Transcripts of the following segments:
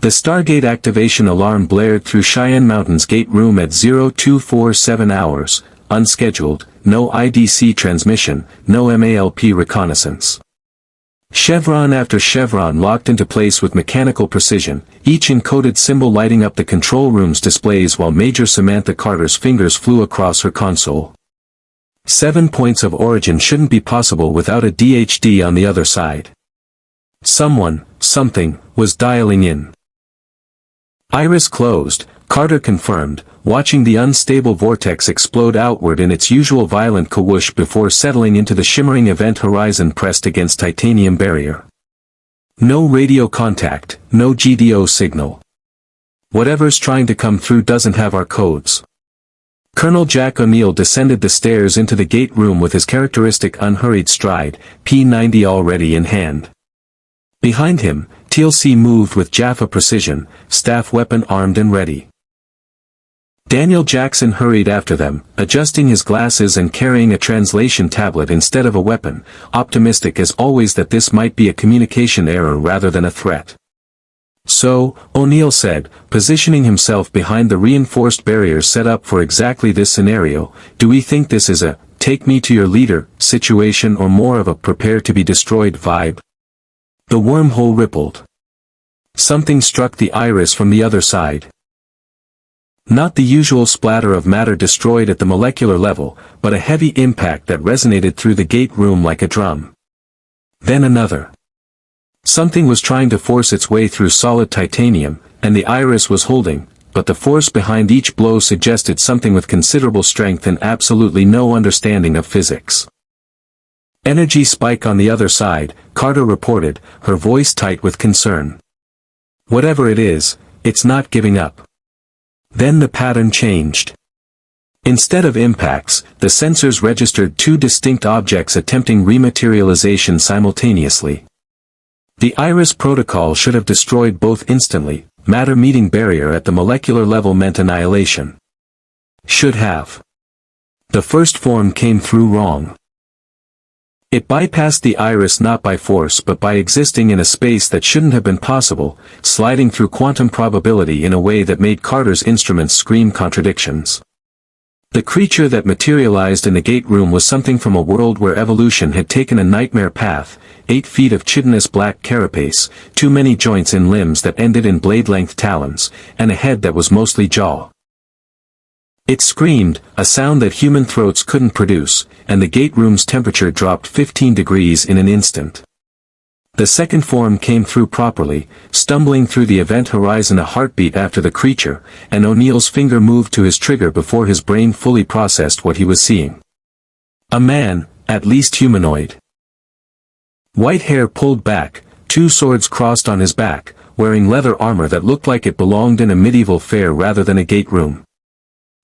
The Stargate activation alarm blared through Cheyenne Mountain's gate room at 0247 hours, unscheduled, no IDC transmission, no MALP reconnaissance. Chevron after chevron locked into place with mechanical precision, each encoded symbol lighting up the control room's displays while Major Samantha Carter's fingers flew across her console. 7 points of origin shouldn't be possible without a DHD on the other side. Someone, something, was dialing in. Iris closed, Carter confirmed, watching the unstable vortex explode outward in its usual violent whoosh before settling into the shimmering event horizon pressed against titanium barrier. No radio contact, no GDO signal. Whatever's trying to come through doesn't have our codes. Colonel Jack O'Neill descended the stairs into the gate room with his characteristic unhurried stride, P90 already in hand. Behind him, Teal'c moved with Jaffa precision, staff weapon armed and ready. Daniel Jackson hurried after them, adjusting his glasses and carrying a translation tablet instead of a weapon, optimistic as always that this might be a communication error rather than a threat. So, O'Neill said, positioning himself behind the reinforced barriers set up for exactly this scenario, do we think this is a, take me to your leader, situation or more of a prepare to be destroyed vibe? The wormhole rippled. Something struck the iris from the other side. Not the usual splatter of matter destroyed at the molecular level, but a heavy impact that resonated through the gate room like a drum. Then another. Something was trying to force its way through solid titanium, and the iris was holding, but the force behind each blow suggested something with considerable strength and absolutely no understanding of physics. Energy spike on the other side, Carter reported, her voice tight with concern. Whatever it is, it's not giving up. Then the pattern changed. Instead of impacts, the sensors registered two distinct objects attempting rematerialization simultaneously. The Iris protocol should have destroyed both instantly, matter meeting barrier at the molecular level meant annihilation. Should have. The first form came through wrong. It bypassed the iris not by force but by existing in a space that shouldn't have been possible, sliding through quantum probability in a way that made Carter's instruments scream contradictions. The creature that materialized in the gate room was something from a world where evolution had taken a nightmare path, 8 feet of chitinous black carapace, too many joints in limbs that ended in blade-length talons, and a head that was mostly jaw. It screamed, a sound that human throats couldn't produce, and the gate room's temperature dropped 15 degrees in an instant. The second form came through properly, stumbling through the event horizon a heartbeat after the creature, and O'Neill's finger moved to his trigger before his brain fully processed what he was seeing. A man, at least humanoid. White hair pulled back, 2 swords crossed on his back, wearing leather armor that looked like it belonged in a medieval fair rather than a gate room.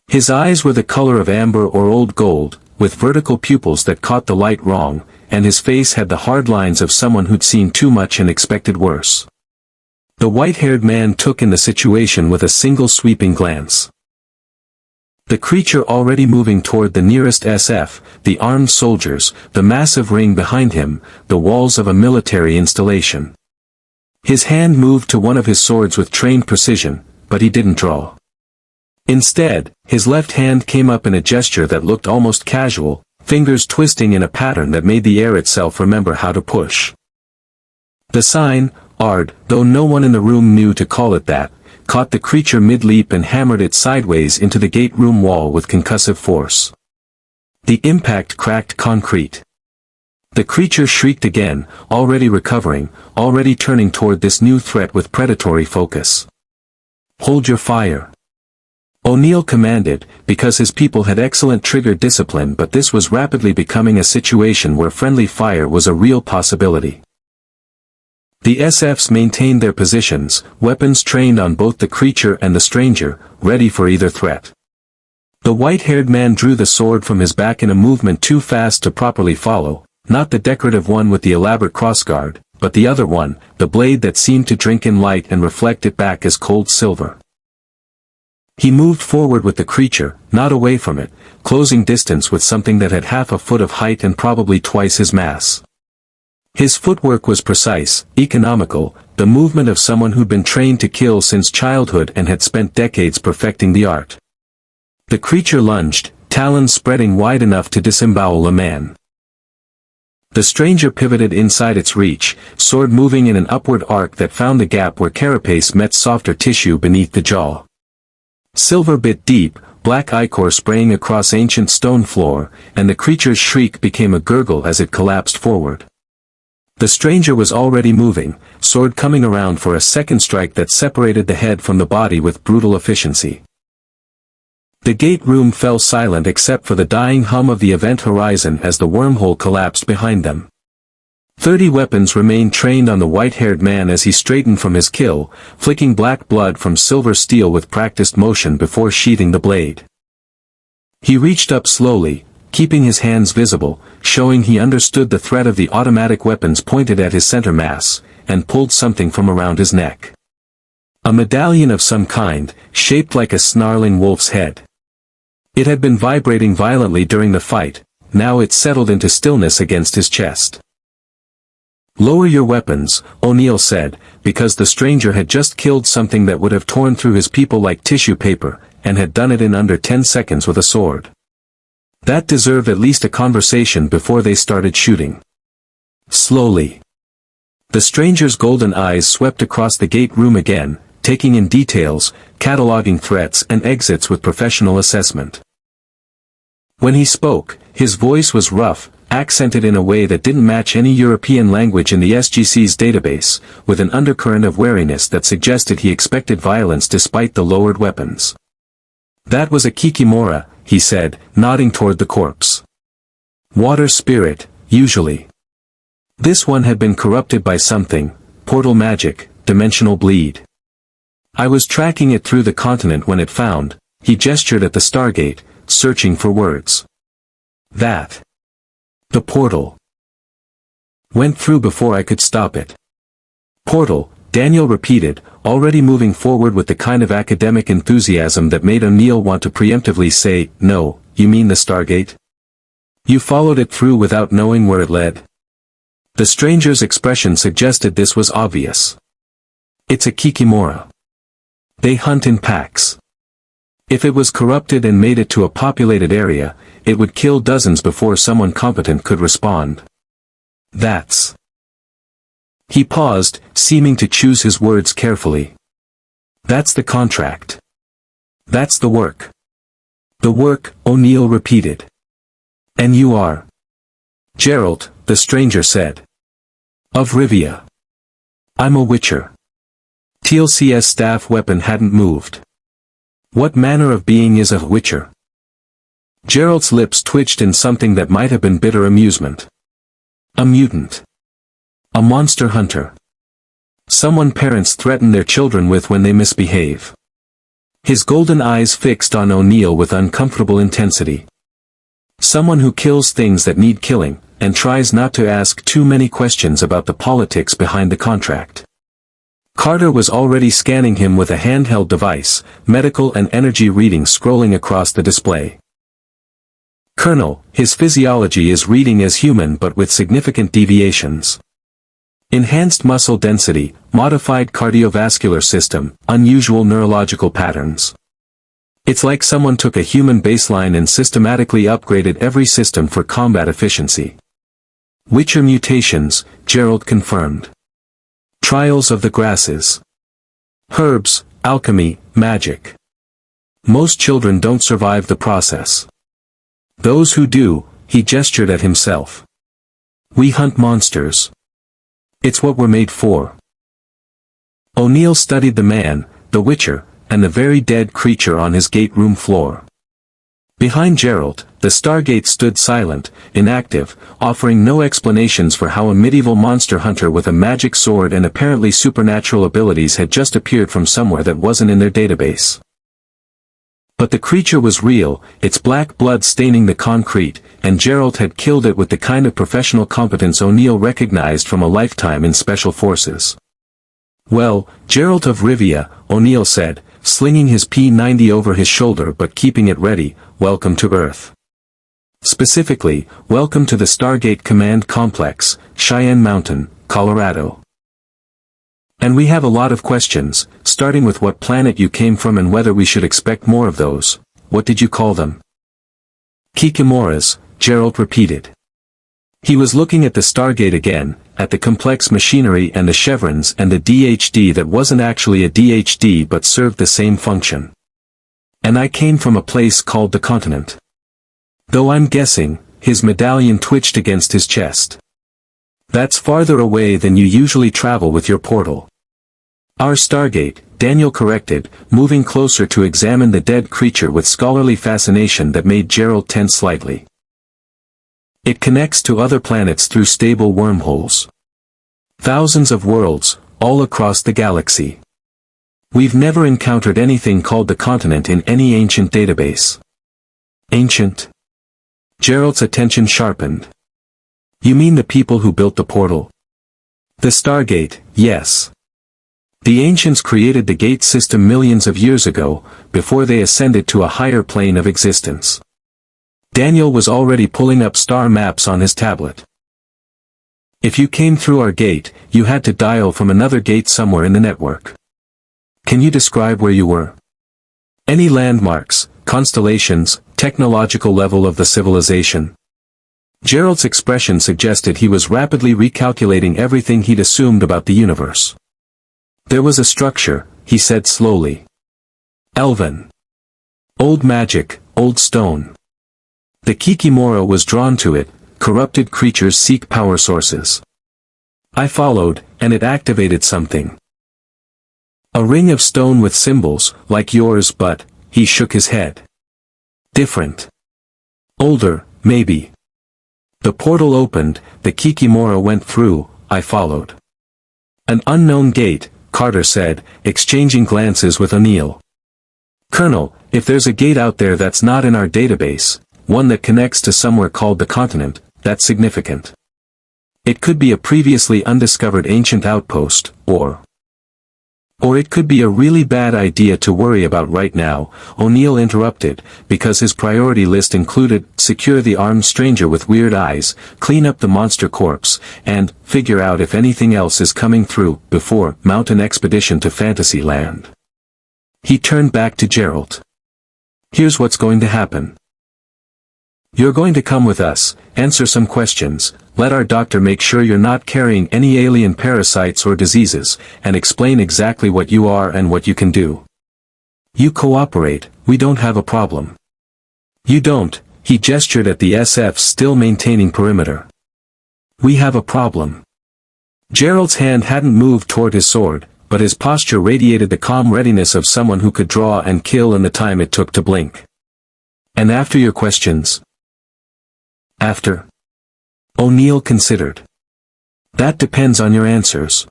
His eyes were the color of amber or old gold, with vertical pupils that caught the light wrong, and his face had the hard lines of someone who'd seen too much and expected worse. The white-haired man took in the situation with a single sweeping glance. The creature already moving toward the nearest SF, the armed soldiers, the massive ring behind him, the walls of a military installation. His hand moved to one of his swords with trained precision, but he didn't draw. Instead, his left hand came up in a gesture that looked almost casual, fingers twisting in a pattern that made the air itself remember how to push. The sign, ARD, though no one in the room knew to call it that, caught the creature mid-leap and hammered it sideways into the gate room wall with concussive force. The impact cracked concrete. The creature shrieked again, already recovering, already turning toward this new threat with predatory focus. Hold your fire. O'Neill commanded, because his people had excellent trigger discipline, but this was rapidly becoming a situation where friendly fire was a real possibility. The SFs maintained their positions, weapons trained on both the creature and the stranger, ready for either threat. The white-haired man drew the sword from his back in a movement too fast to properly follow, not the decorative one with the elaborate crossguard, but the other one, the blade that seemed to drink in light and reflect it back as cold silver. He moved forward with the creature, not away from it, closing distance with something that had half a foot of height and probably twice his mass. His footwork was precise, economical, the movement of someone who'd been trained to kill since childhood and had spent decades perfecting the art. The creature lunged, talons spreading wide enough to disembowel a man. The stranger pivoted inside its reach, sword moving in an upward arc that found the gap where carapace met softer tissue beneath the jaw. Silver bit deep, black ichor spraying across ancient stone floor, and the creature's shriek became a gurgle as it collapsed forward. The stranger was already moving, sword coming around for a second strike that separated the head from the body with brutal efficiency. The gate room fell silent except for the dying hum of the event horizon as the wormhole collapsed behind them. 30 weapons remained trained on the white-haired man as he straightened from his kill, flicking black blood from silver steel with practiced motion before sheathing the blade. He reached up slowly, keeping his hands visible, showing he understood the threat of the automatic weapons pointed at his center mass, and pulled something from around his neck. A medallion of some kind, shaped like a snarling wolf's head. It had been vibrating violently during the fight, now it settled into stillness against his chest. "Lower your weapons," O'Neill said, because the stranger had just killed something that would have torn through his people like tissue paper, and had done it in under 10 seconds with a sword. That deserved at least a conversation before they started shooting. Slowly. The stranger's golden eyes swept across the gate room again, taking in details, cataloging threats and exits with professional assessment. When he spoke, his voice was rough, accented in a way that didn't match any European language in the SGC's database, with an undercurrent of wariness that suggested he expected violence despite the lowered weapons. "That was a kikimora," he said, nodding toward the corpse. "Water spirit, usually. This one had been corrupted by something, portal magic, dimensional bleed. I was tracking it through the continent when it found," he gestured at the Stargate, searching for words. "That. The portal. Went through before I could stop it." "Portal," Daniel repeated, already moving forward with the kind of academic enthusiasm that made O'Neill want to preemptively say, "No, you mean the Stargate? You followed it through without knowing where it led?" The stranger's expression suggested this was obvious. "It's a kikimora. They hunt in packs. If it was corrupted and made it to a populated area, it would kill dozens before someone competent could respond. That's..." He paused, seeming to choose his words carefully. "That's the contract. That's the work." "The work," O'Neill repeated. "And you are?" "Geralt," the stranger said. "Of Rivia. I'm a witcher." Teal'c's staff weapon hadn't moved. "What manner of being is a witcher?" Geralt's lips twitched in something that might have been bitter amusement. "A mutant. A monster hunter. Someone parents threaten their children with when they misbehave." His golden eyes fixed on O'Neill with uncomfortable intensity. "Someone who kills things that need killing, and tries not to ask too many questions about the politics behind the contract." Carter was already scanning him with a handheld device, medical and energy readings scrolling across the display. "Colonel, his physiology is reading as human but with significant deviations. Enhanced muscle density, modified cardiovascular system, unusual neurological patterns. It's like someone took a human baseline and systematically upgraded every system for combat efficiency." "Witcher mutations," Geralt confirmed. "Trials of the grasses. Herbs, alchemy, magic. Most children don't survive the process. Those who do," he gestured at himself. "We hunt monsters. It's what we're made for." O'Neill studied the man, the Witcher, and the very dead creature on his gate room floor. Behind Geralt, the Stargate stood silent, inactive, offering no explanations for how a medieval monster hunter with a magic sword and apparently supernatural abilities had just appeared from somewhere that wasn't in their database. But the creature was real, its black blood staining the concrete, and Geralt had killed it with the kind of professional competence O'Neill recognized from a lifetime in special forces. "Well, Geralt of Rivia," O'Neill said, slinging his P90 over his shoulder but keeping it ready, "welcome to Earth. Specifically, welcome to the Stargate Command Complex, Cheyenne Mountain, Colorado." And we have a lot of questions, starting with what planet you came from and whether we should expect more of those. What did you call them? Kikimoras, Geralt repeated. He was looking at the Stargate again, at the complex machinery and the chevrons and the DHD that wasn't actually a DHD but served the same function. And I came from a place called the continent. Though I'm guessing, his medallion twitched against his chest. That's farther away than you usually travel with your portal. Our Stargate, Daniel corrected, moving closer to examine the dead creature with scholarly fascination that made Geralt tense slightly. It connects to other planets through stable wormholes. Thousands of worlds, all across the galaxy. We've never encountered anything called the continent in any ancient database. Ancient? Geralt's attention sharpened. You mean the people who built the portal? The Stargate, yes. The ancients created the gate system millions of years ago, before they ascended to a higher plane of existence. Daniel was already pulling up star maps on his tablet. If you came through our gate, you had to dial from another gate somewhere in the network. Can you describe where you were? Any landmarks, constellations, technological level of the civilization? Geralt's expression suggested he was rapidly recalculating everything he'd assumed about the universe. There was a structure, he said slowly. Elven. Old magic, old stone. The kikimora was drawn to it, corrupted creatures seek power sources. I followed, and it activated something. A ring of stone with symbols, like yours, but, he shook his head. Different. Older, maybe. The portal opened, the kikimora went through, I followed. An unknown gate, Carter said, exchanging glances with O'Neill. Colonel, if there's a gate out there that's not in our database, one that connects to somewhere called the continent, that's significant. It could be a previously undiscovered ancient outpost, or it could be a really bad idea to worry about right now, O'Neill interrupted, because his priority list included, secure the armed stranger with weird eyes, clean up the monster corpse, and, figure out if anything else is coming through, before, mount an expedition to Fantasyland. He turned back to Geralt. Here's what's going to happen. You're going to come with us, answer some questions, let our doctor make sure you're not carrying any alien parasites or diseases, and explain exactly what you are and what you can do. You cooperate, we don't have a problem. You don't, he gestured at the SFs still maintaining perimeter. We have a problem. Geralt's hand hadn't moved toward his sword, but his posture radiated the calm readiness of someone who could draw and kill in the time it took to blink. And after your questions? After? O'Neill considered. That depends on your answers.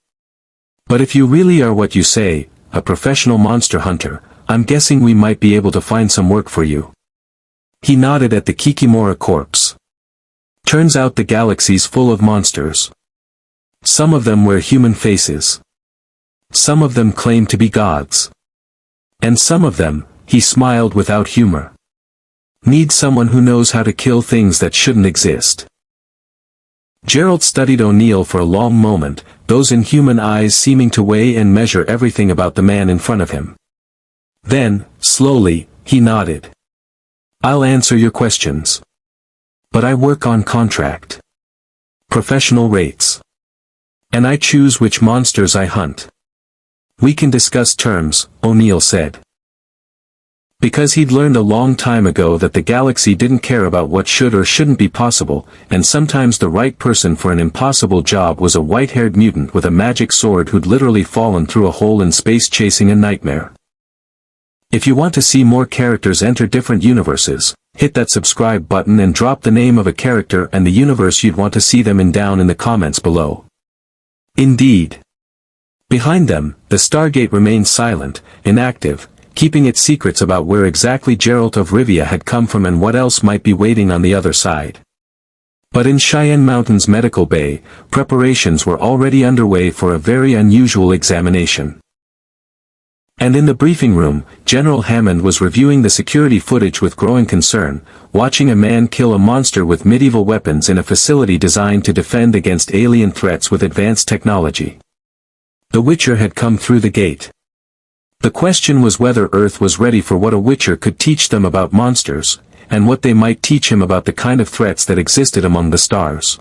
But if you really are what you say, a professional monster hunter, I'm guessing we might be able to find some work for you. He nodded at the kikimora corpse. Turns out the galaxy's full of monsters. Some of them wear human faces. Some of them claim to be gods. And some of them, he smiled without humor, need someone who knows how to kill things that shouldn't exist. Geralt studied O'Neill for a long moment, those inhuman eyes seeming to weigh and measure everything about the man in front of him. Then, slowly, he nodded. I'll answer your questions. But I work on contract. Professional rates. And I choose which monsters I hunt. We can discuss terms, O'Neill said. Because he'd learned a long time ago that the galaxy didn't care about what should or shouldn't be possible, and sometimes the right person for an impossible job was a white-haired mutant with a magic sword who'd literally fallen through a hole in space chasing a nightmare. If you want to see more characters enter different universes, hit that subscribe button and drop the name of a character and the universe you'd want to see them in down in the comments below. Indeed. Behind them, the Stargate remained silent, inactive, keeping its secrets about where exactly Geralt of Rivia had come from and what else might be waiting on the other side. But in Cheyenne Mountain's medical bay, preparations were already underway for a very unusual examination. And in the briefing room, General Hammond was reviewing the security footage with growing concern, watching a man kill a monster with medieval weapons in a facility designed to defend against alien threats with advanced technology. The Witcher had come through the gate. The question was whether Earth was ready for what a Witcher could teach them about monsters, and what they might teach him about the kind of threats that existed among the stars.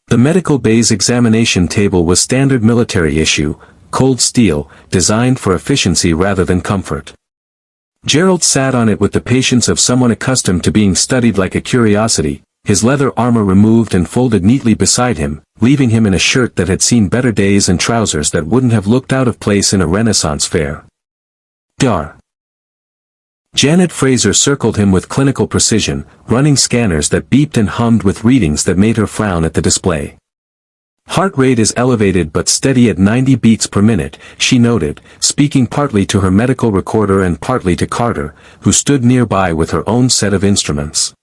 The medical bay's examination table was standard military issue, cold steel, designed for efficiency rather than comfort. Geralt sat on it with the patience of someone accustomed to being studied like a curiosity, his leather armor removed and folded neatly beside him, leaving him in a shirt that had seen better days and trousers that wouldn't have looked out of place in a Renaissance fair. Dar. Janet Fraser circled him with clinical precision, running scanners that beeped and hummed with readings that made her frown at the display. Heart rate is elevated but steady at 90 beats per minute, she noted, speaking partly to her medical recorder and partly to Carter, who stood nearby with her own set of instruments.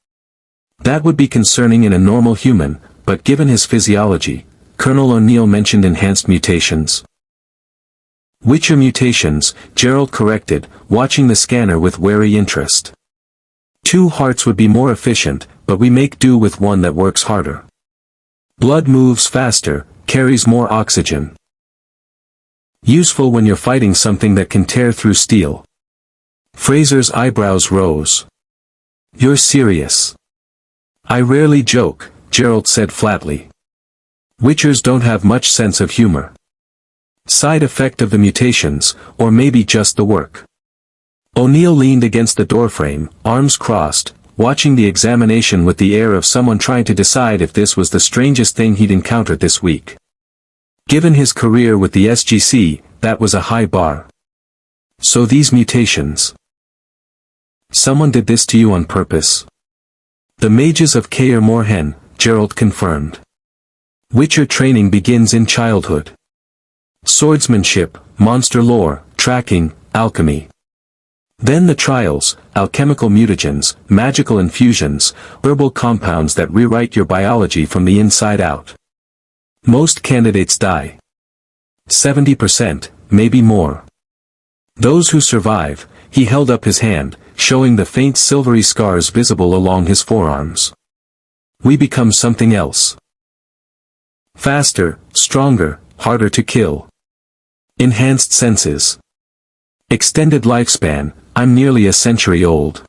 That would be concerning in a normal human, but given his physiology, Colonel O'Neill mentioned enhanced mutations. Witcher mutations, Geralt corrected, watching the scanner with wary interest. 2 hearts would be more efficient, but we make do with one that works harder. Blood moves faster, carries more oxygen. Useful when you're fighting something that can tear through steel. Fraser's eyebrows rose. You're serious. I rarely joke, Geralt said flatly. Witchers don't have much sense of humor. Side effect of the mutations, or maybe just the work. O'Neill leaned against the doorframe, arms crossed, watching the examination with the air of someone trying to decide if this was the strangest thing he'd encountered this week. Given his career with the SGC, that was a high bar. So these mutations. Someone did this to you on purpose. The mages of Kaer Morhen, Geralt confirmed. Witcher training begins in childhood. Swordsmanship, monster lore, tracking, alchemy. Then the trials, alchemical mutagens, magical infusions, herbal compounds that rewrite your biology from the inside out. Most candidates die. 70%, maybe more. Those who survive, he held up his hand, showing the faint silvery scars visible along his forearms. We become something else. Faster, stronger, harder to kill. Enhanced senses. Extended lifespan, I'm nearly a century old.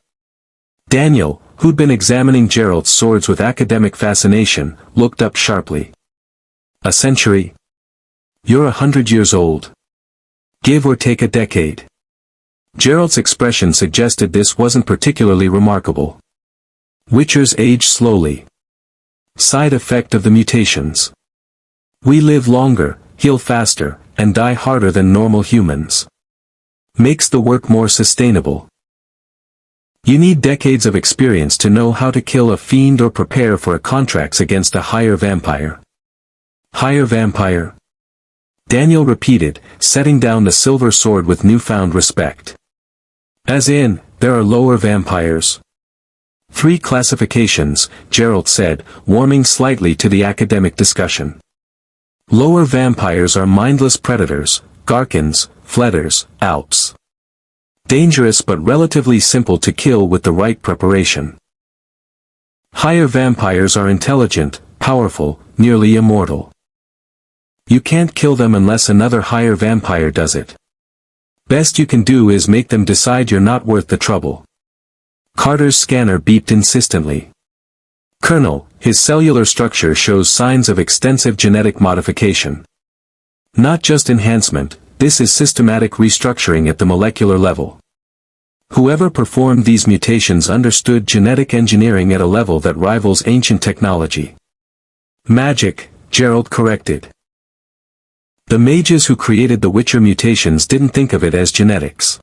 Daniel, who'd been examining Geralt's swords with academic fascination, looked up sharply. A century? You're 100 years old. Give or take a decade. Geralt's expression suggested this wasn't particularly remarkable. Witchers age slowly. Side effect of the mutations. We live longer, heal faster, and die harder than normal humans. Makes the work more sustainable. You need decades of experience to know how to kill a fiend or prepare for a contracts against a higher vampire. Higher vampire? Daniel repeated, setting down the silver sword with newfound respect. As in, there are lower vampires. 3 classifications, Geralt said, warming slightly to the academic discussion. Lower vampires are mindless predators, Garkins, Fledders, Alps. Dangerous but relatively simple to kill with the right preparation. Higher vampires are intelligent, powerful, nearly immortal. You can't kill them unless another higher vampire does it. Best you can do is make them decide you're not worth the trouble. Carter's scanner beeped insistently. Colonel, his cellular structure shows signs of extensive genetic modification. Not just enhancement, this is systematic restructuring at the molecular level. Whoever performed these mutations understood genetic engineering at a level that rivals ancient technology. Magic, Geralt corrected. The mages who created the Witcher mutations didn't think of it as genetics.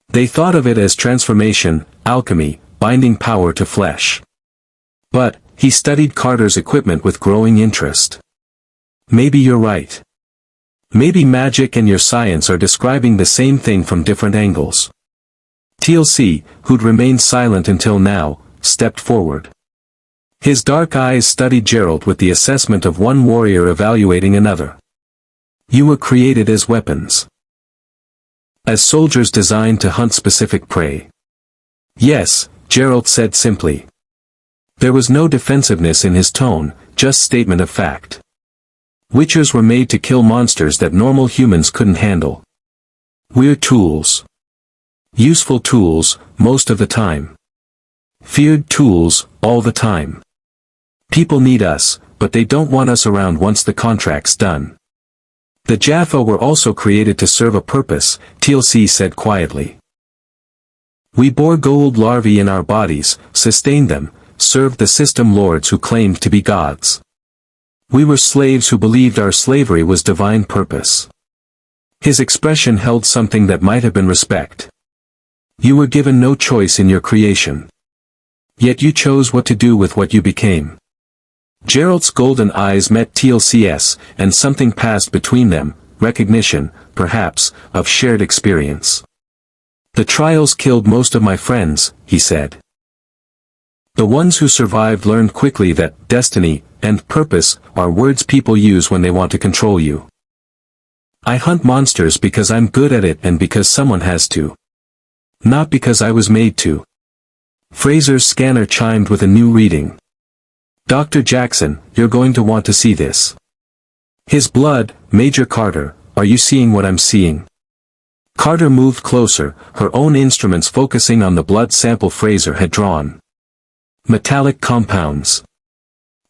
They thought of it as transformation, alchemy, binding power to flesh. But, he studied Carter's equipment with growing interest. Maybe you're right. Maybe magic and your science are describing the same thing from different angles. Teal'c, who'd remained silent until now, stepped forward. His dark eyes studied Geralt with the assessment of one warrior evaluating another. You were created as weapons. As soldiers designed to hunt specific prey. Yes, Geralt said simply. There was no defensiveness in his tone, just statement of fact. Witchers were made to kill monsters that normal humans couldn't handle. We're tools. Useful tools, most of the time. Feared tools, all the time. People need us, but they don't want us around once the contract's done. The Jaffa were also created to serve a purpose, Teal'c said quietly. We bore gold larvae in our bodies, sustained them, served the system lords who claimed to be gods. We were slaves who believed our slavery was divine purpose. His expression held something that might have been respect. You were given no choice in your creation. Yet you chose what to do with what you became. Geralt's golden eyes met Teal'c's, and something passed between them, recognition, perhaps, of shared experience. The trials killed most of my friends, he said. The ones who survived learned quickly that destiny and purpose are words people use when they want to control you. I hunt monsters because I'm good at it and because someone has to. Not because I was made to. Fraser's scanner chimed with a new reading. Dr. Jackson, you're going to want to see this. His blood, Major Carter, are you seeing what I'm seeing? Carter moved closer, her own instruments focusing on the blood sample Fraser had drawn. Metallic compounds.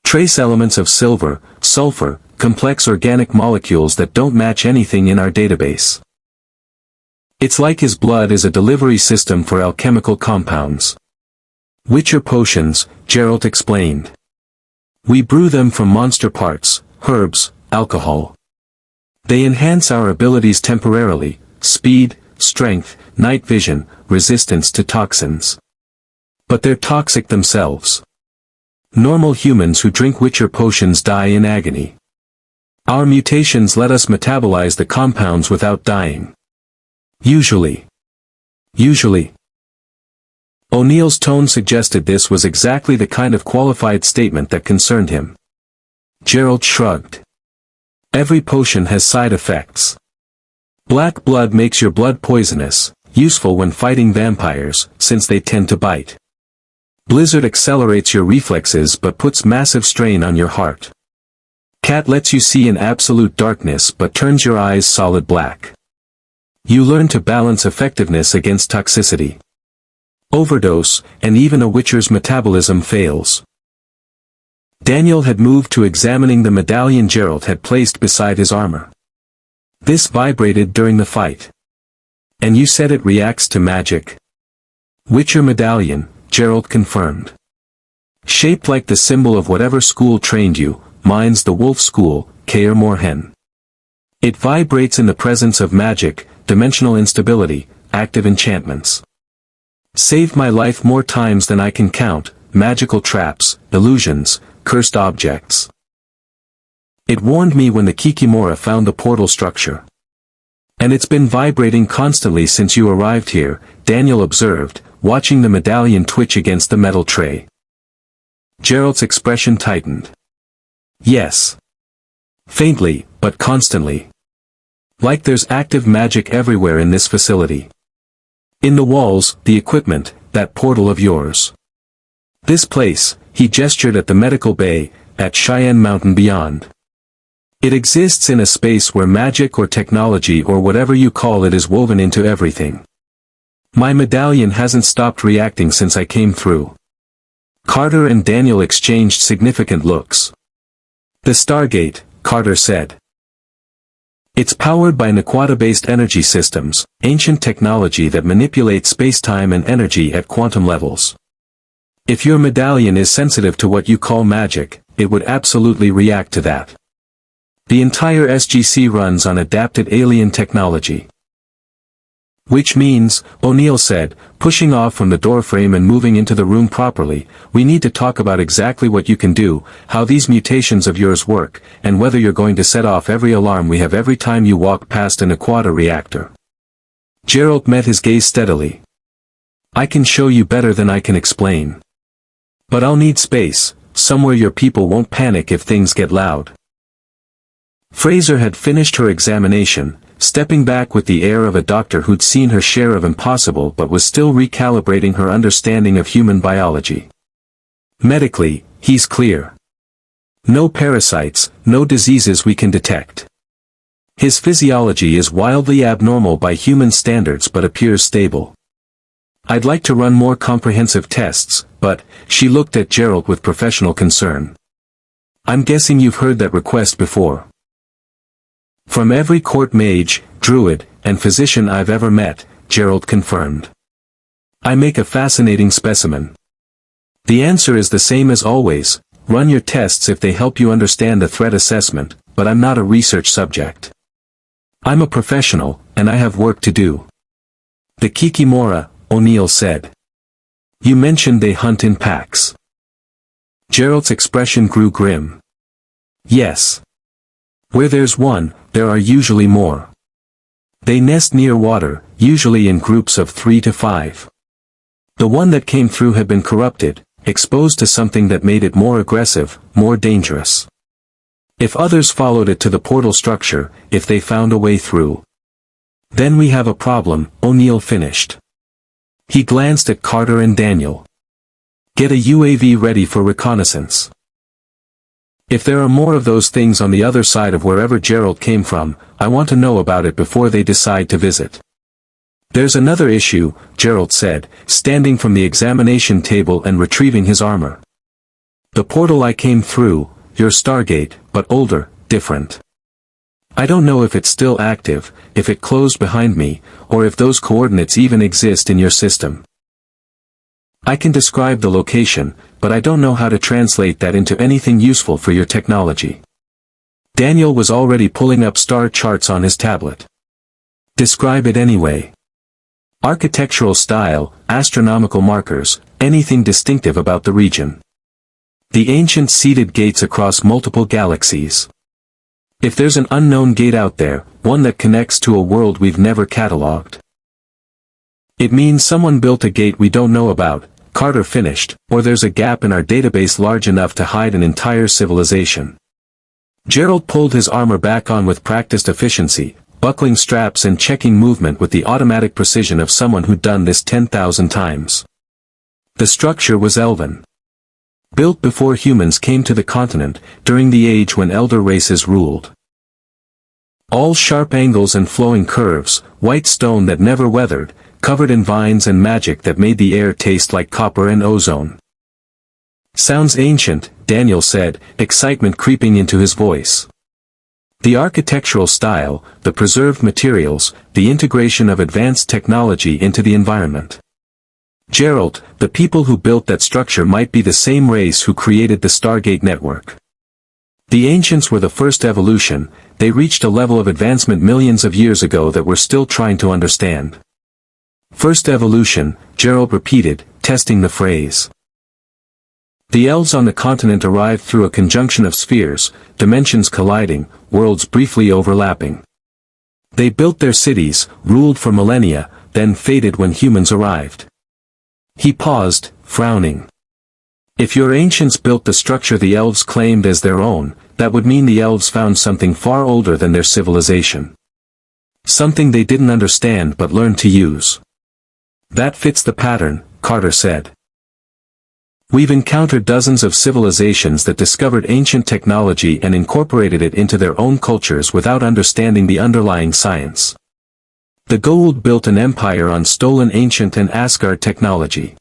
Trace elements of silver, sulfur, complex organic molecules that don't match anything in our database. It's like his blood is a delivery system for alchemical compounds. Witcher potions, Geralt explained. We brew them from monster parts, herbs, alcohol. They enhance our abilities temporarily, speed, strength, night vision, resistance to toxins. But they're toxic themselves. Normal humans who drink Witcher potions die in agony. Our mutations let us metabolize the compounds without dying. Usually. O'Neill's tone suggested this was exactly the kind of qualified statement that concerned him. Geralt shrugged. Every potion has side effects. Black blood makes your blood poisonous, useful when fighting vampires, since they tend to bite. Blizzard accelerates your reflexes but puts massive strain on your heart. Cat lets you see in absolute darkness but turns your eyes solid black. You learn to balance effectiveness against toxicity. Overdose, and even a Witcher's metabolism fails. Daniel had moved to examining the medallion Geralt had placed beside his armor. This vibrated during the fight. And you said it reacts to magic? Witcher medallion, Geralt confirmed. Shaped like the symbol of whatever school trained you, mine's the Wolf School, Kaer Morhen. It vibrates in the presence of magic, dimensional instability, active enchantments. Saved my life more times than I can count, magical traps, illusions, cursed objects. It warned me when the kikimora found the portal structure. And it's been vibrating constantly since you arrived here, Daniel observed, watching the medallion twitch against the metal tray. Geralt's expression tightened. Yes. Faintly, but constantly. Like there's active magic everywhere in this facility. In the walls, the equipment, that portal of yours. This place, he gestured at the medical bay, at Cheyenne Mountain beyond. It exists in a space where magic or technology or whatever you call it is woven into everything. My medallion hasn't stopped reacting since I came through. Carter and Daniel exchanged significant looks. The Stargate, Carter said. It's powered by Naquata-based energy systems, ancient technology that manipulates space-time and energy at quantum levels. If your medallion is sensitive to what you call magic, it would absolutely react to that. The entire SGC runs on adapted alien technology. Which means, O'Neill said, pushing off from the doorframe and moving into the room properly, we need to talk about exactly what you can do, how these mutations of yours work, and whether you're going to set off every alarm we have every time you walk past an Aquata reactor. Geralt met his gaze steadily. I can show you better than I can explain. But I'll need space, somewhere your people won't panic if things get loud. Fraser had finished her examination, stepping back with the air of a doctor who'd seen her share of impossible but was still recalibrating her understanding of human biology. Medically, he's clear. No parasites, no diseases we can detect. His physiology is wildly abnormal by human standards but appears stable. I'd like to run more comprehensive tests, but, she looked at Geralt with professional concern. I'm guessing you've heard that request before. From every court mage, druid, and physician I've ever met, Geralt confirmed. I make a fascinating specimen. The answer is the same as always, run your tests if they help you understand the threat assessment, but I'm not a research subject. I'm a professional, and I have work to do. The kikimora, O'Neill said. You mentioned they hunt in packs. Geralt's expression grew grim. Yes. Where there's one, there are usually more. They nest near water, usually in groups of 3 to 5. The one that came through had been corrupted, exposed to something that made it more aggressive, more dangerous. If others followed it to the portal structure, if they found a way through. Then we have a problem, O'Neill finished. He glanced at Carter and Daniel. Get a UAV ready for reconnaissance. If there are more of those things on the other side of wherever Geralt came from, I want to know about it before they decide to visit. There's another issue, Geralt said, standing from the examination table and retrieving his armor. The portal I came through, your Stargate, but older, different. I don't know if it's still active, if it closed behind me, or if those coordinates even exist in your system. I can describe the location, but I don't know how to translate that into anything useful for your technology. Daniel was already pulling up star charts on his tablet. Describe it anyway. Architectural style, astronomical markers, anything distinctive about the region. The ancient seated gates across multiple galaxies. If there's an unknown gate out there, one that connects to a world we've never catalogued. It means someone built a gate we don't know about, Carter finished, or there's a gap in our database large enough to hide an entire civilization. Geralt pulled his armor back on with practiced efficiency, buckling straps and checking movement with the automatic precision of someone who'd done this 10,000 times. The structure was elven. Built before humans came to the continent, during the age when elder races ruled. All sharp angles and flowing curves, white stone that never weathered, covered in vines and magic that made the air taste like copper and ozone. Sounds ancient, Daniel said, excitement creeping into his voice. The architectural style, the preserved materials, the integration of advanced technology into the environment. Geralt, the people who built that structure might be the same race who created the Stargate network. The ancients were the first evolution, they reached a level of advancement millions of years ago that we're still trying to understand. First evolution, Geralt repeated, testing the phrase. The elves on the continent arrived through a conjunction of spheres, dimensions colliding, worlds briefly overlapping. They built their cities, ruled for millennia, then faded when humans arrived. He paused, frowning. If your ancients built the structure the elves claimed as their own, that would mean the elves found something far older than their civilization. Something they didn't understand but learned to use. That fits the pattern, Carter said. We've encountered dozens of civilizations that discovered ancient technology and incorporated it into their own cultures without understanding the underlying science. The Goa'uld built an empire on stolen ancient and Asgard technology.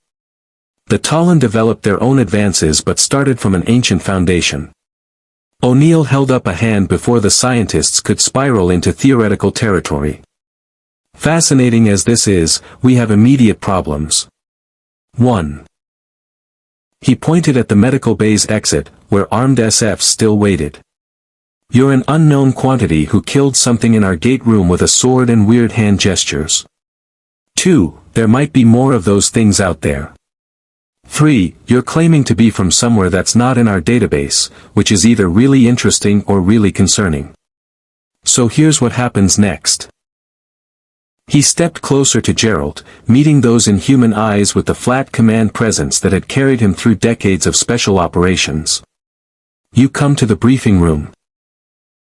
The Tal'c developed their own advances but started from an ancient foundation. O'Neill held up a hand before the scientists could spiral into theoretical territory. Fascinating as this is, we have immediate problems. 1. He pointed at the medical bay's exit, where armed SFs still waited. You're an unknown quantity who killed something in our gate room with a sword and weird hand gestures. 2. There might be more of those things out there. 3. You're claiming to be from somewhere that's not in our database, which is either really interesting or really concerning. So here's what happens next. He stepped closer to Geralt, meeting those inhuman eyes with the flat command presence that had carried him through decades of special operations. You come to the briefing room.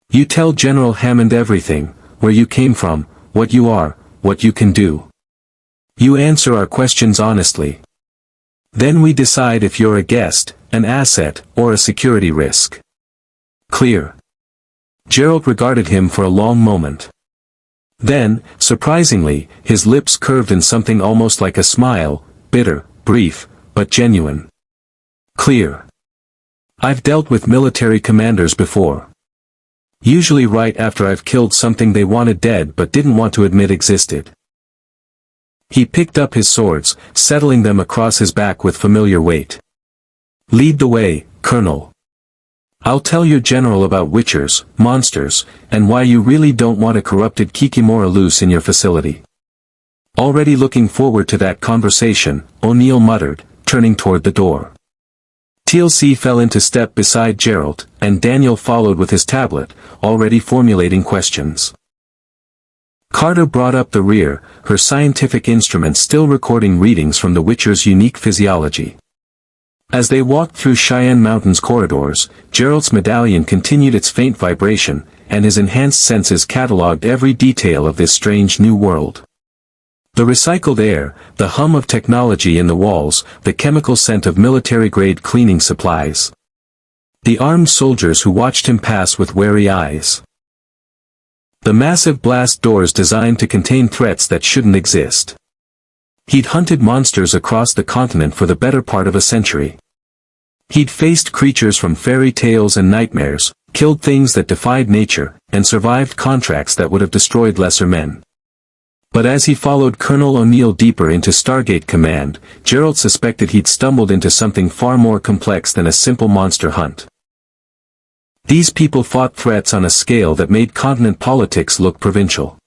You tell General Hammond everything, where you came from, what you are, what you can do. You answer our questions honestly. Then we decide if you're a guest, an asset, or a security risk. Clear. Geralt regarded him for a long moment. Then, surprisingly, his lips curved in something almost like a smile, bitter, brief, but genuine. Clear. I've dealt with military commanders before. Usually right after I've killed something they wanted dead but didn't want to admit existed. He picked up his swords, settling them across his back with familiar weight. Lead the way, Colonel. I'll tell your general about witchers, monsters, and why you really don't want a corrupted kikimora loose in your facility. Already looking forward to that conversation, O'Neill muttered, turning toward the door. Teal'c fell into step beside Geralt, and Daniel followed with his tablet, already formulating questions. Carter brought up the rear, her scientific instrument still recording readings from the Witcher's unique physiology. As they walked through Cheyenne Mountain's corridors, Geralt's medallion continued its faint vibration, and his enhanced senses catalogued every detail of this strange new world. The recycled air, the hum of technology in the walls, the chemical scent of military-grade cleaning supplies. The armed soldiers who watched him pass with wary eyes. The massive blast doors designed to contain threats that shouldn't exist. He'd hunted monsters across the continent for the better part of a century. He'd faced creatures from fairy tales and nightmares, killed things that defied nature, and survived contracts that would have destroyed lesser men. But as he followed Colonel O'Neill deeper into Stargate Command, Geralt suspected he'd stumbled into something far more complex than a simple monster hunt. These people fought threats on a scale that made continent politics look provincial.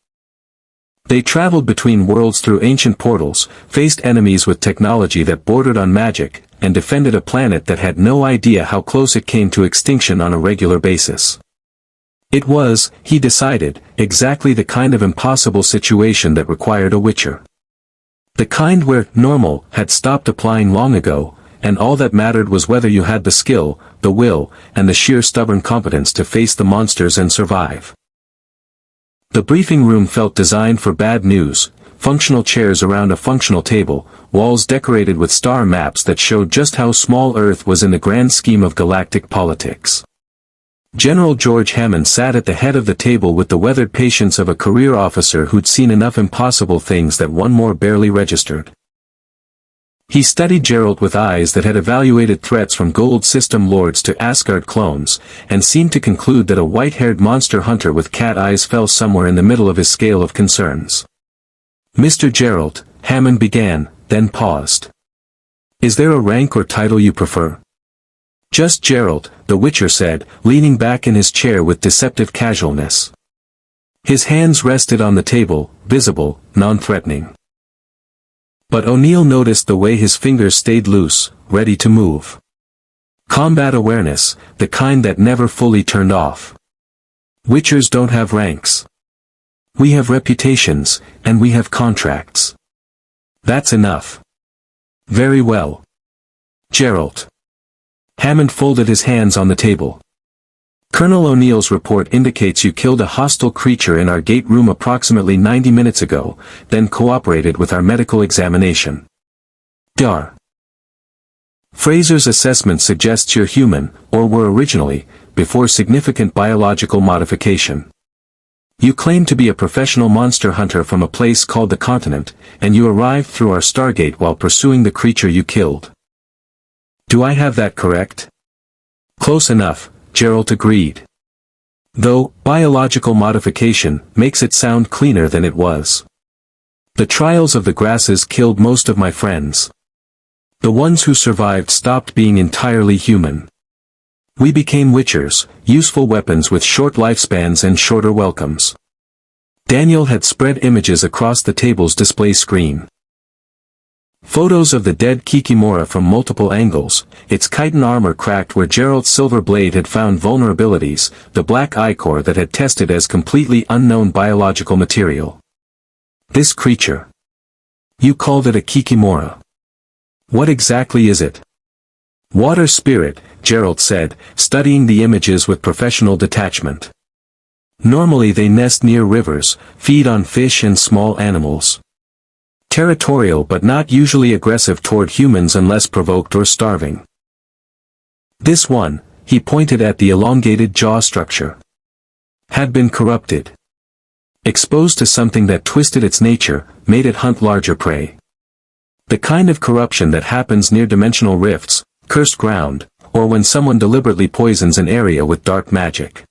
They traveled between worlds through ancient portals, faced enemies with technology that bordered on magic, and defended a planet that had no idea how close it came to extinction on a regular basis. It was, he decided, exactly the kind of impossible situation that required a witcher. The kind where normal had stopped applying long ago, and all that mattered was whether you had the skill, the will, and the sheer stubborn competence to face the monsters and survive. The briefing room felt designed for bad news, functional chairs around a functional table, walls decorated with star maps that showed just how small Earth was in the grand scheme of galactic politics. General George Hammond sat at the head of the table with the weathered patience of a career officer who'd seen enough impossible things that one more barely registered. He studied Geralt with eyes that had evaluated threats from Gold System lords to Asgard clones, and seemed to conclude that a white-haired monster hunter with cat eyes fell somewhere in the middle of his scale of concerns. Mr. Geralt, Hammond began, then paused. Is there a rank or title you prefer? Just Geralt, the Witcher said, leaning back in his chair with deceptive casualness. His hands rested on the table, visible, non-threatening. But O'Neill noticed the way his fingers stayed loose, ready to move. Combat awareness, the kind that never fully turned off. Witchers don't have ranks. We have reputations, and we have contracts. That's enough. Very well. Geralt. Hammond folded his hands on the table. Colonel O'Neill's report indicates you killed a hostile creature in our gate room approximately 90 minutes ago, then cooperated with our medical examination. Dar. Fraser's assessment suggests you're human, or were originally, before significant biological modification. You claim to be a professional monster hunter from a place called the Continent, and you arrived through our Stargate while pursuing the creature you killed. Do I have that correct? Close enough, Geralt agreed. Though, biological modification makes it sound cleaner than it was. The trials of the grasses killed most of my friends. The ones who survived stopped being entirely human. We became witchers, useful weapons with short lifespans and shorter welcomes. Daniel had spread images across the table's display screen. Photos of the dead kikimora from multiple angles, its chitin armor cracked where Geralt's silver blade had found vulnerabilities, the black ichor that had tested as completely unknown biological material. This creature. You called it a kikimora. What exactly is it? Water spirit, Geralt said, studying the images with professional detachment. Normally they nest near rivers, feed on fish and small animals. Territorial but not usually aggressive toward humans unless provoked or starving. This one, He pointed at the elongated jaw structure. Had been corrupted. Exposed to something that twisted its nature, made it hunt larger prey. The kind of corruption that happens near dimensional rifts, cursed ground, or when someone deliberately poisons an area with dark magic.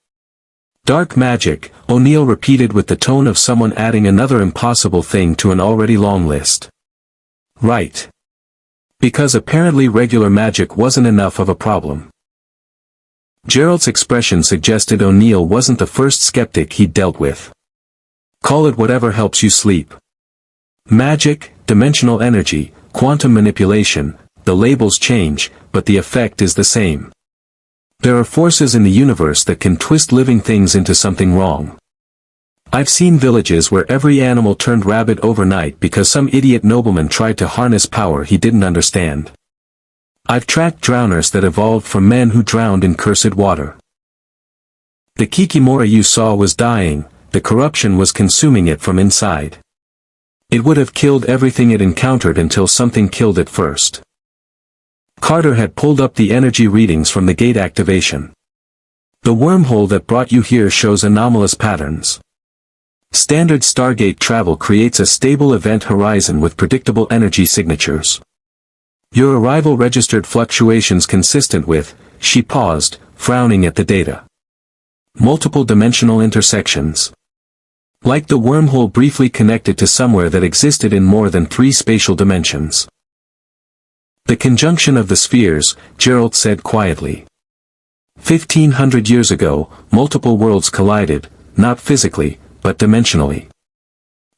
Dark magic, O'Neill repeated with the tone of someone adding another impossible thing to an already long list. Right. Because apparently regular magic wasn't enough of a problem. Geralt's expression suggested O'Neill wasn't the first skeptic he'd dealt with. Call it whatever helps you sleep. Magic, dimensional energy, quantum manipulation, the labels change, but the effect is the same. There are forces in the universe that can twist living things into something wrong. I've seen villages where every animal turned rabid overnight because some idiot nobleman tried to harness power he didn't understand. I've tracked drowners that evolved from men who drowned in cursed water. The kikimora you saw was dying, the corruption was consuming it from inside. It would have killed everything it encountered until something killed it first. Carter had pulled up the energy readings from the gate activation. The wormhole that brought you here shows anomalous patterns. Standard Stargate travel creates a stable event horizon with predictable energy signatures. Your arrival registered fluctuations consistent with, she paused, frowning at the data. Multiple dimensional intersections. Like the wormhole briefly connected to somewhere that existed in more than 3 spatial dimensions. The conjunction of the spheres, Geralt said quietly. 1500 years ago, multiple worlds collided, not physically, but dimensionally.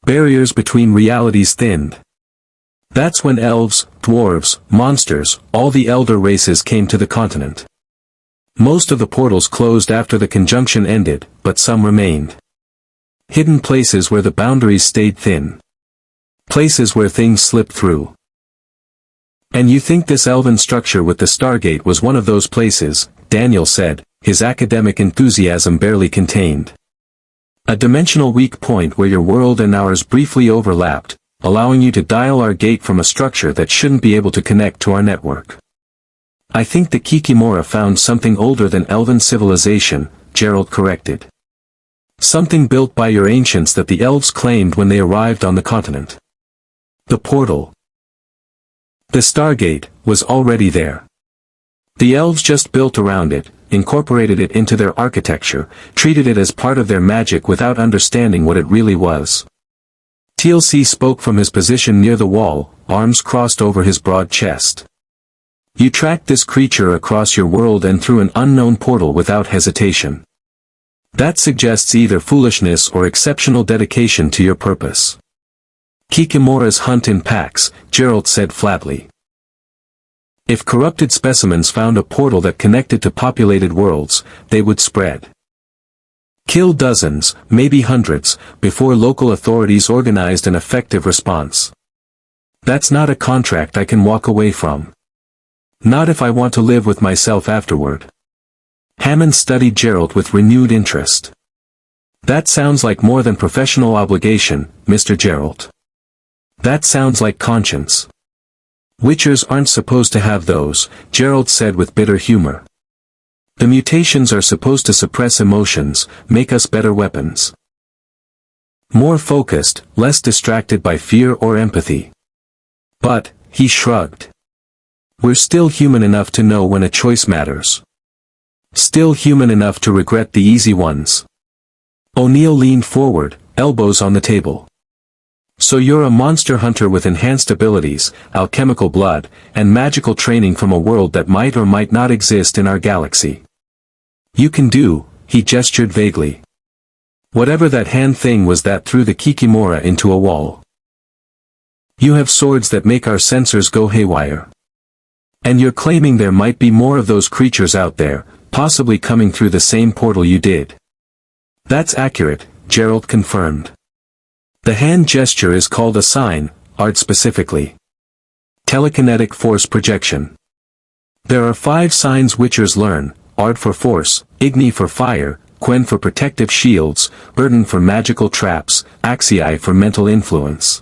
Barriers between realities thinned. That's when elves, dwarves, monsters, all the elder races came to the continent. Most of the portals closed after the conjunction ended, but some remained. Hidden places where the boundaries stayed thin. Places where things slipped through. And you think this elven structure with the Stargate was one of those places, Daniel said, his academic enthusiasm barely contained. A dimensional weak point where your world and ours briefly overlapped, allowing you to dial our gate from a structure that shouldn't be able to connect to our network. I think the kikimora found something older than elven civilization, Geralt corrected. Something built by your ancients that the elves claimed when they arrived on the continent. The portal. The Stargate was already there. The elves just built around it, incorporated it into their architecture, treated it as part of their magic without understanding what it really was. Teal'c spoke from his position near the wall, arms crossed over his broad chest. You tracked this creature across your world and through an unknown portal without hesitation. That suggests either foolishness or exceptional dedication to your purpose. Kikimoras hunt in packs, Geralt said flatly. If corrupted specimens found a portal that connected to populated worlds, they would spread. Kill dozens, maybe hundreds, before local authorities organized an effective response. That's not a contract I can walk away from. Not if I want to live with myself afterward. Hammond studied Geralt with renewed interest. That sounds like more than professional obligation, Mr. Geralt. That sounds like conscience. Witchers aren't supposed to have those, Geralt said with bitter humor. The mutations are supposed to suppress emotions, make us better weapons. More focused, less distracted by fear or empathy. But, he shrugged. We're still human enough to know when a choice matters. Still human enough to regret the easy ones. O'Neill leaned forward, elbows on the table. So you're a monster hunter with enhanced abilities, alchemical blood, and magical training from a world that might or might not exist in our galaxy. You can do, he gestured vaguely. Whatever that hand thing was that threw the kikimora into a wall. You have swords that make our sensors go haywire. And you're claiming there might be more of those creatures out there, possibly coming through the same portal you did. That's accurate, Geralt confirmed. The hand gesture is called a sign, art specifically. Telekinetic force projection. There are 5 signs Witchers learn, art for force, igni for fire, quen for protective shields, burden for magical traps, axii for mental influence.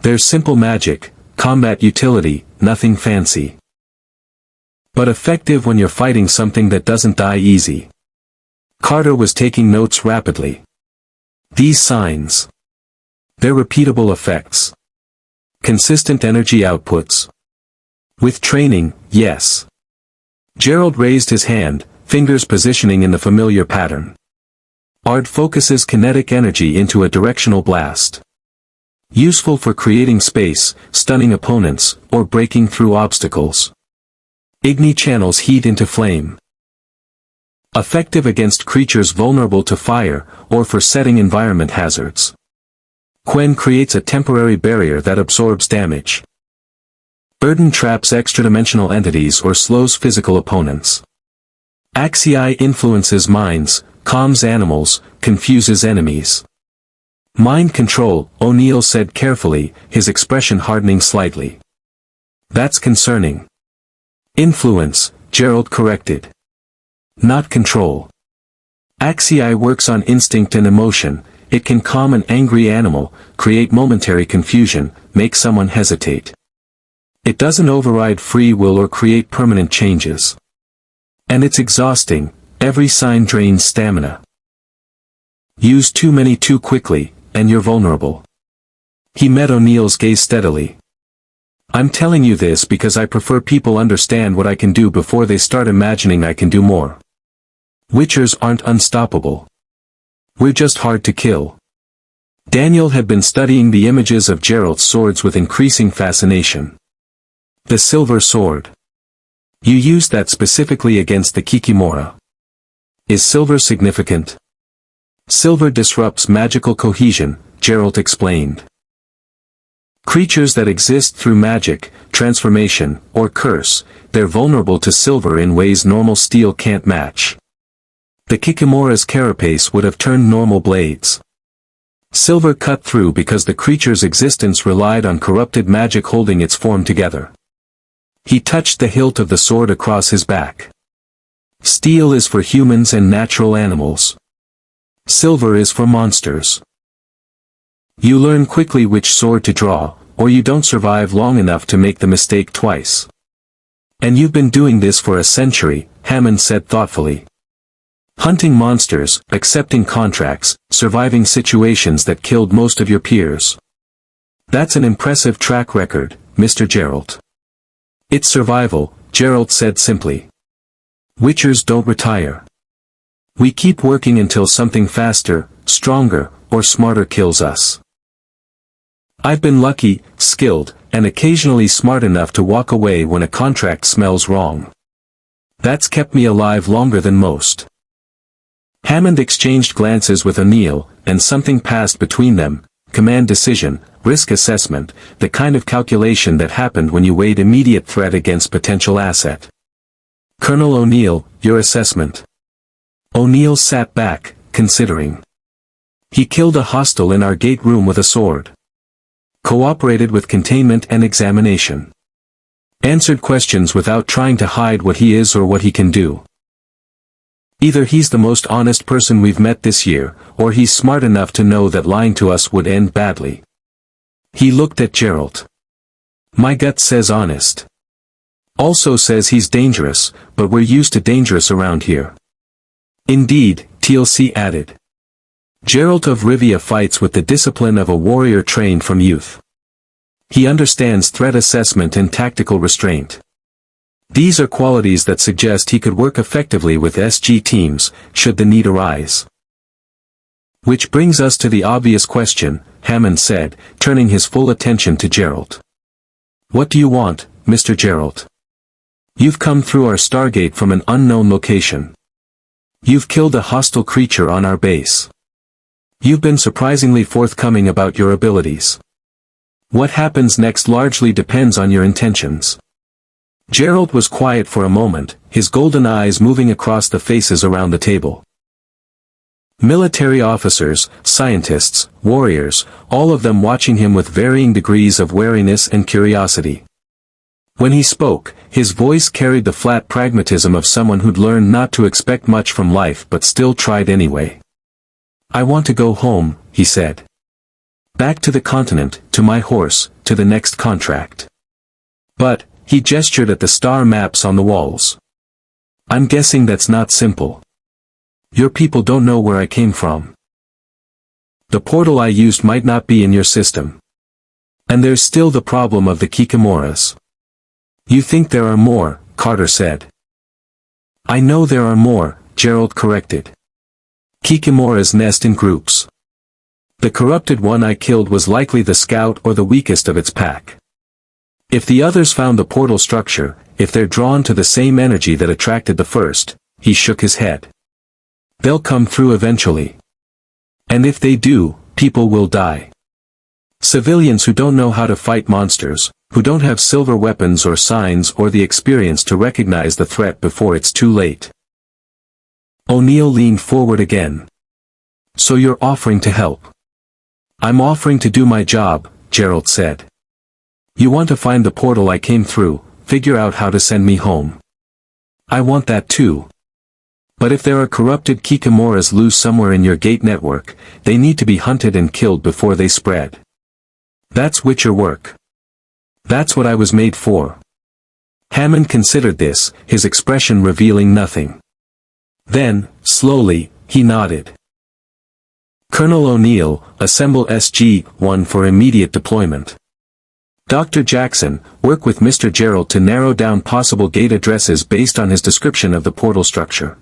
There's simple magic, combat utility, nothing fancy. But effective when you're fighting something that doesn't die easy. Carter was taking notes rapidly. These signs. They're repeatable effects. Consistent energy outputs. With training, yes. Geralt raised his hand, fingers positioning in the familiar pattern. Ard focuses kinetic energy into a directional blast. Useful for creating space, stunning opponents, or breaking through obstacles. Igni channels heat into flame. Effective against creatures vulnerable to fire, or for setting environment hazards. Quen creates a temporary barrier that absorbs damage. Burden traps extradimensional entities or slows physical opponents. Axii influences minds, calms animals, confuses enemies. Mind control, O'Neill said carefully, his expression hardening slightly. That's concerning. Influence, Geralt corrected. Not control. Axii works on instinct and emotion. It can calm an angry animal, create momentary confusion, make someone hesitate. It doesn't override free will or create permanent changes. And it's exhausting, every sign drains stamina. Use too many too quickly, and you're vulnerable. He met O'Neill's gaze steadily. I'm telling you this because I prefer people understand what I can do before they start imagining I can do more. Witchers aren't unstoppable. We're just hard to kill. Daniel had been studying the images of Geralt's swords with increasing fascination. The silver sword. You used that specifically against the kikimora. Is silver significant? Silver disrupts magical cohesion, Geralt explained. Creatures that exist through magic, transformation, or curse, they're vulnerable to silver in ways normal steel can't match. The kikimora's carapace would have turned normal blades. Silver cut through because the creature's existence relied on corrupted magic holding its form together. He touched the hilt of the sword across his back. Steel is for humans and natural animals. Silver is for monsters. You learn quickly which sword to draw, or you don't survive long enough to make the mistake twice. And you've been doing this for a century, Hammond said thoughtfully. Hunting monsters, accepting contracts, surviving situations that killed most of your peers. That's an impressive track record, Mr. Geralt. It's survival, Geralt said simply. Witchers don't retire. We keep working until something faster, stronger, or smarter kills us. I've been lucky, skilled, and occasionally smart enough to walk away when a contract smells wrong. That's kept me alive longer than most. Hammond exchanged glances with O'Neill, and something passed between them, command decision, risk assessment, the kind of calculation that happened when you weighed immediate threat against potential asset. Colonel O'Neill, your assessment. O'Neill sat back, considering. He killed a hostile in our gate room with a sword. Cooperated with containment and examination. Answered questions without trying to hide what he is or what he can do. Either he's the most honest person we've met this year, or he's smart enough to know that lying to us would end badly. He looked at Geralt. My gut says honest. Also says he's dangerous, but we're used to dangerous around here. Indeed, Teal'c added. Geralt of Rivia fights with the discipline of a warrior trained from youth. He understands threat assessment and tactical restraint. These are qualities that suggest he could work effectively with SG teams, should the need arise. Which brings us to the obvious question, Hammond said, turning his full attention to Geralt. What do you want, Mr. Geralt? You've come through our Stargate from an unknown location. You've killed a hostile creature on our base. You've been surprisingly forthcoming about your abilities. What happens next largely depends on your intentions. Geralt was quiet for a moment, his golden eyes moving across the faces around the table. Military officers, scientists, warriors, all of them watching him with varying degrees of wariness and curiosity. When he spoke, his voice carried the flat pragmatism of someone who'd learned not to expect much from life but still tried anyway. I want to go home, he said. Back to the continent, to my horse, to the next contract. But, He gestured at the star maps on the walls. I'm guessing that's not simple. Your people don't know where I came from. The portal I used might not be in your system. And there's still the problem of the kikimoras. You think there are more, Carter said. I know there are more, Geralt corrected. Kikimoras nest in groups. The corrupted one I killed was likely the scout or the weakest of its pack. If the others found the portal structure, if they're drawn to the same energy that attracted the first, he shook his head. They'll come through eventually. And if they do, people will die. Civilians who don't know how to fight monsters, who don't have silver weapons or signs or the experience to recognize the threat before it's too late. O'Neill leaned forward again. So you're offering to help? I'm offering to do my job, Geralt said. You want to find the portal I came through, figure out how to send me home. I want that too. But if there are corrupted kikimoras loose somewhere in your gate network, they need to be hunted and killed before they spread. That's Witcher work. That's what I was made for. Hammond considered this, his expression revealing nothing. Then, slowly, he nodded. Colonel O'Neill, assemble SG-1 for immediate deployment. Dr. Jackson, work with Mr. Gerald to narrow down possible gate addresses based on his description of the portal structure.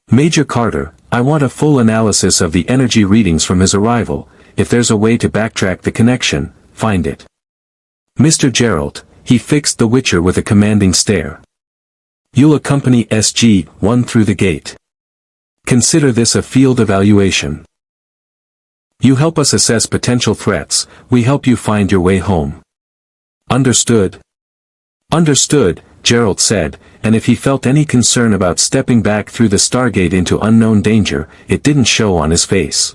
Major Carter, I want a full analysis of the energy readings from his arrival. If there's a way to backtrack the connection, find it. Mr. Gerald, he fixed the Witcher with a commanding stare. You'll accompany SG-1 through the gate. Consider this a field evaluation. You help us assess potential threats, we help you find your way home. Understood? Understood, Gerald said, and if he felt any concern about stepping back through the Stargate into unknown danger, it didn't show on his face.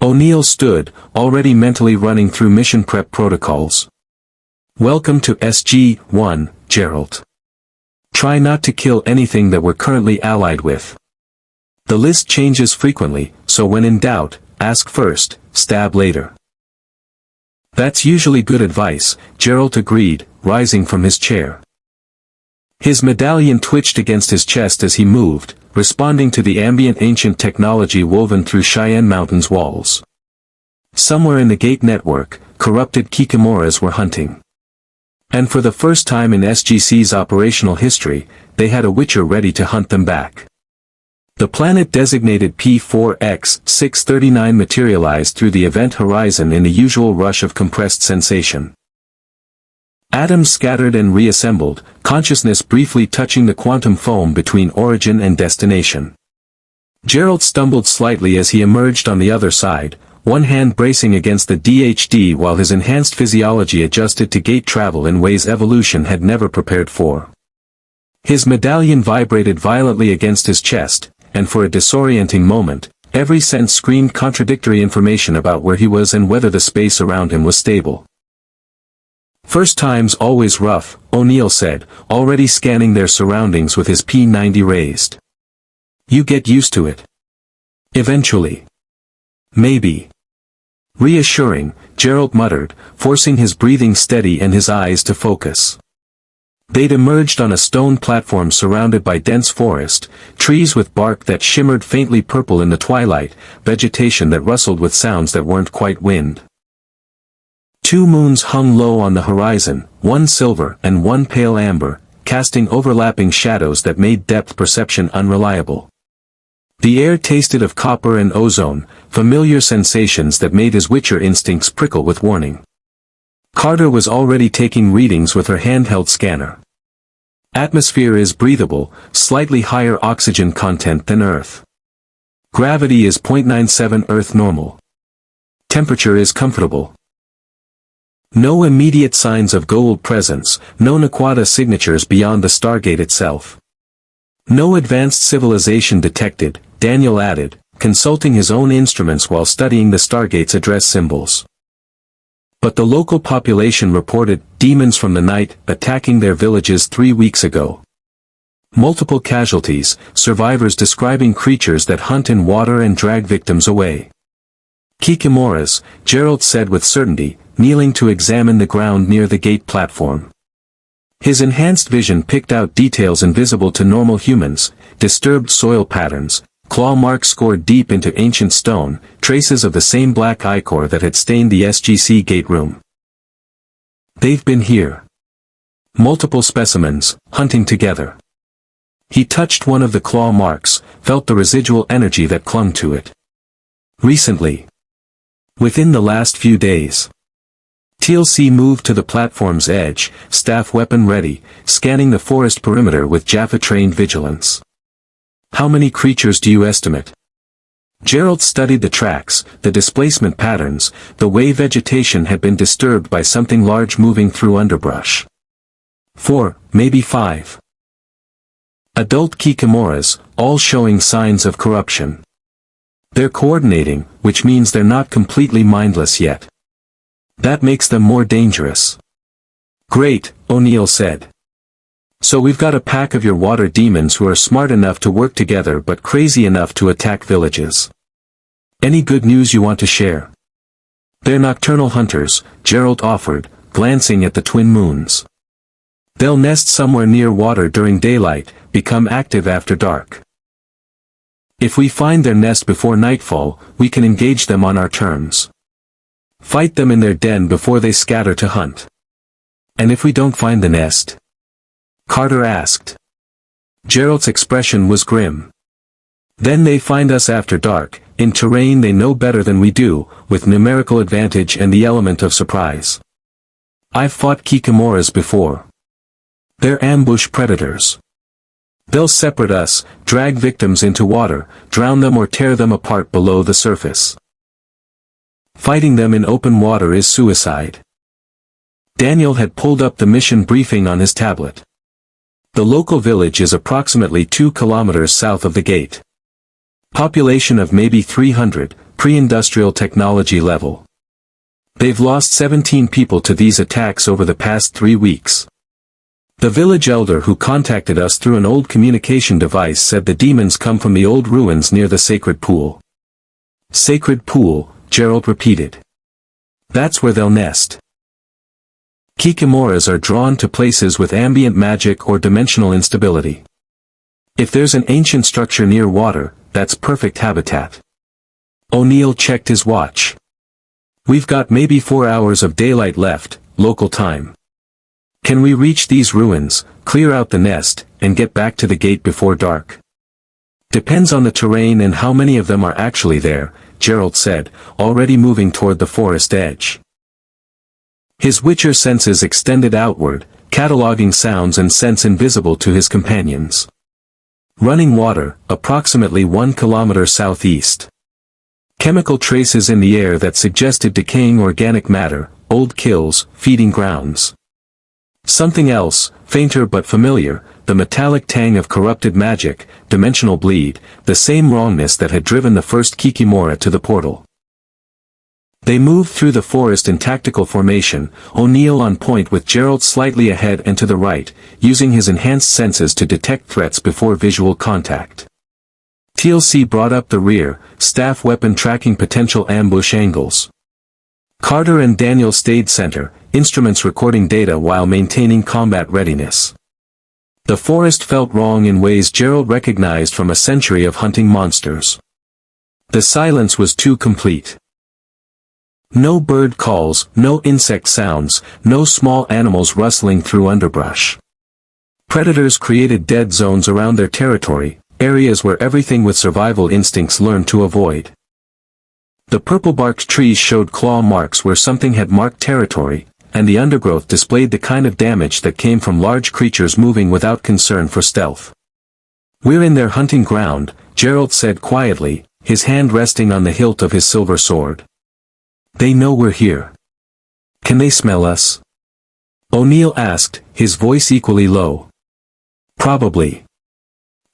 O'Neill stood, already mentally running through mission prep protocols. Welcome to SG-1, Gerald. Try not to kill anything that we're currently allied with. The list changes frequently, so when in doubt, ask first, stab later. That's usually good advice, Gerald agreed, rising from his chair. His medallion twitched against his chest as he moved, responding to the ambient ancient technology woven through Cheyenne Mountain's walls. Somewhere in the gate network, corrupted kikimoras were hunting. And for the first time in SGC's operational history, they had a Witcher ready to hunt them back. The planet designated P4X-639 materialized through the event horizon in the usual rush of compressed sensation. Atoms scattered and reassembled, consciousness briefly touching the quantum foam between origin and destination. Gerald stumbled slightly as he emerged on the other side, one hand bracing against the DHD while his enhanced physiology adjusted to gate travel in ways evolution had never prepared for. His medallion vibrated violently against his chest, and for a disorienting moment, every sense screamed contradictory information about where he was and whether the space around him was stable. First time's always rough, O'Neill said, already scanning their surroundings with his P90 raised. You get used to it. Eventually. Maybe. Reassuring, Gerald muttered, forcing his breathing steady and his eyes to focus. They'd emerged on a stone platform surrounded by dense forest, trees with bark that shimmered faintly purple in the twilight, vegetation that rustled with sounds that weren't quite wind. Two moons hung low on the horizon, one silver and one pale amber, casting overlapping shadows that made depth perception unreliable. The air tasted of copper and ozone, familiar sensations that made his Witcher instincts prickle with warning. Carter was already taking readings with her handheld scanner. Atmosphere is breathable, slightly higher oxygen content than Earth. Gravity is 0.97 Earth normal. Temperature is comfortable. No immediate signs of Goa'uld presence, no Naquadah signatures beyond the Stargate itself. No advanced civilization detected, Daniel added, consulting his own instruments while studying the Stargate's address symbols. But the local population reported demons from the night attacking their villages 3 weeks ago. Multiple casualties, survivors describing creatures that hunt in water and drag victims away. Kikimoras, Gerald said with certainty, kneeling to examine the ground near the gate platform. His enhanced vision picked out details invisible to normal humans, disturbed soil patterns, claw marks scored deep into ancient stone, traces of the same black ichor that had stained the SGC gate room. They've been here. Multiple specimens, hunting together. He touched one of the claw marks, felt the residual energy that clung to it. Recently. Within the last few days. Teal'c moved to the platform's edge, staff weapon ready, scanning the forest perimeter with Jaffa-trained vigilance. How many creatures do you estimate? Geralt studied the tracks, the displacement patterns, the way vegetation had been disturbed by something large moving through underbrush. 4, maybe 5. Adult kikimoras, all showing signs of corruption. They're coordinating, which means they're not completely mindless yet. That makes them more dangerous. Great, O'Neill said. So we've got a pack of your water demons who are smart enough to work together but crazy enough to attack villages. Any good news you want to share? They're nocturnal hunters, Geralt offered, glancing at the twin moons. They'll nest somewhere near water during daylight, become active after dark. If we find their nest before nightfall, we can engage them on our terms. Fight them in their den before they scatter to hunt. And if we don't find the nest? Carter asked. Geralt's expression was grim. Then they find us after dark, in terrain they know better than we do, with numerical advantage and the element of surprise. I've fought kikimoras before. They're ambush predators. They'll separate us, drag victims into water, drown them or tear them apart below the surface. Fighting them in open water is suicide. Daniel had pulled up the mission briefing on his tablet. The local village is approximately 2 kilometers south of the gate. Population of maybe 300, pre-industrial technology level. They've lost 17 people to these attacks over the past 3 weeks. The village elder who contacted us through an old communication device said the demons come from the old ruins near the sacred pool. Sacred pool, Geralt repeated. That's where they'll nest. Kikimoras are drawn to places with ambient magic or dimensional instability. If there's an ancient structure near water, that's perfect habitat. O'Neill checked his watch. We've got maybe 4 hours of daylight left, local time. Can we reach these ruins, clear out the nest, and get back to the gate before dark? Depends on the terrain and how many of them are actually there, Geralt said, already moving toward the forest edge. His Witcher senses extended outward, cataloging sounds and scents invisible to his companions. Running water, approximately 1 kilometer southeast. Chemical traces in the air that suggested decaying organic matter, old kills, feeding grounds. Something else, fainter but familiar, the metallic tang of corrupted magic, dimensional bleed, the same wrongness that had driven the first kikimora to the portal. They moved through the forest in tactical formation, O'Neill on point with Geralt slightly ahead and to the right, using his enhanced senses to detect threats before visual contact. Teal'c brought up the rear, staff weapon tracking potential ambush angles. Carter and Daniel stayed center, instruments recording data while maintaining combat readiness. The forest felt wrong in ways Geralt recognized from a century of hunting monsters. The silence was too complete. No bird calls, no insect sounds, no small animals rustling through underbrush. Predators created dead zones around their territory, areas where everything with survival instincts learned to avoid. The purple-barked trees showed claw marks where something had marked territory, and the undergrowth displayed the kind of damage that came from large creatures moving without concern for stealth. We're in their hunting ground, Geralt said quietly, his hand resting on the hilt of his silver sword. They know we're here. Can they smell us? O'Neill asked, his voice equally low. Probably.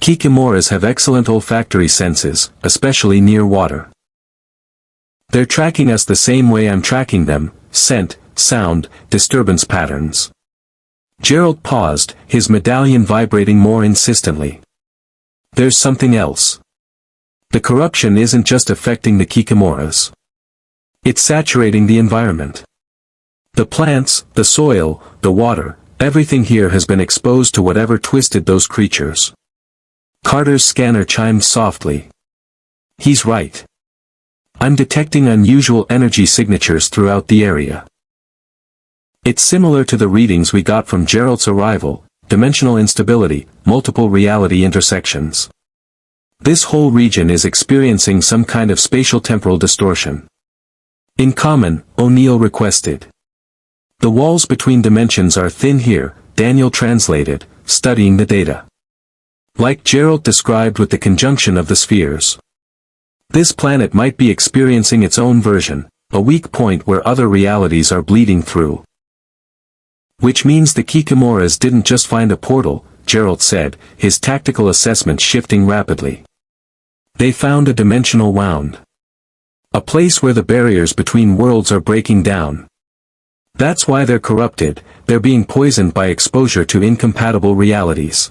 Kikimoras have excellent olfactory senses, especially near water. They're tracking us the same way I'm tracking them, scent, sound, disturbance patterns. Geralt paused, his medallion vibrating more insistently. There's something else. The corruption isn't just affecting the kikimoras. It's saturating the environment. The plants, the soil, the water, Everything here has been exposed to whatever twisted those creatures. Carter's scanner chimed softly. He's right. I'm detecting unusual energy signatures throughout the area. It's similar to the readings we got from Geralt's arrival, dimensional instability, multiple reality intersections. This whole region is experiencing some kind of spatial-temporal distortion. In common, O'Neill requested. The walls between dimensions are thin here, Daniel translated, studying the data. Like Geralt described with the conjunction of the spheres. This planet might be experiencing its own version, a weak point where other realities are bleeding through. Which means the kikimoras didn't just find a portal, Geralt said, his tactical assessment shifting rapidly. They found a dimensional wound. A place where the barriers between worlds are breaking down. That's why they're corrupted, they're being poisoned by exposure to incompatible realities.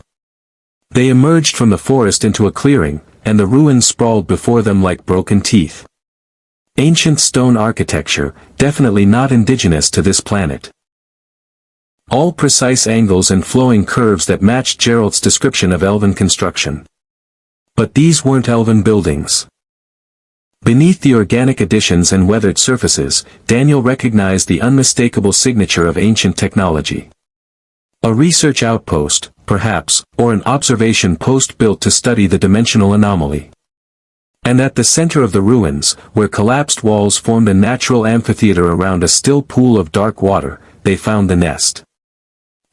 They emerged from the forest into a clearing, and the ruins sprawled before them like broken teeth. Ancient stone architecture, definitely not indigenous to this planet. All precise angles and flowing curves that matched Geralt's description of elven construction. But these weren't elven buildings. Beneath the organic additions and weathered surfaces, Daniel recognized the unmistakable signature of ancient technology. A research outpost, perhaps, or an observation post built to study the dimensional anomaly. And at the center of the ruins, where collapsed walls formed a natural amphitheater around a still pool of dark water, they found the nest.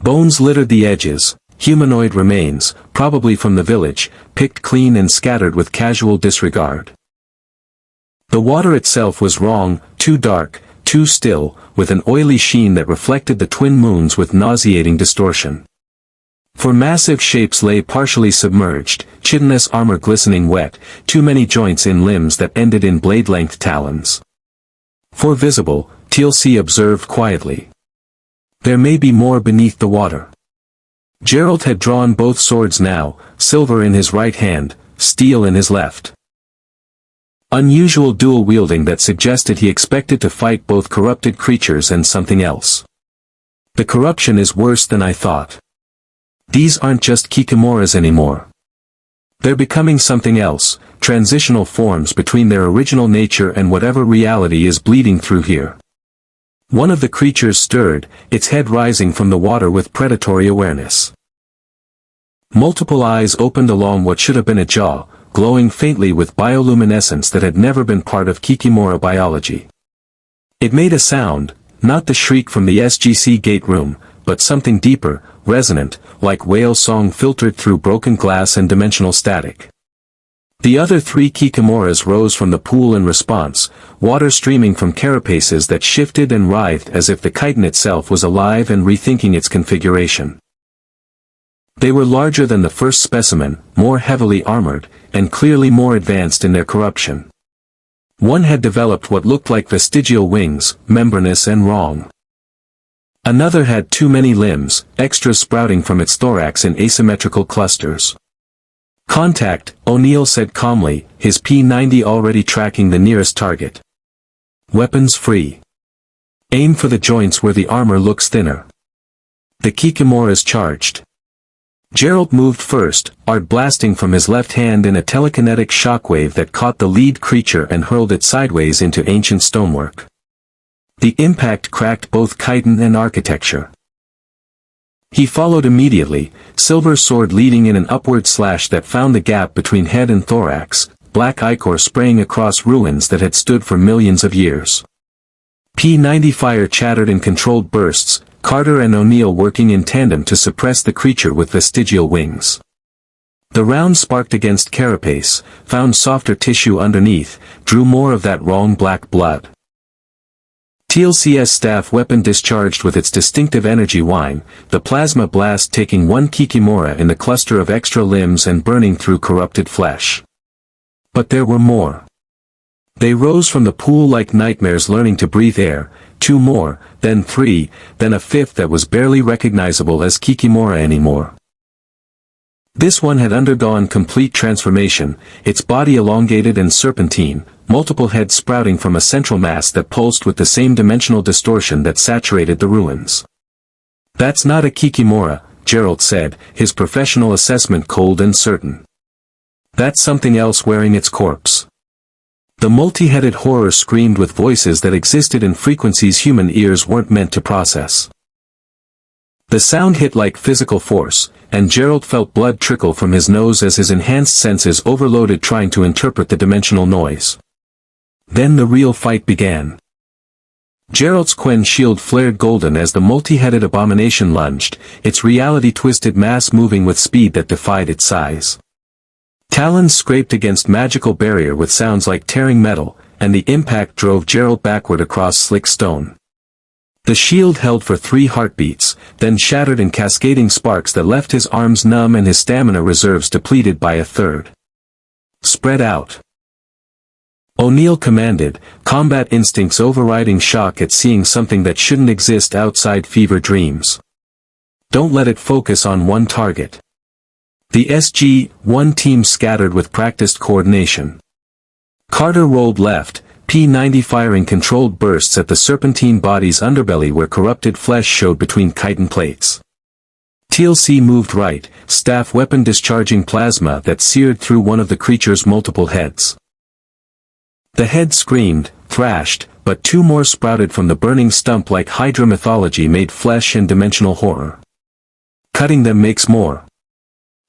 Bones littered the edges, humanoid remains, probably from the village, picked clean and scattered with casual disregard. The water itself was wrong, too dark, too still, with an oily sheen that reflected the twin moons with nauseating distortion. For massive shapes lay partially submerged, chitinous armor glistening wet, too many joints in limbs that ended in blade-length talons. For visible, Teal'c observed quietly. There may be more beneath the water. Geralt had drawn both swords now, silver in his right hand, steel in his left. Unusual dual wielding that suggested he expected to fight both corrupted creatures and something else. The corruption is worse than I thought. These aren't just kikimoras anymore. They're becoming something else, transitional forms between their original nature and whatever reality is bleeding through here. One of the creatures stirred, its head rising from the water with predatory awareness. Multiple eyes opened along what should have been a jaw, glowing faintly with bioluminescence that had never been part of kikimora biology. It made a sound, not the shriek from the SGC gate room, but something deeper, resonant, like whale song filtered through broken glass and dimensional static. The other three kikimoras rose from the pool in response, water streaming from carapaces that shifted and writhed as if the chitin itself was alive and rethinking its configuration. They were larger than the first specimen, more heavily armored, and clearly more advanced in their corruption. One had developed what looked like vestigial wings, membranous and wrong. Another had too many limbs, extras sprouting from its thorax in asymmetrical clusters. Contact, O'Neill said calmly, his P-90 already tracking the nearest target. Weapons free. Aim for the joints where the armor looks thinner. The kikimoras charged. Geralt moved first, art blasting from his left hand in a telekinetic shockwave that caught the lead creature and hurled it sideways into ancient stonework. The impact cracked both chitin and architecture. He followed immediately, silver sword leading in an upward slash that found the gap between head and thorax, black ichor spraying across ruins that had stood for millions of years. P-90 fire chattered in controlled bursts, Carter and O'Neill working in tandem to suppress the creature with vestigial wings. The round sparked against carapace, found softer tissue underneath, drew more of that wrong black blood. Teal'c's staff weapon discharged with its distinctive energy whine, the plasma blast taking one kikimora in the cluster of extra limbs and burning through corrupted flesh. But there were more. They rose from the pool like nightmares learning to breathe air, two more, then three, then a fifth that was barely recognizable as kikimora anymore. This one had undergone complete transformation, its body elongated and serpentine, multiple heads sprouting from a central mass that pulsed with the same dimensional distortion that saturated the ruins. "That's not a kikimora," Geralt said, his professional assessment cold and certain. "That's something else wearing its corpse." The multi-headed horror screamed with voices that existed in frequencies human ears weren't meant to process. The sound hit like physical force, and Geralt felt blood trickle from his nose as his enhanced senses overloaded trying to interpret the dimensional noise. Then the real fight began. Geralt's Quen shield flared golden as the multi-headed abomination lunged, its reality-twisted mass moving with speed that defied its size. Talons scraped against magical barrier with sounds like tearing metal, and the impact drove Geralt backward across slick stone. The shield held for 3 heartbeats, then shattered in cascading sparks that left his arms numb and his stamina reserves depleted by a third. "Spread out," O'Neill commanded, combat instincts overriding shock at seeing something that shouldn't exist outside fever dreams. "Don't let it focus on one target." The SG-1 team scattered with practiced coordination. Carter rolled left, P-90 firing controlled bursts at the serpentine body's underbelly where corrupted flesh showed between chitin plates. Teal'c moved right, staff weapon discharging plasma that seared through one of the creature's multiple heads. The head screamed, thrashed, but 2 more sprouted from the burning stump like Hydra mythology made flesh and dimensional horror. "Cutting them makes more,"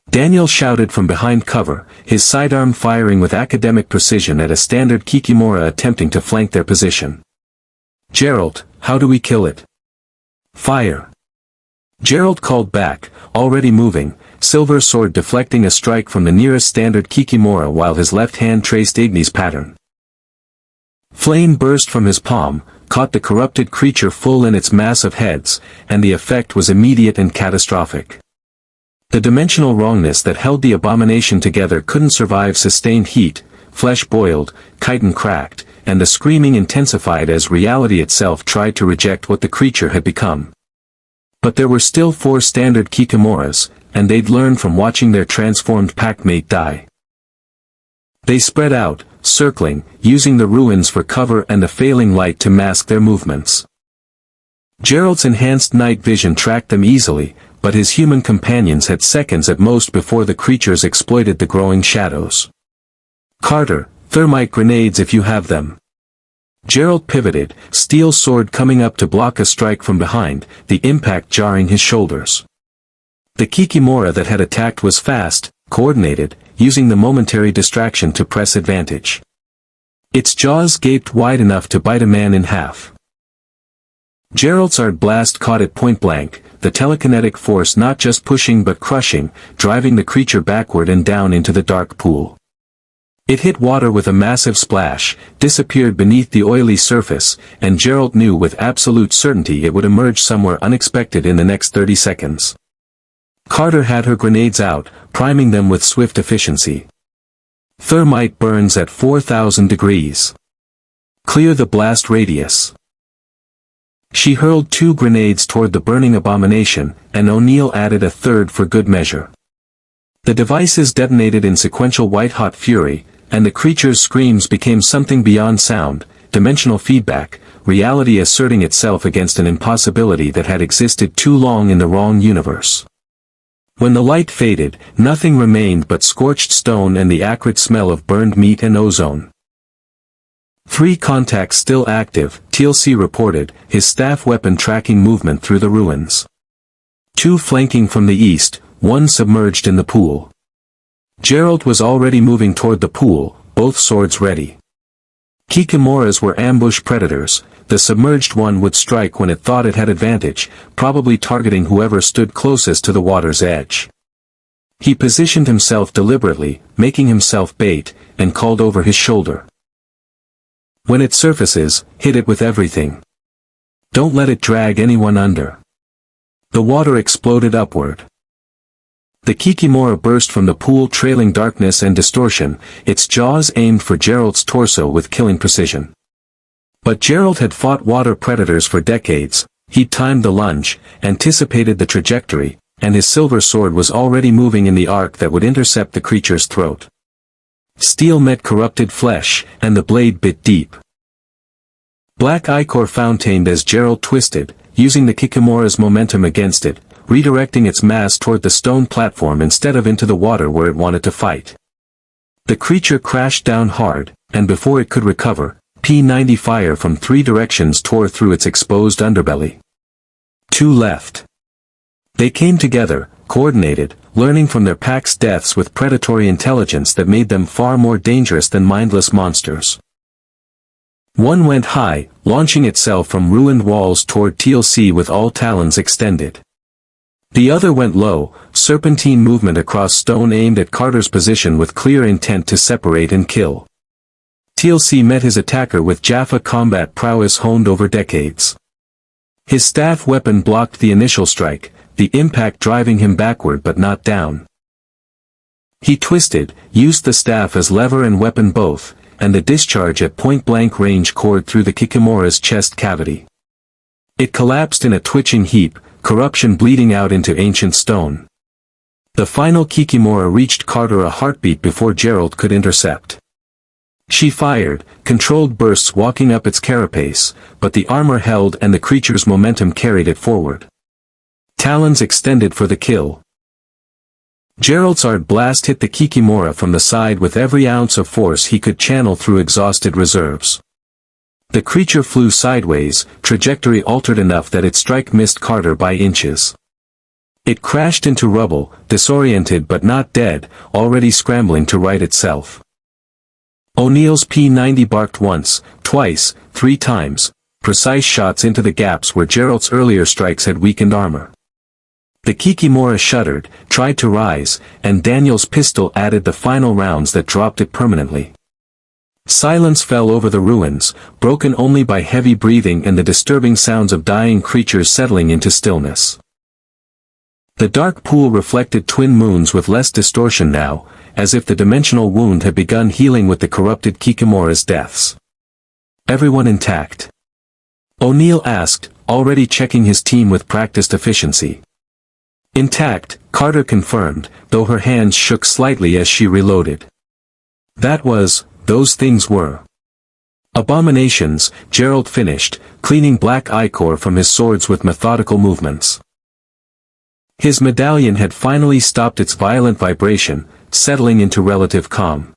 Daniel shouted from behind cover, his sidearm firing with academic precision at a standard kikimora attempting to flank their position. "Geralt, how do we kill it?" "Fire." Geralt called back, already moving, silver sword deflecting a strike from the nearest standard kikimora while his left hand traced Igni's pattern. Flame burst from his palm, caught the corrupted creature full in its mass of heads, and the effect was immediate and catastrophic. The dimensional wrongness that held the abomination together couldn't survive sustained heat, flesh boiled, chitin cracked, and the screaming intensified as reality itself tried to reject what the creature had become. But there were still 4 standard kikimoras, and they'd learned from watching their transformed packmate die. They spread out, circling, using the ruins for cover and the failing light to mask their movements. Geralt's enhanced night vision tracked them easily, but his human companions had seconds at most before the creatures exploited the growing shadows. "Carter, thermite grenades if you have them." Geralt pivoted, steel sword coming up to block a strike from behind, the impact jarring his shoulders. The kikimora that had attacked was fast, coordinated, using the momentary distraction to press advantage. Its jaws gaped wide enough to bite a man in half. Geralt's Ard blast caught it point blank, the telekinetic force not just pushing but crushing, driving the creature backward and down into the dark pool. It hit water with a massive splash, disappeared beneath the oily surface, and Geralt knew with absolute certainty it would emerge somewhere unexpected in the next 30 seconds. Carter had her grenades out, priming them with swift efficiency. "Thermite burns at 4,000 degrees. Clear the blast radius." She hurled 2 grenades toward the burning abomination, and O'Neill added a third for good measure. The devices detonated in sequential white-hot fury, and the creature's screams became something beyond sound, dimensional feedback, reality asserting itself against an impossibility that had existed too long in the wrong universe. When the light faded, nothing remained but scorched stone and the acrid smell of burned meat and ozone. 3 contacts still active, Teal'c reported, his staff weapon tracking movement through the ruins. 2 flanking from the east, 1 submerged in the pool. Geralt was already moving toward the pool, both swords ready. Kikimoras were ambush predators, the submerged one would strike when it thought it had advantage, probably targeting whoever stood closest to the water's edge. He positioned himself deliberately, making himself bait, and called over his shoulder. "When it surfaces, hit it with everything. Don't let it drag anyone under." The water exploded upward. The kikimora burst from the pool trailing darkness and distortion, its jaws aimed for Geralt's torso with killing precision. But Geralt had fought water predators for decades, he'd timed the lunge, anticipated the trajectory, and his silver sword was already moving in the arc that would intercept the creature's throat. Steel met corrupted flesh, and the blade bit deep. Black ichor fountained as Geralt twisted, using the kikimora's momentum against it, redirecting its mass toward the stone platform instead of into the water where it wanted to fight. The creature crashed down hard, and before it could recover, P90 fire from 3 directions tore through its exposed underbelly. 2 left. They came together, coordinated, learning from their pack's deaths with predatory intelligence that made them far more dangerous than mindless monsters. One went high, launching itself from ruined walls toward Teal'c with all talons extended. The other went low, serpentine movement across stone aimed at Carter's position with clear intent to separate and kill. Teal'c met his attacker with Jaffa combat prowess honed over decades. His staff weapon blocked the initial strike, the impact driving him backward but not down. He twisted, used the staff as lever and weapon both, and the discharge at point-blank range cored through the kikimora's chest cavity. It collapsed in a twitching heap, corruption bleeding out into ancient stone. The final kikimora reached Carter a heartbeat before Geralt could intercept. She fired, controlled bursts walking up its carapace, but the armor held and the creature's momentum carried it forward. Talons extended for the kill. Geralt's art blast hit the kikimora from the side with every ounce of force he could channel through exhausted reserves. The creature flew sideways, trajectory altered enough that its strike missed Carter by inches. It crashed into rubble, disoriented but not dead, already scrambling to right itself. O'Neill's P90 barked once, twice, 3 times, precise shots into the gaps where Geralt's earlier strikes had weakened armor. The kikimora shuddered, tried to rise, and Daniel's pistol added the final rounds that dropped it permanently. Silence fell over the ruins, broken only by heavy breathing and the disturbing sounds of dying creatures settling into stillness. The dark pool reflected twin moons with less distortion now, as if the dimensional wound had begun healing with the corrupted kikimora's deaths. Everyone intact? O'Neill asked, already checking his team with practiced efficiency. Intact, Carter confirmed, though her hands shook slightly as she reloaded. Those things were. Abominations, Geralt finished, cleaning black ichor from his swords with methodical movements. His medallion had finally stopped its violent vibration, settling into relative calm.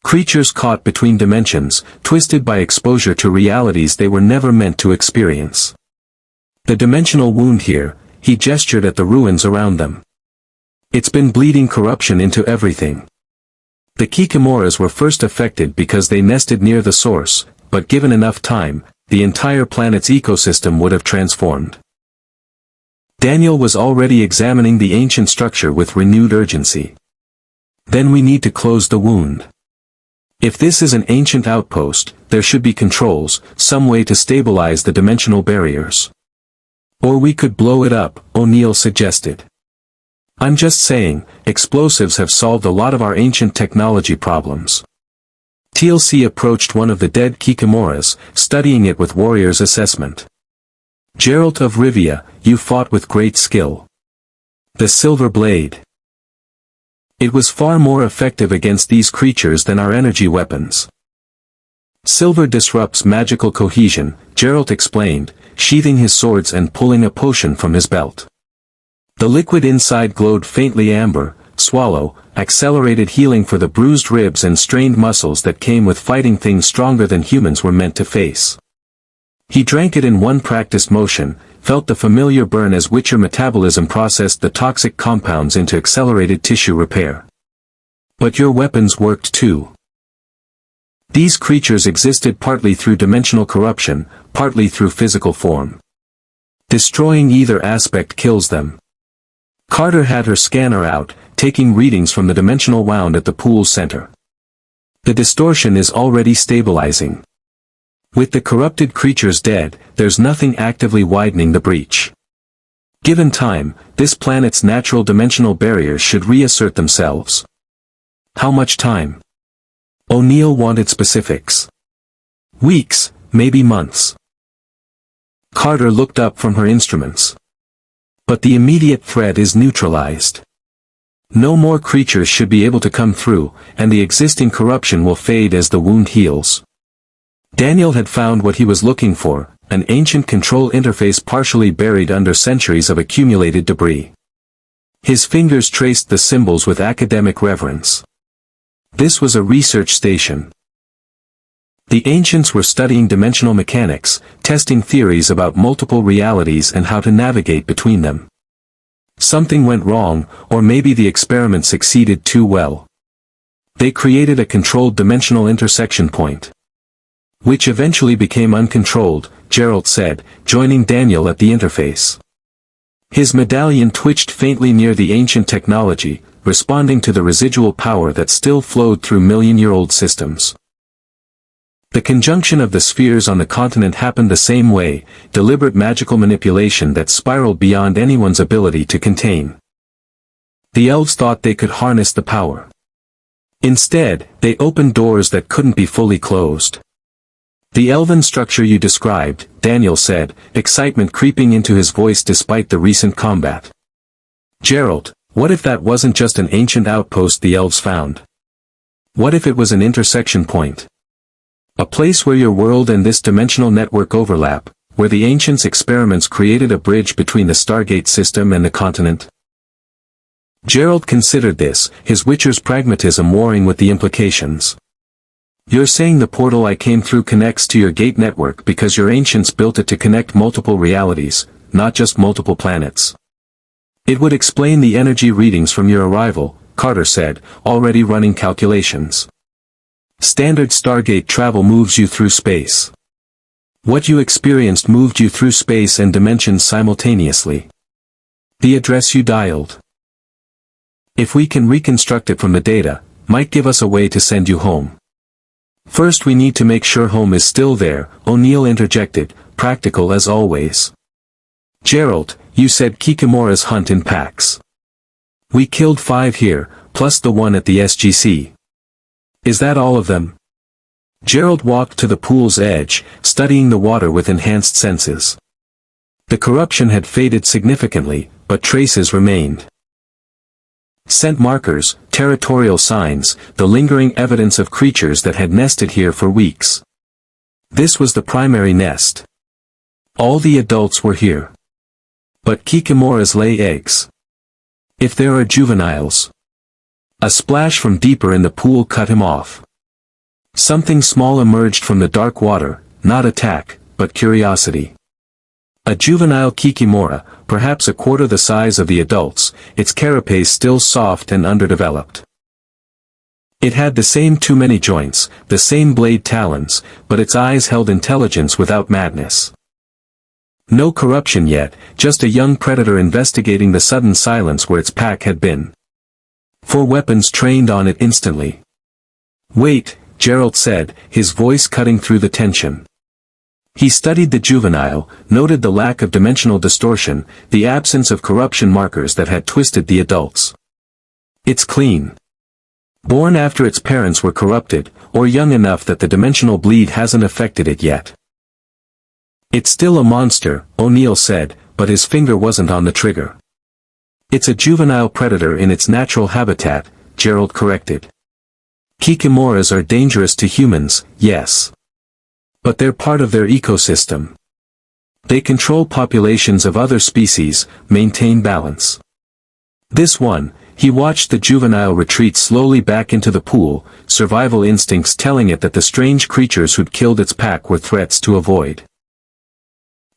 Creatures caught between dimensions, twisted by exposure to realities they were never meant to experience. The dimensional wound here, he gestured at the ruins around them. It's been bleeding corruption into everything. The kikimoras were first affected because they nested near the source, but given enough time, the entire planet's ecosystem would have transformed. Daniel was already examining the ancient structure with renewed urgency. Then we need to close the wound. If this is an ancient outpost, there should be controls, some way to stabilize the dimensional barriers. Or we could blow it up, O'Neill suggested. I'm just saying, explosives have solved a lot of our ancient technology problems. Teal'c approached one of the dead kikimoras, studying it with warrior's assessment. Geralt of Rivia, you fought with great skill. The silver blade. It was far more effective against these creatures than our energy weapons. Silver disrupts magical cohesion, Geralt explained, sheathing his swords and pulling a potion from his belt. The liquid inside glowed faintly amber, swallow, accelerated healing for the bruised ribs and strained muscles that came with fighting things stronger than humans were meant to face. He drank it in one practiced motion, felt the familiar burn as Witcher metabolism processed the toxic compounds into accelerated tissue repair. But your weapons worked too. These creatures existed partly through dimensional corruption, partly through physical form. Destroying either aspect kills them. Carter had her scanner out, taking readings from the dimensional wound at the pool's center. The distortion is already stabilizing. With the corrupted creatures dead, there's nothing actively widening the breach. Given time, this planet's natural dimensional barriers should reassert themselves. How much time? O'Neill wanted specifics. Weeks, maybe months. Carter looked up from her instruments. But the immediate threat is neutralized. No more creatures should be able to come through, and the existing corruption will fade as the wound heals. Daniel had found what he was looking for, an ancient control interface partially buried under centuries of accumulated debris. His fingers traced the symbols with academic reverence. This was a research station. The ancients were studying dimensional mechanics, testing theories about multiple realities and how to navigate between them. Something went wrong, or maybe the experiment succeeded too well. They created a controlled dimensional intersection point, which eventually became uncontrolled, Geralt said, joining Daniel at the interface. His medallion twitched faintly near the ancient technology, responding to the residual power that still flowed through million-year-old systems. The conjunction of the spheres on the continent happened the same way, deliberate magical manipulation that spiraled beyond anyone's ability to contain. The elves thought they could harness the power. Instead, they opened doors that couldn't be fully closed. The elven structure you described, Daniel said, excitement creeping into his voice despite the recent combat. Geralt, what if that wasn't just an ancient outpost the elves found? What if it was an intersection point? A place where your world and this dimensional network overlap, where the ancients' experiments created a bridge between the Stargate system and the continent? Geralt considered this, his Witcher's pragmatism warring with the implications. You're saying the portal I came through connects to your gate network because your ancients built it to connect multiple realities, not just multiple planets. It would explain the energy readings from your arrival, Carter said, already running calculations. Standard Stargate travel moves you through space. What you experienced moved you through space and dimensions simultaneously. The address you dialed, if we can reconstruct it from the data, might give us a way to send you home. First we need to make sure home is still there, O'Neill interjected, practical as always. Geralt, you said kikimoras hunt in packs. We killed 5 here, plus the one at the SGC. Is that all of them? Geralt walked to the pool's edge, studying the water with enhanced senses. The corruption had faded significantly, but traces remained. Scent markers, territorial signs, the lingering evidence of creatures that had nested here for weeks. This was the primary nest. All the adults were here. But kikimoras lay eggs. If there are juveniles. A splash from deeper in the pool cut him off. Something small emerged from the dark water, not attack, but curiosity. A juvenile kikimora, perhaps a quarter the size of the adults, its carapace still soft and underdeveloped. It had the same too many joints, the same blade talons, but its eyes held intelligence without madness. No corruption yet, just a young predator investigating the sudden silence where its pack had been. 4 weapons trained on it instantly. Wait, Geralt said, his voice cutting through the tension. He studied the juvenile, noted the lack of dimensional distortion, the absence of corruption markers that had twisted the adults. It's clean. Born after its parents were corrupted, or young enough that the dimensional bleed hasn't affected it yet. It's still a monster, O'Neill said, but his finger wasn't on the trigger. It's a juvenile predator in its natural habitat, Geralt corrected. Kikimoras are dangerous to humans, yes. But they're part of their ecosystem. They control populations of other species, maintain balance. This one, he watched the juvenile retreat slowly back into the pool, survival instincts telling it that the strange creatures who'd killed its pack were threats to avoid.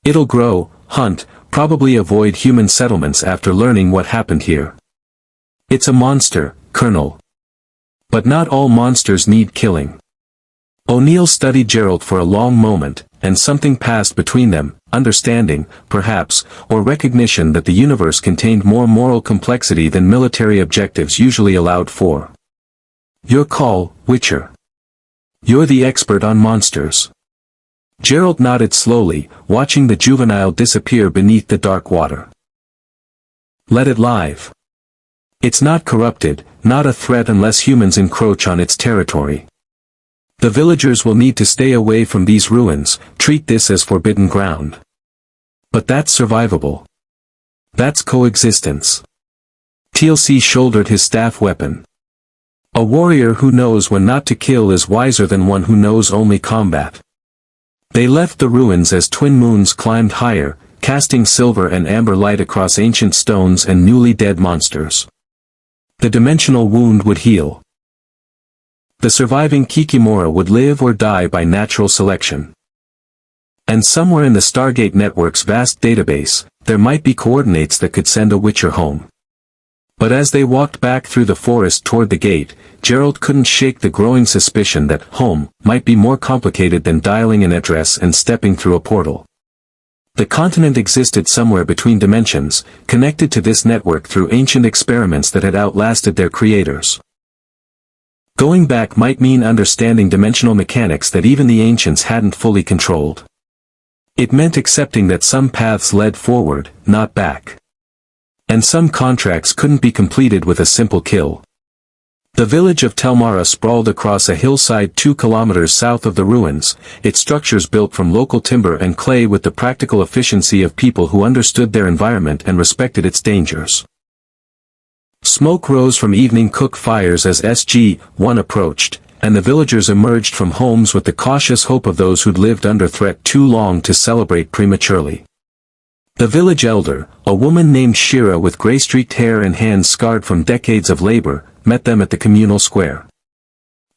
It'll grow, hunt, probably avoid human settlements after learning what happened here. It's a monster, Colonel. But not all monsters need killing. O'Neill studied Geralt for a long moment, and something passed between them, understanding, perhaps, or recognition that the universe contained more moral complexity than military objectives usually allowed for. Your call, Witcher. You're the expert on monsters. Geralt nodded slowly, watching the juvenile disappear beneath the dark water. Let it live. It's not corrupted, not a threat unless humans encroach on its territory. The villagers will need to stay away from these ruins, treat this as forbidden ground. But that's survivable. That's coexistence. Teal'c shouldered his staff weapon. A warrior who knows when not to kill is wiser than one who knows only combat. They left the ruins as twin moons climbed higher, casting silver and amber light across ancient stones and newly dead monsters. The dimensional wound would heal. The surviving kikimora would live or die by natural selection. And somewhere in the Stargate network's vast database, there might be coordinates that could send a Witcher home. But as they walked back through the forest toward the gate, Geralt couldn't shake the growing suspicion that home might be more complicated than dialing an address and stepping through a portal. The continent existed somewhere between dimensions, connected to this network through ancient experiments that had outlasted their creators. Going back might mean understanding dimensional mechanics that even the ancients hadn't fully controlled. It meant accepting that some paths led forward, not back. And some contracts couldn't be completed with a simple kill. The village of Teal'c sprawled across a hillside 2 kilometers south of the ruins, its structures built from local timber and clay with the practical efficiency of people who understood their environment and respected its dangers. Smoke rose from evening cook fires as SG-1 approached, and the villagers emerged from homes with the cautious hope of those who'd lived under threat too long to celebrate prematurely. The village elder, a woman named Shira with gray-streaked hair and hands scarred from decades of labor, met them at the communal square.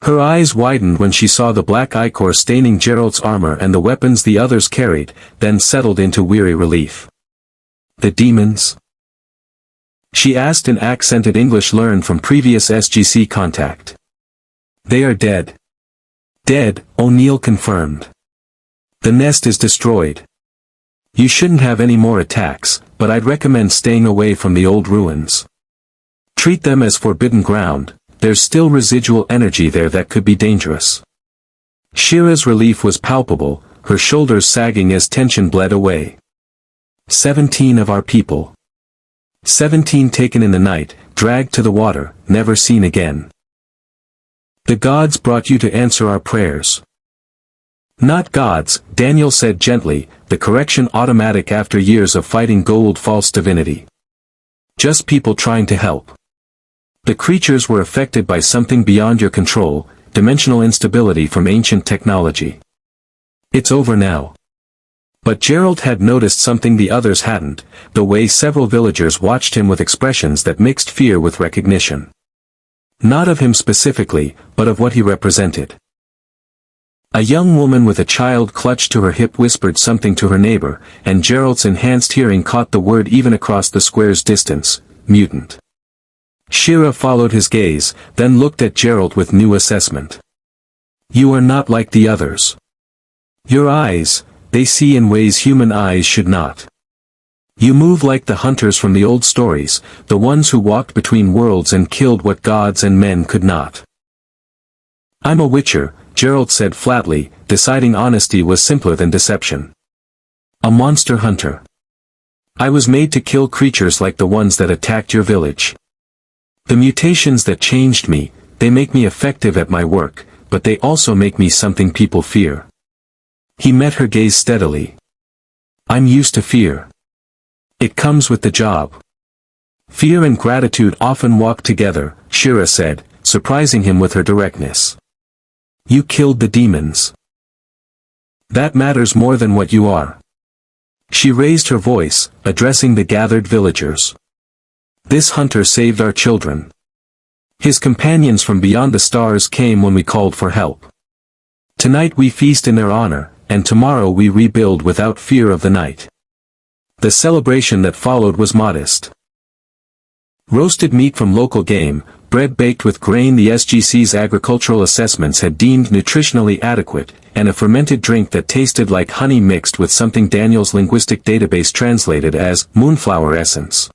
Her eyes widened when she saw the black ichor staining Geralt's armor and the weapons the others carried, then settled into weary relief. The demons? She asked in accented English learned from previous SGC contact. They are dead. Dead, O'Neill confirmed. The nest is destroyed. You shouldn't have any more attacks, but I'd recommend staying away from the old ruins. Treat them as forbidden ground, there's still residual energy there that could be dangerous. Shira's relief was palpable, her shoulders sagging as tension bled away. 17 of our people. 17 taken in the night, dragged to the water, never seen again. The gods brought you to answer our prayers. Not gods, Daniel said gently, the correction automatic after years of fighting gold false divinity. Just people trying to help. The creatures were affected by something beyond your control, dimensional instability from ancient technology. It's over now. But Geralt had noticed something the others hadn't, the way several villagers watched him with expressions that mixed fear with recognition. Not of him specifically, but of what he represented. A young woman with a child clutched to her hip whispered something to her neighbor, and Geralt's enhanced hearing caught the word even across the square's distance, mutant. Shira followed his gaze, then looked at Geralt with new assessment. You are not like the others. Your eyes, they see in ways human eyes should not. You move like the hunters from the old stories, the ones who walked between worlds and killed what gods and men could not. I'm a Witcher, Geralt said flatly, deciding honesty was simpler than deception. A monster hunter. I was made to kill creatures like the ones that attacked your village. The mutations that changed me, they make me effective at my work, but they also make me something people fear. He met her gaze steadily. I'm used to fear. It comes with the job. Fear and gratitude often walk together, Shira said, surprising him with her directness. You killed the demons. That matters more than what you are. She raised her voice, addressing the gathered villagers. This hunter saved our children. His companions from beyond the stars came when we called for help. Tonight we feast in their honor, and tomorrow we rebuild without fear of the night. The celebration that followed was modest. Roasted meat from local game, bread baked with grain the SGC's agricultural assessments had deemed nutritionally adequate, and a fermented drink that tasted like honey mixed with something Daniel's linguistic database translated as moonflower essence.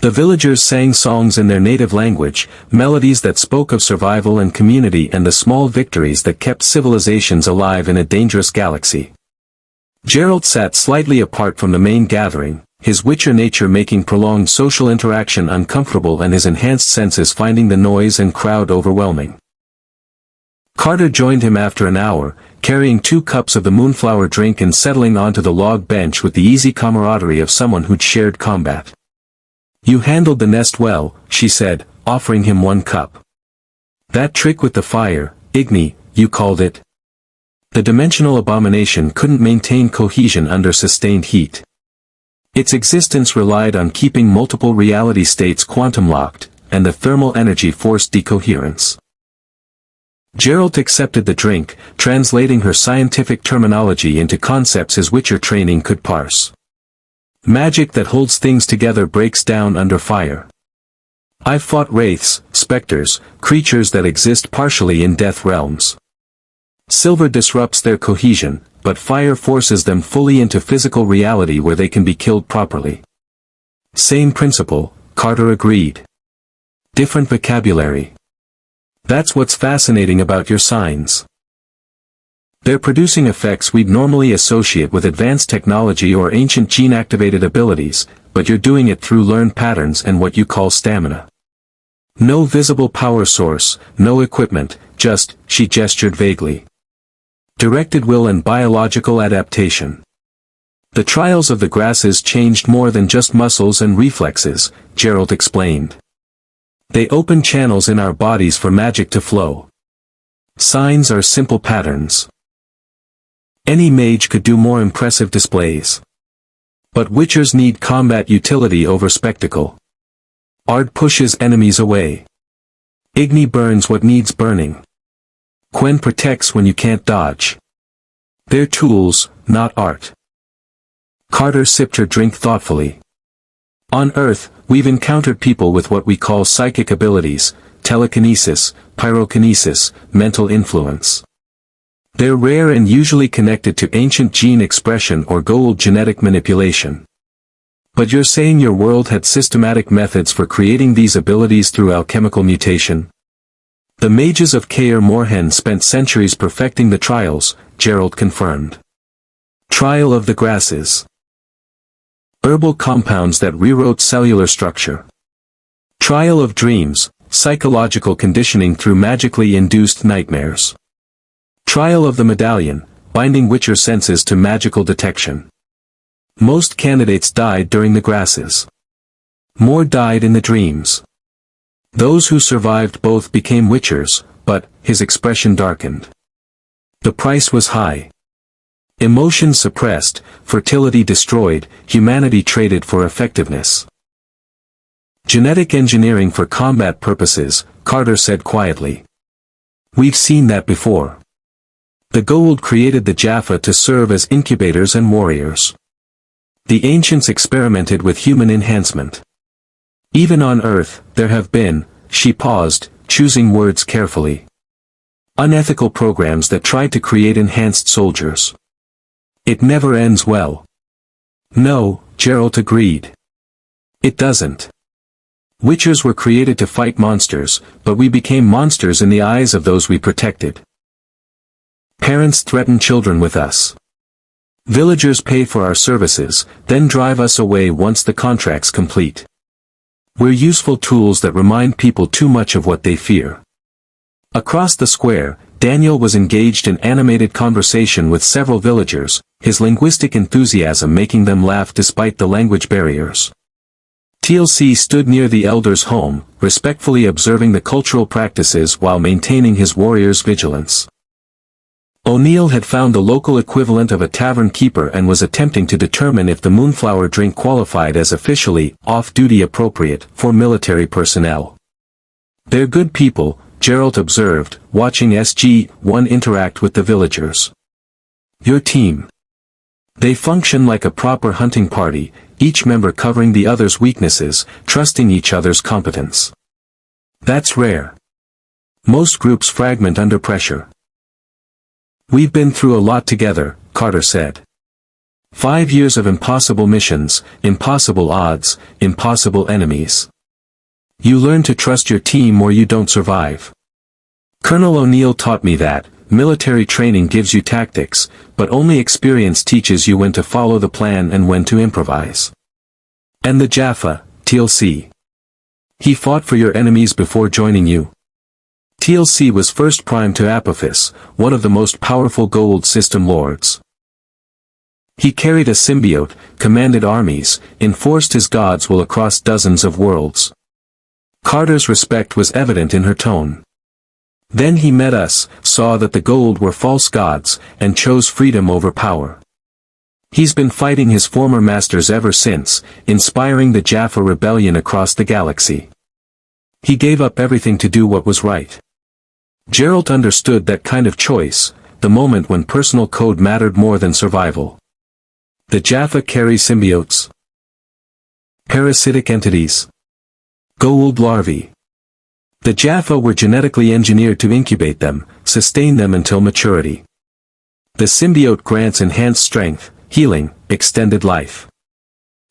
The villagers sang songs in their native language, melodies that spoke of survival and community and the small victories that kept civilizations alive in a dangerous galaxy. Geralt sat slightly apart from the main gathering, his Witcher nature making prolonged social interaction uncomfortable and his enhanced senses finding the noise and crowd overwhelming. Carter joined him after an hour, carrying 2 cups of the moonflower drink and settling onto the log bench with the easy camaraderie of someone who'd shared combat. You handled the nest well, she said, offering him 1 cup. That trick with the fire, Igni, you called it. The dimensional abomination couldn't maintain cohesion under sustained heat. Its existence relied on keeping multiple reality states quantum-locked, and the thermal energy forced decoherence. Geralt accepted the drink, translating her scientific terminology into concepts his Witcher training could parse. Magic that holds things together breaks down under fire. I've fought wraiths, specters, creatures that exist partially in death realms. Silver disrupts their cohesion, but fire forces them fully into physical reality where they can be killed properly. Same principle, Carter agreed. Different vocabulary. That's what's fascinating about your signs. They're producing effects we'd normally associate with advanced technology or ancient gene-activated abilities, but you're doing it through learned patterns and what you call stamina. No visible power source, no equipment, just, she gestured vaguely. Directed will and biological adaptation. The trials of the grasses changed more than just muscles and reflexes, Geralt explained. They open channels in our bodies for magic to flow. Signs are simple patterns. Any mage could do more impressive displays. But witchers need combat utility over spectacle. Ard pushes enemies away. Igni burns what needs burning. Quen protects when you can't dodge. They're tools, not art. Carter sipped her drink thoughtfully. On Earth, we've encountered people with what we call psychic abilities, telekinesis, pyrokinesis, mental influence. They're rare and usually connected to ancient gene expression or gold genetic manipulation. But you're saying your world had systematic methods for creating these abilities through alchemical mutation? The mages of Kaer Morhen spent centuries perfecting the trials, Geralt confirmed. Trial of the grasses. Herbal compounds that rewrote cellular structure. Trial of dreams, psychological conditioning through magically induced nightmares. Trial of the medallion, binding Witcher senses to magical detection. Most candidates died during the grasses. More died in the dreams. Those who survived both became Witchers, but, his expression darkened. The price was high. Emotions suppressed, fertility destroyed, humanity traded for effectiveness. Genetic engineering for combat purposes, Carter said quietly. We've seen that before. The Goa'uld created the Jaffa to serve as incubators and warriors. The ancients experimented with human enhancement. Even on Earth, there have been, she paused, choosing words carefully. Unethical programs that tried to create enhanced soldiers. It never ends well. No, Geralt agreed. It doesn't. Witchers were created to fight monsters, but we became monsters in the eyes of those we protected. Parents threaten children with us. Villagers pay for our services, then drive us away once the contract's complete. We're useful tools that remind people too much of what they fear. Across the square, Daniel was engaged in animated conversation with several villagers, his linguistic enthusiasm making them laugh despite the language barriers. Teal'c stood near the elder's home, respectfully observing the cultural practices while maintaining his warrior's vigilance. O'Neill had found the local equivalent of a tavern keeper and was attempting to determine if the moonflower drink qualified as officially off-duty appropriate for military personnel. They're good people, Geralt observed, watching SG-1 interact with the villagers. Your team. They function like a proper hunting party, each member covering the other's weaknesses, trusting each other's competence. That's rare. Most groups fragment under pressure. We've been through a lot together, Carter said. 5 years of impossible missions, impossible odds, impossible enemies. You learn to trust your team or you don't survive. Colonel O'Neill taught me that, military training gives you tactics, but only experience teaches you when to follow the plan and when to improvise. And the Jaffa, Teal'c. He fought for your enemies before joining you. Teal'c was first prime to Apophis, one of the most powerful Goa'uld system lords. He carried a symbiote, commanded armies, enforced his gods will across dozens of worlds. Carter's respect was evident in her tone. Then he met us, saw that the gold were false gods, and chose freedom over power. He's been fighting his former masters ever since, inspiring the Jaffa rebellion across the galaxy. He gave up everything to do what was right. Geralt understood that kind of choice, the moment when personal code mattered more than survival. The Jaffa carry symbiotes, parasitic entities, goa'uld larvae. The Jaffa were genetically engineered to incubate them, sustain them until maturity. The symbiote grants enhanced strength, healing, extended life.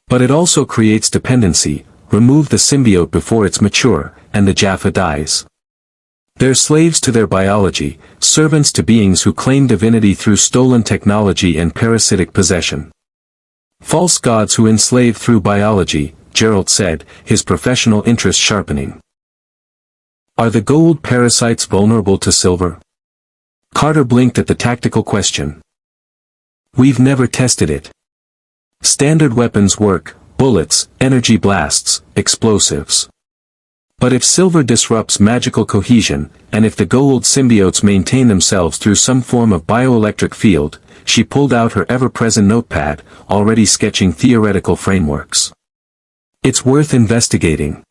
But it also creates dependency. Remove the symbiote before it's mature, and the Jaffa dies. They're slaves to their biology, servants to beings who claim divinity through stolen technology and parasitic possession. False gods who enslave through biology, Geralt said, his professional interest sharpening. Are the goa'uld parasites vulnerable to silver? Carter blinked at the tactical question. We've never tested it. Standard weapons work, bullets, energy blasts, explosives. But if silver disrupts magical cohesion, and if the goa'uld symbiotes maintain themselves through some form of bioelectric field, she pulled out her ever-present notepad, already sketching theoretical frameworks. It's worth investigating.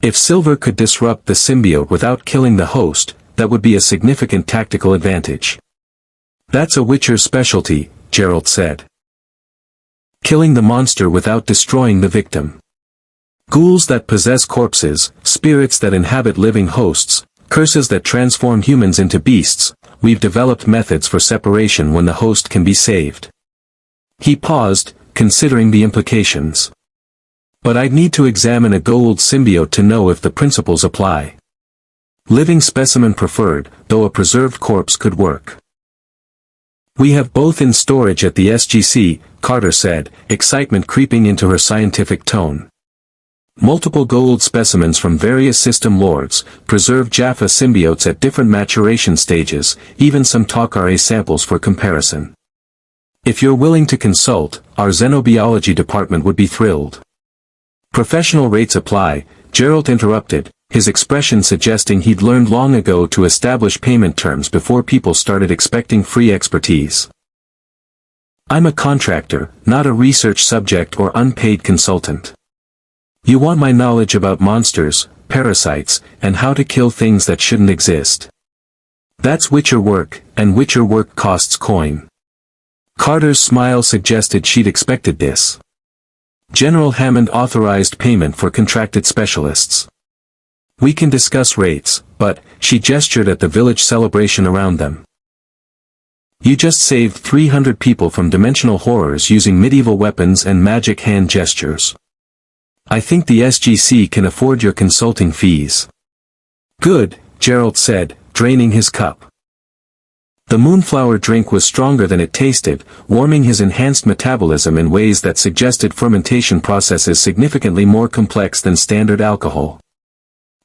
If silver could disrupt the symbiote without killing the host, that would be a significant tactical advantage. That's a Witcher's specialty, Geralt said. Killing the monster without destroying the victim. Ghouls that possess corpses, spirits that inhabit living hosts, curses that transform humans into beasts, we've developed methods for separation when the host can be saved. He paused, considering the implications. But I'd need to examine a goa'uld symbiote to know if the principles apply. Living specimen preferred, though a preserved corpse could work. We have both in storage at the SGC, Carter said, excitement creeping into her scientific tone. Multiple goa'uld specimens from various system lords, preserved Jaffa symbiotes at different maturation stages, even some Teal'c samples for comparison. If you're willing to consult, our xenobiology department would be thrilled. Professional rates apply, Geralt interrupted, his expression suggesting he'd learned long ago to establish payment terms before people started expecting free expertise. I'm a contractor, not a research subject or unpaid consultant. You want my knowledge about monsters, parasites, and how to kill things that shouldn't exist. That's Witcher work, and Witcher work costs coin. Carter's smile suggested she'd expected this. General Hammond authorized payment for contracted specialists. We can discuss rates, but, she gestured at the village celebration around them. You just saved 300 people from dimensional horrors using medieval weapons and magic hand gestures. I think the SGC can afford your consulting fees. Good, Geralt said, draining his cup. The moonflower drink was stronger than it tasted, warming his enhanced metabolism in ways that suggested fermentation processes significantly more complex than standard alcohol.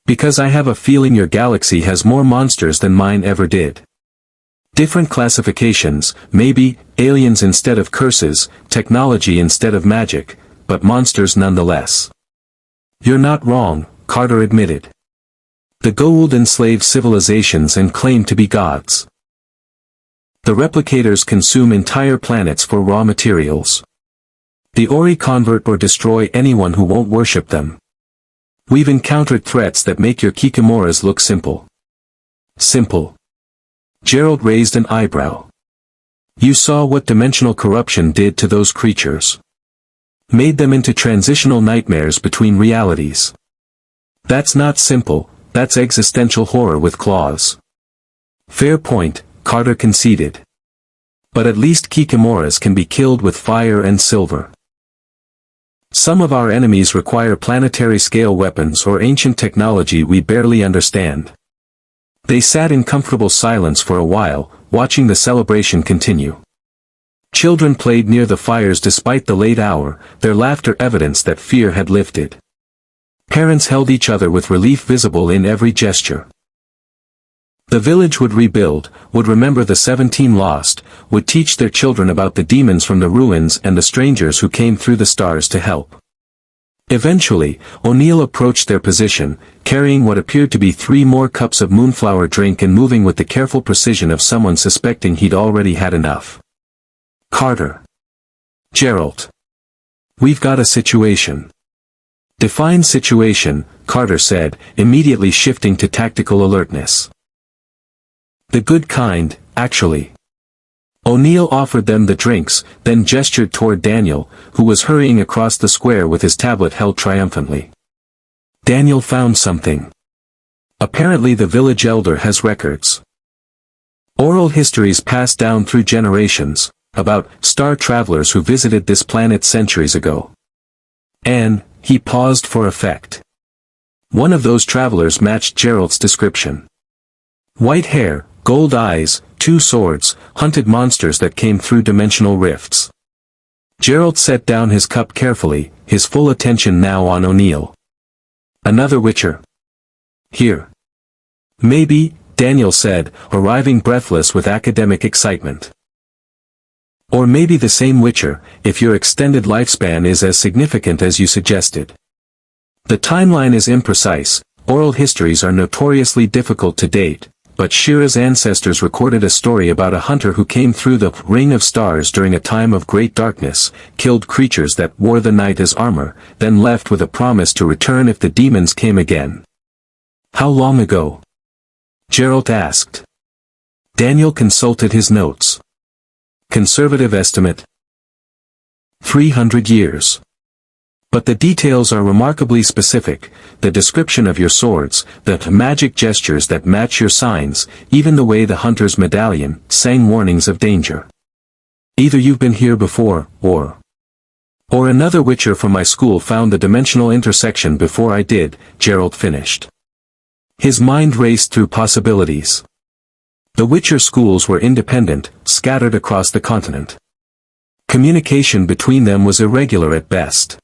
Because I have a feeling your galaxy has more monsters than mine ever did. Different classifications, maybe, aliens instead of curses, technology instead of magic, but monsters nonetheless. You're not wrong, Carter admitted. The goa'uld enslave civilizations and claim to be gods. The replicators consume entire planets for raw materials. The Ori convert or destroy anyone who won't worship them. We've encountered threats that make your kikimoras look simple. Simple. Geralt raised an eyebrow. You saw what dimensional corruption did to those creatures. Made them into transitional nightmares between realities. That's not simple, that's existential horror with claws. Fair point, Carter conceded. But at least kikimoras can be killed with fire and silver. Some of our enemies require planetary-scale weapons or ancient technology we barely understand. They sat in comfortable silence for a while, watching the celebration continue. Children played near the fires despite the late hour, their laughter evidence that fear had lifted. Parents held each other with relief visible in every gesture. The village would rebuild, would remember the 17 lost, would teach their children about the demons from the ruins and the strangers who came through the stars to help. Eventually, O'Neill approached their position, carrying what appeared to be 3 more cups of moonflower drink and moving with the careful precision of someone suspecting he'd already had enough. Carter. Geralt. We've got a situation. Define situation, Carter said, immediately shifting to tactical alertness. The good kind, actually. O'Neill offered them the drinks, then gestured toward Daniel, who was hurrying across the square with his tablet held triumphantly. Daniel found something. Apparently the village elder has records. Oral histories passed down through generations, about star travelers who visited this planet centuries ago. And, he paused for effect. One of those travelers matched Geralt's description. White hair, gold eyes, 2 swords, hunted monsters that came through dimensional rifts. Geralt set down his cup carefully, his full attention now on O'Neill. Another Witcher? Here. Maybe, Daniel said, arriving breathless with academic excitement. Or maybe the same Witcher, if your extended lifespan is as significant as you suggested. The timeline is imprecise, oral histories are notoriously difficult to date, but Shira's ancestors recorded a story about a hunter who came through the Ring of Stars during a time of great darkness, killed creatures that wore the night as armor, then left with a promise to return if the demons came again. How long ago? Geralt asked. Daniel consulted his notes. Conservative estimate. 300 years. But the details are remarkably specific, the description of your swords, the magic gestures that match your signs, even the way the hunter's medallion sang warnings of danger. Either you've been here before, or another Witcher from my school found the dimensional intersection before I did, Geralt finished. His mind raced through possibilities. The Witcher schools were independent, scattered across the continent. Communication between them was irregular at best.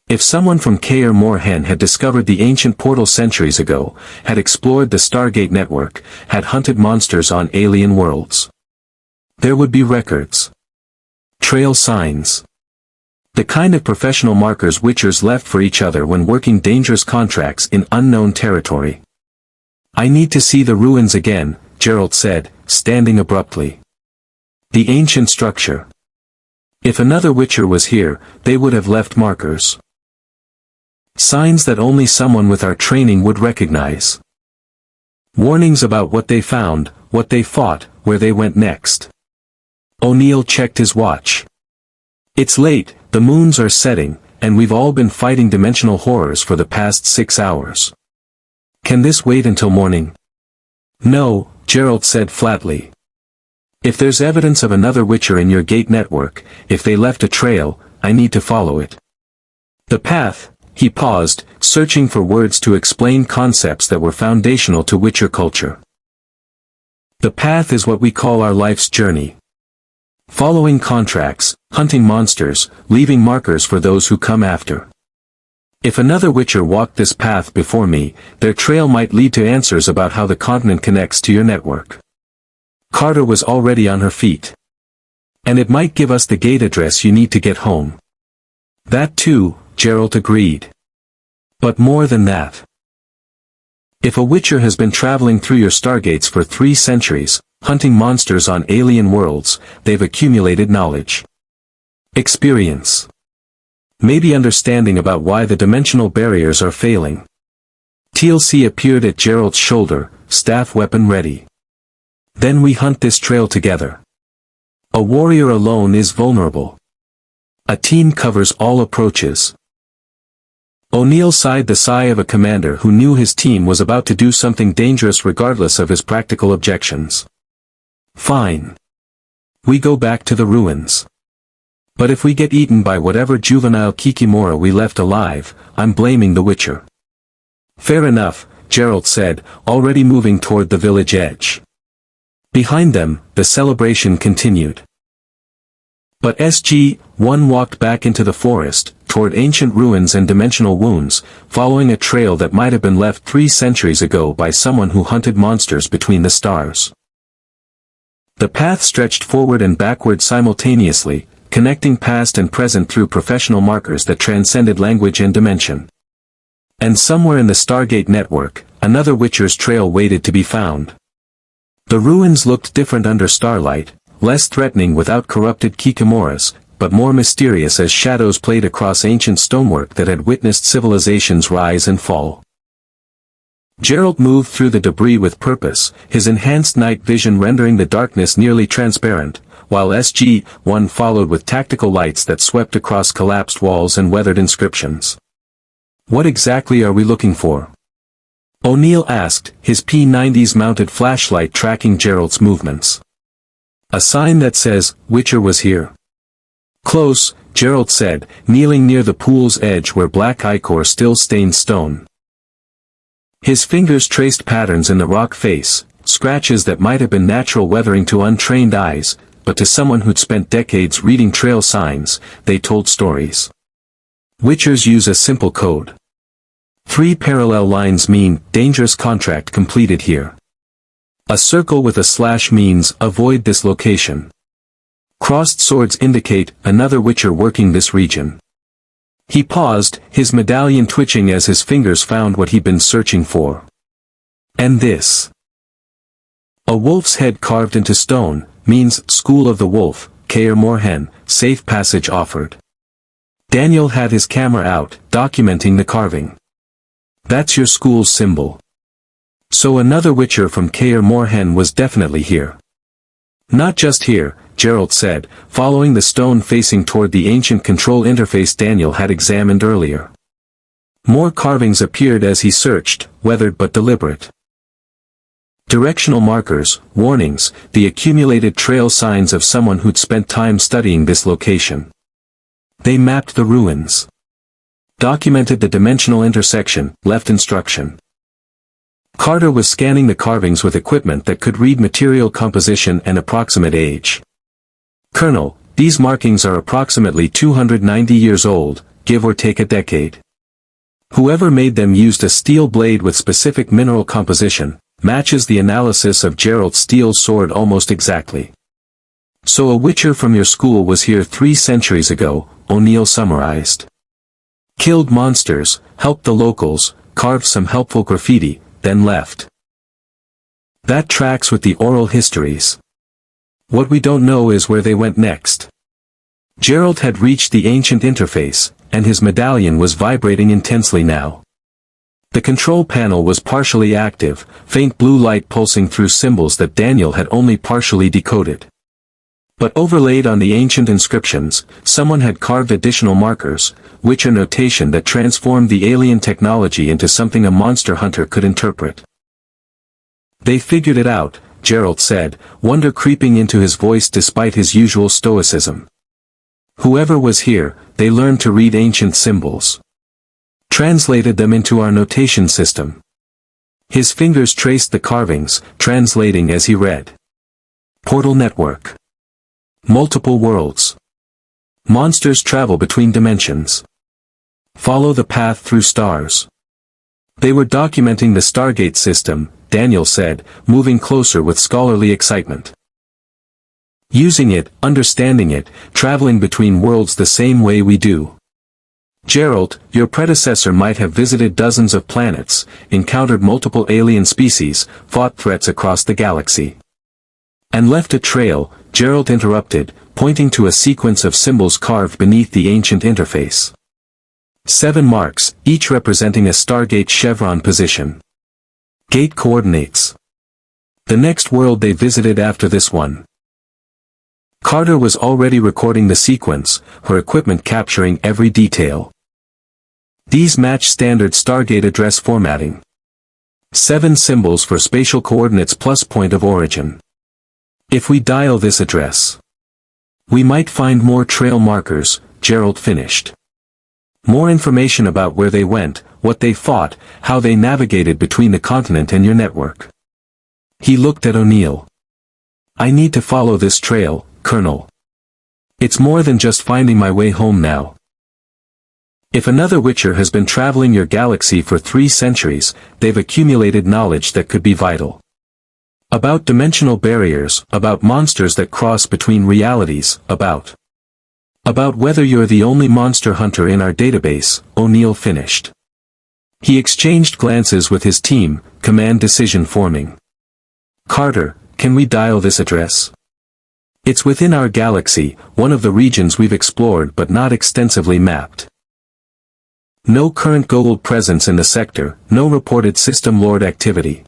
If someone from Kaer Morhen had discovered the ancient portal centuries ago, had explored the Stargate network, had hunted monsters on alien worlds, there would be records. Trail signs. The kind of professional markers Witchers left for each other when working dangerous contracts in unknown territory. I need to see the ruins again, Geralt said, standing abruptly. The ancient structure. If another Witcher was here, they would have left markers. Signs that only someone with our training would recognize. Warnings about what they found, what they fought, where they went next. O'Neill checked his watch. It's late, the moons are setting, and we've all been fighting dimensional horrors for the past 6 hours. Can this wait until morning? No, Geralt said flatly. If there's evidence of another Witcher in your gate network, if they left a trail, I need to follow it. The path. He paused, searching for words to explain concepts that were foundational to Witcher culture. The path is what we call our life's journey. Following contracts, hunting monsters, leaving markers for those who come after. If another Witcher walked this path before me, their trail might lead to answers about how the continent connects to your network. Carter was already on her feet. And it might give us the gate address you need to get home. That too, Geralt agreed. But more than that. If a Witcher has been traveling through your stargates for 3 centuries, hunting monsters on alien worlds, they've accumulated knowledge. Experience. Maybe understanding about why the dimensional barriers are failing. Teal'c appeared at Geralt's shoulder, staff weapon ready. Then we hunt this trail together. A warrior alone is vulnerable. A team covers all approaches. O'Neill sighed the sigh of a commander who knew his team was about to do something dangerous regardless of his practical objections. Fine. We go back to the ruins. But if we get eaten by whatever juvenile kikimora we left alive, I'm blaming the Witcher. Fair enough, Geralt said, already moving toward the village edge. Behind them, the celebration continued. But SG-1 walked back into the forest, toward ancient ruins and dimensional wounds, following a trail that might have been left 3 centuries ago by someone who hunted monsters between the stars. The path stretched forward and backward simultaneously, connecting past and present through professional markers that transcended language and dimension. And somewhere in the Stargate network, another Witcher's trail waited to be found. The ruins looked different under starlight, less threatening without corrupted kikimoras, but more mysterious as shadows played across ancient stonework that had witnessed civilizations rise and fall. Geralt moved through the debris with purpose, his enhanced night vision rendering the darkness nearly transparent, while SG-1 followed with tactical lights that swept across collapsed walls and weathered inscriptions. "What exactly are we looking for?" O'Neill asked, his P-90's mounted flashlight tracking Geralt's movements. "A sign that says, Witcher was here." "Close," Geralt said, kneeling near the pool's edge where black ichor still stained stone. His fingers traced patterns in the rock face, scratches that might have been natural weathering to untrained eyes, but to someone who'd spent decades reading trail signs, they told stories. Witchers use a simple code. 3 parallel lines mean, dangerous contract completed here. A circle with a slash means, avoid this location. Crossed swords indicate, another Witcher working this region. He paused, his medallion twitching as his fingers found what he'd been searching for. And this. A wolf's head carved into stone, means, School of the Wolf, Kaer Morhen, safe passage offered. Daniel had his camera out, documenting the carving. That's your school's symbol. So another Witcher from Kaer Morhen was definitely here. Not just here, Geralt said, following the stone facing toward the ancient control interface Daniel had examined earlier. More carvings appeared as he searched, weathered but deliberate. Directional markers, warnings, the accumulated trail signs of someone who'd spent time studying this location. They mapped the ruins. Documented the dimensional intersection, left instruction. Carter was scanning the carvings with equipment that could read material composition and approximate age. "Colonel, these markings are approximately 290 years old, give or take a decade. Whoever made them used a steel blade with specific mineral composition, matches the analysis of Geralt's steel sword almost exactly. So a Witcher from your school was here 3 centuries ago," O'Neill summarized. "Killed monsters, helped the locals, carved some helpful graffiti, then left. That tracks with the oral histories. What we don't know is where they went next." Geralt had reached the ancient interface, and his medallion was vibrating intensely now. The control panel was partially active, faint blue light pulsing through symbols that Daniel had only partially decoded. But overlaid on the ancient inscriptions, someone had carved additional markers, Witcher notation that transformed the alien technology into something a monster hunter could interpret. "They figured it out," Geralt said, wonder creeping into his voice despite his usual stoicism. "Whoever was here, they learned to read ancient symbols. Translated them into our notation system." His fingers traced the carvings, translating as he read. "Portal network. Multiple worlds. Monsters travel between dimensions. Follow the path through stars." They were documenting the Stargate system, Daniel said, moving closer with scholarly excitement. "Using it, understanding it, traveling between worlds the same way we do. Geralt, your predecessor might have visited dozens of planets, encountered multiple alien species, fought threats across the galaxy. And left a trail," Geralt interrupted, pointing to a sequence of symbols carved beneath the ancient interface. 7 marks, each representing a Stargate chevron position. Gate coordinates. The next world they visited after this one. Carter was already recording the sequence, her equipment capturing every detail. These match standard Stargate address formatting. 7 symbols for spatial coordinates plus point of origin. If we dial this address, we might find more trail markers, Geralt finished. More information about where they went, what they fought, how they navigated between the continent and your network. He looked at O'Neill. "I need to follow this trail, Colonel. It's more than just finding my way home now. If another Witcher has been traveling your galaxy for 3 centuries, they've accumulated knowledge that could be vital. About dimensional barriers, about monsters that cross between realities, about About whether you're the only monster hunter in our database, O'Neill finished. He exchanged glances with his team, command decision forming. Carter, can we dial this address? It's within our galaxy, one of the regions we've explored but not extensively mapped. No current Goa'uld presence in the sector, no reported system lord activity.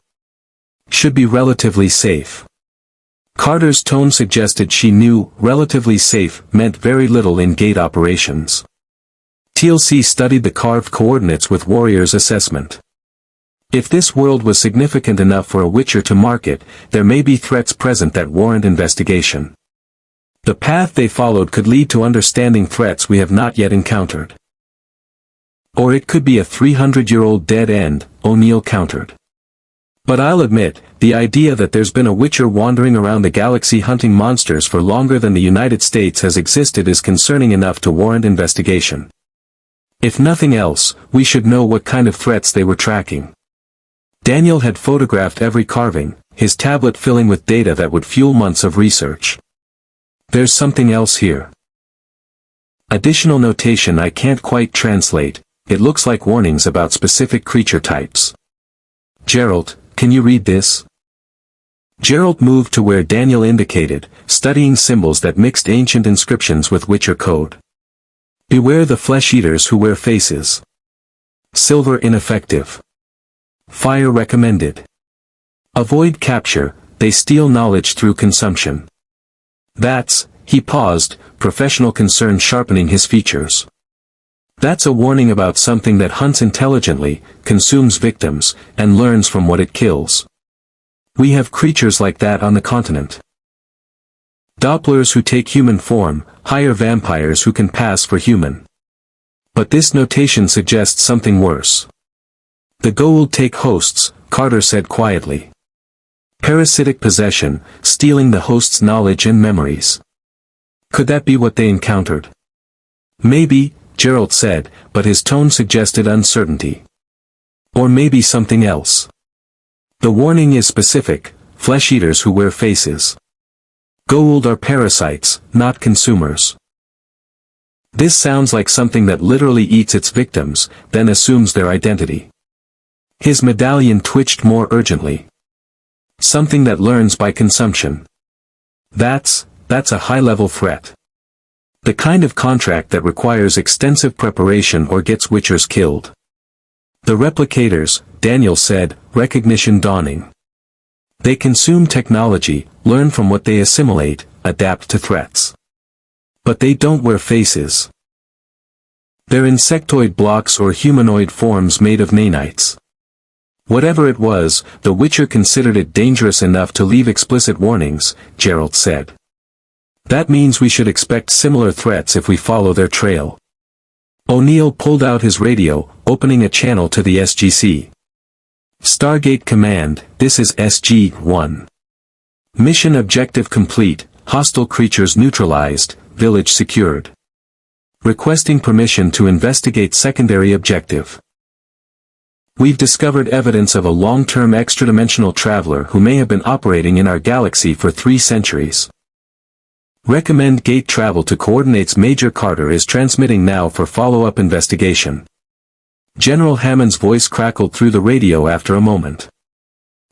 Should be relatively safe. Carter's tone suggested she knew relatively safe meant very little in gate operations. Teal'c studied the carved coordinates with Warrior's assessment. If this world was significant enough for a Witcher to mark it, there may be threats present that warrant investigation. The path they followed could lead to understanding threats we have not yet encountered. Or it could be a 300-year-old dead end, O'Neill countered. But I'll admit, the idea that there's been a Witcher wandering around the galaxy hunting monsters for longer than the United States has existed is concerning enough to warrant investigation. If nothing else, we should know what kind of threats they were tracking. Daniel had photographed every carving, his tablet filling with data that would fuel months of research. There's something else here. Additional notation I can't quite translate, it looks like warnings about specific creature types. Geralt, can you read this? Geralt moved to where Daniel indicated, studying symbols that mixed ancient inscriptions with Witcher code. Beware the flesh-eaters who wear faces. Silver ineffective. Fire recommended. Avoid capture, they steal knowledge through consumption. That's, he paused, professional concern sharpening his features. That's a warning about something that hunts intelligently, consumes victims, and learns from what it kills. We have creatures like that on the continent. Dopplers who take human form, hire vampires who can pass for human. But this notation suggests something worse. The Goa'uld take hosts, Carter said quietly. Parasitic possession, stealing the host's knowledge and memories. Could that be what they encountered? Maybe, Geralt said, but his tone suggested uncertainty. Or maybe something else. The warning is specific, flesh-eaters who wear faces. Goa'uld are parasites, not consumers. This sounds like something that literally eats its victims, then assumes their identity. His medallion twitched more urgently. Something that learns by consumption. That's a high-level threat. The kind of contract that requires extensive preparation or gets Witchers killed. The replicators, Daniel said, recognition dawning. They consume technology, learn from what they assimilate, adapt to threats. But they don't wear faces. They're insectoid blocks or humanoid forms made of nanites. Whatever it was, the Witcher considered it dangerous enough to leave explicit warnings, Geralt said. That means we should expect similar threats if we follow their trail. O'Neill pulled out his radio, opening a channel to the SGC. Stargate Command, this is SG-1. Mission objective complete, hostile creatures neutralized, village secured. Requesting permission to investigate secondary objective. We've discovered evidence of a long-term extra-dimensional traveler who may have been operating in our galaxy for 3 centuries. Recommend gate travel to coordinates. Major Carter is transmitting now for follow-up investigation. General Hammond's voice crackled through the radio after a moment.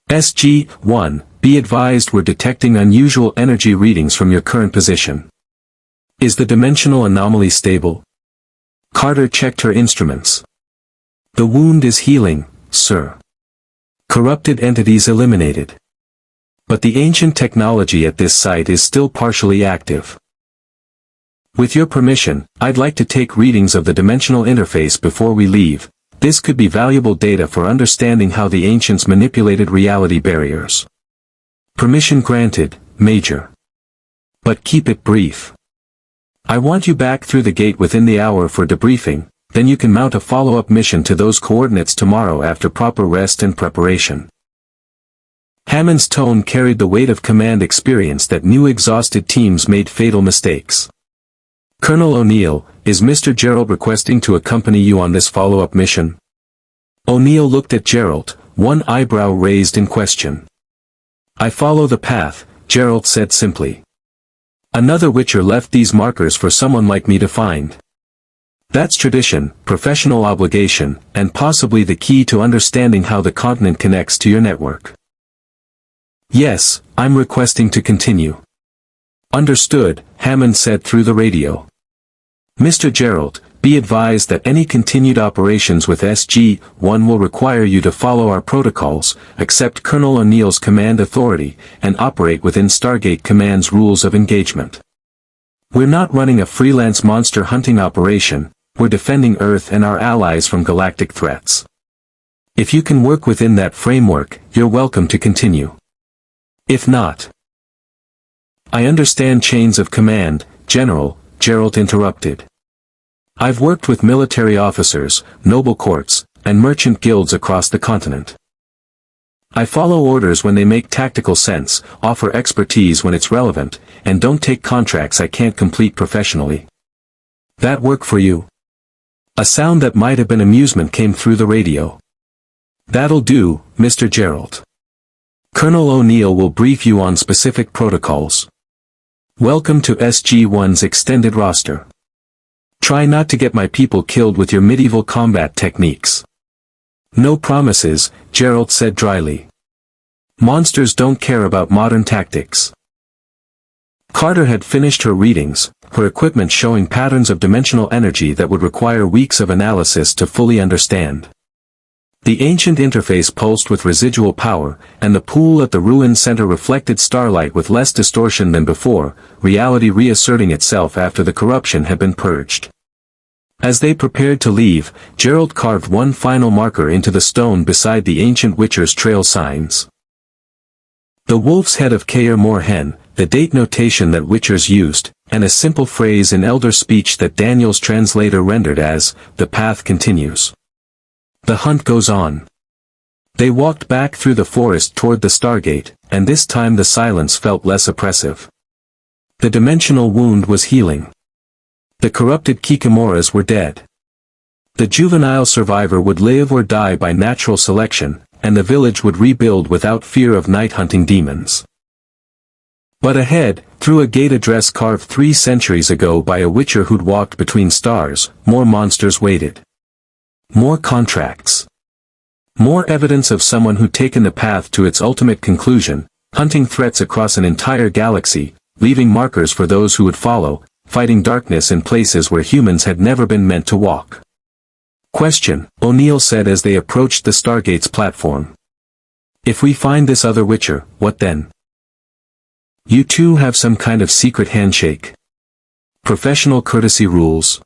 SG-1, be advised we're detecting unusual energy readings from your current position. Is the dimensional anomaly stable? Carter checked her instruments. The wound is healing, sir. Corrupted entities eliminated. But the ancient technology at this site is still partially active. With your permission, I'd like to take readings of the dimensional interface before we leave. This could be valuable data for understanding how the ancients manipulated reality barriers. Permission granted, Major. But keep it brief. I want you back through the gate within the hour for debriefing, then you can mount a follow-up mission to those coordinates tomorrow after proper rest and preparation. Hammond's tone carried the weight of command experience that knew exhausted teams made fatal mistakes. Colonel O'Neill, is Mr. Geralt requesting to accompany you on this follow-up mission? O'Neill looked at Geralt, one eyebrow raised in question. I follow the path, Geralt said simply. Another Witcher left these markers for someone like me to find. That's tradition, professional obligation, and possibly the key to understanding how the continent connects to your network. Yes, I'm requesting to continue. Understood, Hammond said through the radio. Mr. Geralt, be advised that any continued operations with SG-1 will require you to follow our protocols, accept Colonel O'Neill's command authority, and operate within Stargate Command's rules of engagement. We're not running a freelance monster hunting operation, we're defending Earth and our allies from galactic threats. If you can work within that framework, you're welcome to continue. If not... I understand chains of command, General, Geralt interrupted. I've worked with military officers, noble courts, and merchant guilds across the continent. I follow orders when they make tactical sense, offer expertise when it's relevant, and don't take contracts I can't complete professionally. That work for you? A sound that might have been amusement came through the radio. That'll do, Mr. Geralt. Colonel O'Neill will brief you on specific protocols. Welcome to SG-1's extended roster. Try not to get my people killed with your medieval combat techniques. No promises, Geralt said dryly. Monsters don't care about modern tactics. Carter had finished her readings, her equipment showing patterns of dimensional energy that would require weeks of analysis to fully understand. The ancient interface pulsed with residual power, and the pool at the ruined center reflected starlight with less distortion than before, reality reasserting itself after the corruption had been purged. As they prepared to leave, Geralt carved one final marker into the stone beside the ancient Witcher's trail signs. The wolf's head of Kaer Morhen, the date notation that Witchers used, and a simple phrase in Elder speech that Daniel's translator rendered as, "The path continues. The hunt goes on." They walked back through the forest toward the Stargate, and this time the silence felt less oppressive. The dimensional wound was healing. The corrupted kikimoras were dead. The juvenile survivor would live or die by natural selection, and the village would rebuild without fear of night-hunting demons. But ahead, through a gate address carved 3 centuries ago by a Witcher who'd walked between stars, more monsters waited. More contracts. More evidence of someone who'd taken the path to its ultimate conclusion, hunting threats across an entire galaxy, leaving markers for those who would follow, fighting darkness in places where humans had never been meant to walk. Question, O'Neill said as they approached the Stargate's platform. If we find this other Witcher, what then? You two have some kind of secret handshake. Professional courtesy rules.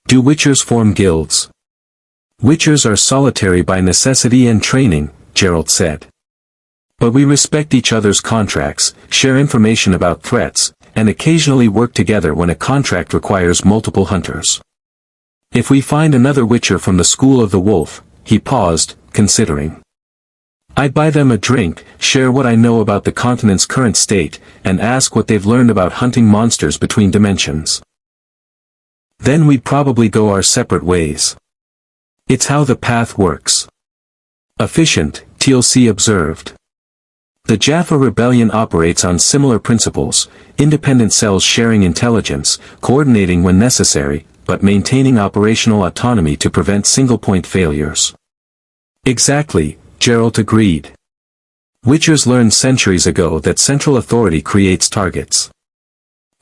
Do Witchers form guilds? Witchers are solitary by necessity and training, Geralt said. But we respect each other's contracts, share information about threats, and occasionally work together when a contract requires multiple hunters. If we find another Witcher from the School of the Wolf, he paused, considering. I'd buy them a drink, share what I know about the continent's current state, and ask what they've learned about hunting monsters between dimensions. Then we'd probably go our separate ways. It's how the path works. Efficient, Teal'c observed. The Jaffa Rebellion operates on similar principles, independent cells sharing intelligence, coordinating when necessary, but maintaining operational autonomy to prevent single-point failures. Exactly, Geralt agreed. Witchers learned centuries ago that central authority creates targets.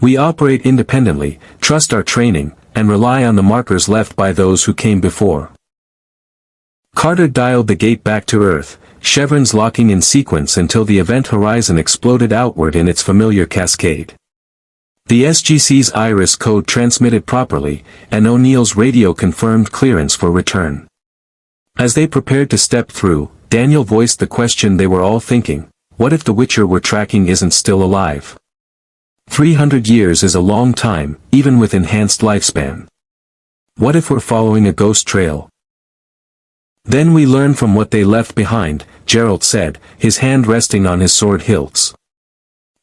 We operate independently, trust our training, and rely on the markers left by those who came before. Carter dialed the gate back to Earth, chevrons locking in sequence until the event horizon exploded outward in its familiar cascade. The SGC's iris code transmitted properly, and O'Neill's radio confirmed clearance for return. As they prepared to step through, Daniel voiced the question they were all thinking: what if the Witcher we're tracking isn't still alive? 300 years is a long time, even with enhanced lifespan. What if we're following a ghost trail? Then we learn from what they left behind, Geralt said, his hand resting on his sword hilts.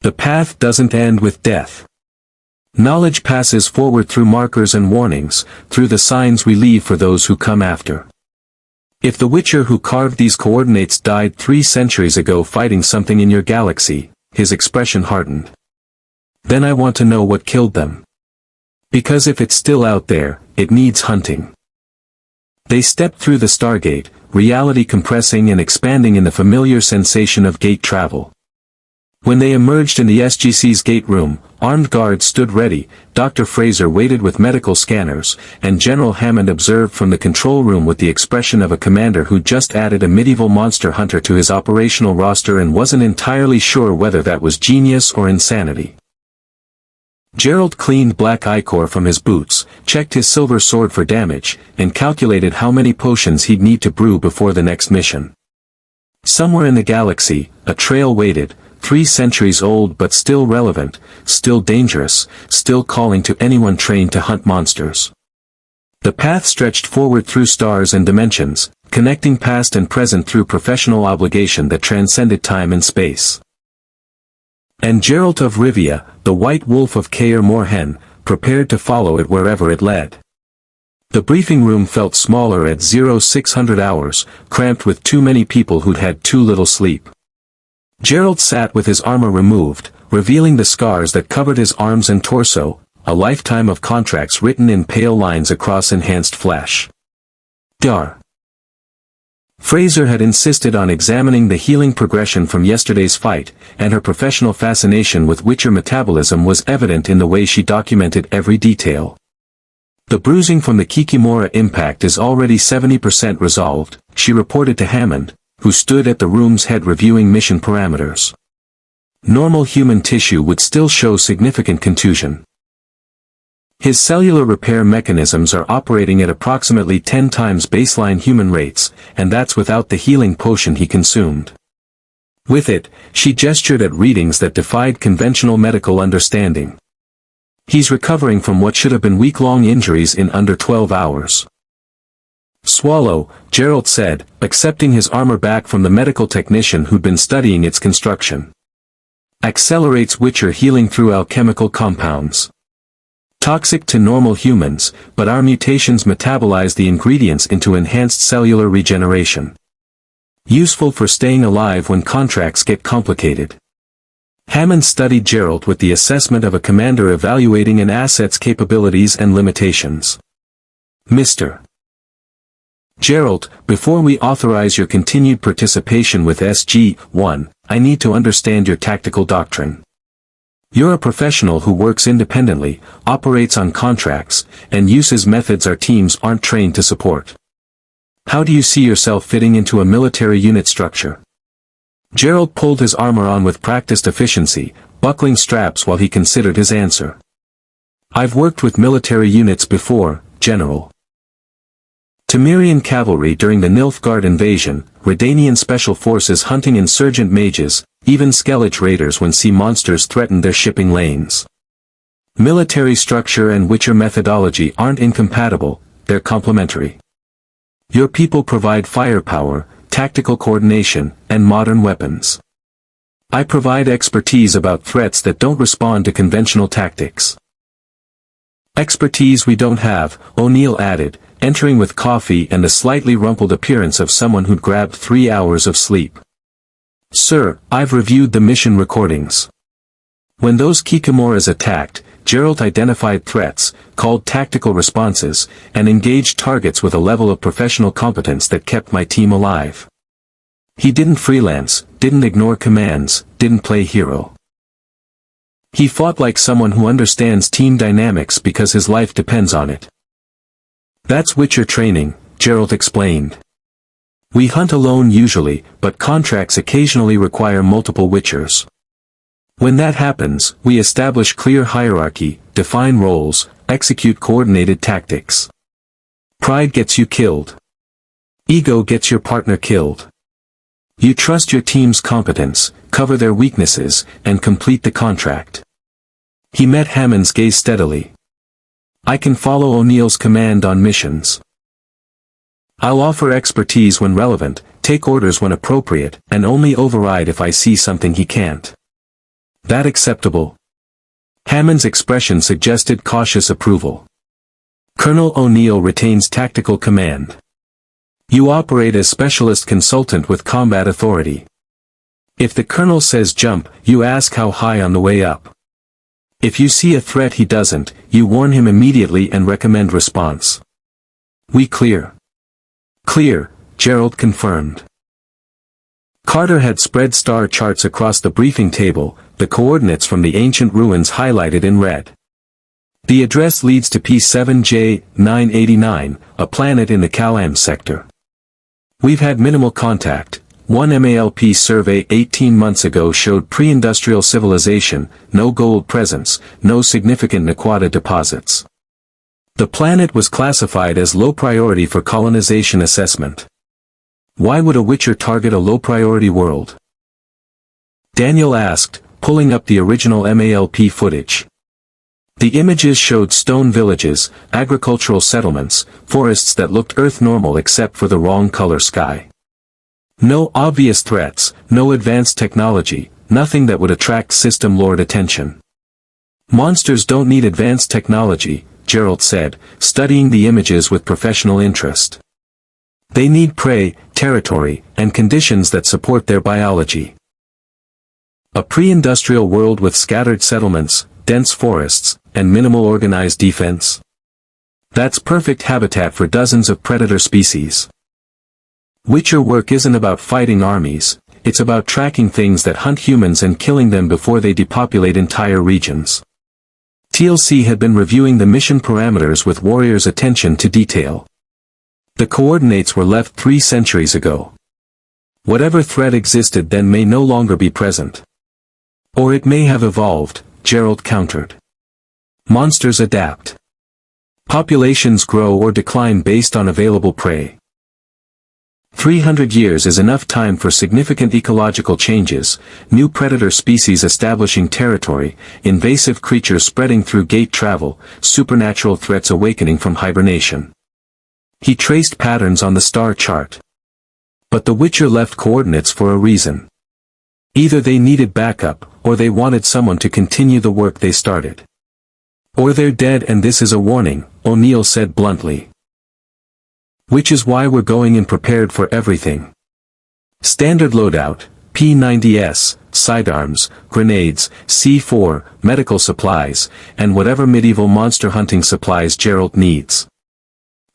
The path doesn't end with death. Knowledge passes forward through markers and warnings, through the signs we leave for those who come after. If the Witcher who carved these coordinates died 3 centuries ago fighting something in your galaxy, his expression hardened. Then I want to know what killed them. Because if it's still out there, it needs hunting. They stepped through the Stargate, reality compressing and expanding in the familiar sensation of gate travel. When they emerged in the SGC's gate room, armed guards stood ready, Dr. Fraser waited with medical scanners, and General Hammond observed from the control room with the expression of a commander who just added a medieval monster hunter to his operational roster and wasn't entirely sure whether that was genius or insanity. Geralt cleaned black ichor from his boots, checked his silver sword for damage, and calculated how many potions he'd need to brew before the next mission. Somewhere in the galaxy, a trail waited, 3 centuries old but still relevant, still dangerous, still calling to anyone trained to hunt monsters. The path stretched forward through stars and dimensions, connecting past and present through professional obligation that transcended time and space. And Geralt of Rivia, the White Wolf of Kaer Morhen, prepared to follow it wherever it led. The briefing room felt smaller at 0600 hours, cramped with too many people who'd had too little sleep. Geralt sat with his armor removed, revealing the scars that covered his arms and torso, a lifetime of contracts written in pale lines across enhanced flesh. Dar. Fraser had insisted on examining the healing progression from yesterday's fight, and her professional fascination with Witcher metabolism was evident in the way she documented every detail. The bruising from the kikimora impact is already 70% resolved, she reported to Hammond, who stood at the room's head reviewing mission parameters. Normal human tissue would still show significant contusion. His cellular repair mechanisms are operating at approximately 10 times baseline human rates, and that's without the healing potion he consumed. With it, she gestured at readings that defied conventional medical understanding. He's recovering from what should have been week-long injuries in under 12 hours. Swallow, Geralt said, accepting his armor back from the medical technician who'd been studying its construction. Accelerates Witcher healing through alchemical compounds. Toxic to normal humans, but our mutations metabolize the ingredients into enhanced cellular regeneration. Useful for staying alive when contracts get complicated. Hammond studied Geralt with the assessment of a commander evaluating an asset's capabilities and limitations. Mr. Geralt, before we authorize your continued participation with SG-1, I need to understand your tactical doctrine. You're a professional who works independently, operates on contracts, and uses methods our teams aren't trained to support. How do you see yourself fitting into a military unit structure? Geralt pulled his armor on with practiced efficiency, buckling straps while he considered his answer. I've worked with military units before, General. Temerian cavalry during the Nilfgaard invasion, Redanian special forces hunting insurgent mages, even Skellige raiders when sea monsters threatened their shipping lanes. Military structure and Witcher methodology aren't incompatible, they're complementary. Your people provide firepower, tactical coordination, and modern weapons. I provide expertise about threats that don't respond to conventional tactics. Expertise we don't have, O'Neill added, entering with coffee and the slightly rumpled appearance of someone who'd grabbed 3 hours of sleep. Sir, I've reviewed the mission recordings. When those kikimoras attacked, Geralt identified threats, called tactical responses, and engaged targets with a level of professional competence that kept my team alive. He didn't freelance, didn't ignore commands, didn't play hero. He fought like someone who understands team dynamics because his life depends on it. That's Witcher training, Geralt explained. We hunt alone usually, but contracts occasionally require multiple Witchers. When that happens, we establish clear hierarchy, define roles, execute coordinated tactics. Pride gets you killed. Ego gets your partner killed. You trust your team's competence, cover their weaknesses, and complete the contract. He met Hammond's gaze steadily. I can follow O'Neill's command on missions. I'll offer expertise when relevant, take orders when appropriate, and only override if I see something he can't. That acceptable? Hammond's expression suggested cautious approval. Colonel O'Neill retains tactical command. You operate as specialist consultant with combat authority. If the colonel says jump, you ask how high on the way up. If you see a threat he doesn't, you warn him immediately and recommend response. We clear. Clear, Geralt confirmed. Carter had spread star charts across the briefing table, the coordinates from the ancient ruins highlighted in red. The address leads to P7J 989, a planet in the Kalam sector. We've had minimal contact. One MALP survey 18 months ago showed pre-industrial civilization, no gold presence, no significant Naquata deposits. The planet was classified as low priority for colonization assessment. Why would a Witcher target a low-priority world? Daniel asked, pulling up the original MALP footage. The images showed stone villages, agricultural settlements, forests that looked Earth-normal except for the wrong color sky. No obvious threats, no advanced technology, nothing that would attract System Lord attention. Monsters don't need advanced technology, Geralt said, studying the images with professional interest. They need prey, territory, and conditions that support their biology. A pre-industrial world with scattered settlements, dense forests, and minimal organized defense? That's perfect habitat for dozens of predator species. Witcher work isn't about fighting armies, it's about tracking things that hunt humans and killing them before they depopulate entire regions. Teal'c had been reviewing the mission parameters with Warrior's attention to detail. The coordinates were left 3 centuries ago. Whatever threat existed then may no longer be present. Or it may have evolved, Geralt countered. Monsters adapt. Populations grow or decline based on available prey. 300 years is enough time for significant ecological changes, new predator species establishing territory, invasive creatures spreading through gate travel, supernatural threats awakening from hibernation. He traced patterns on the star chart. But the Witcher left coordinates for a reason. Either they needed backup, or they wanted someone to continue the work they started. Or they're dead and this is a warning, O'Neill said bluntly. Which is why we're going in prepared for everything. Standard loadout, P90S, sidearms, grenades, C4, medical supplies, and whatever medieval monster hunting supplies Geralt needs.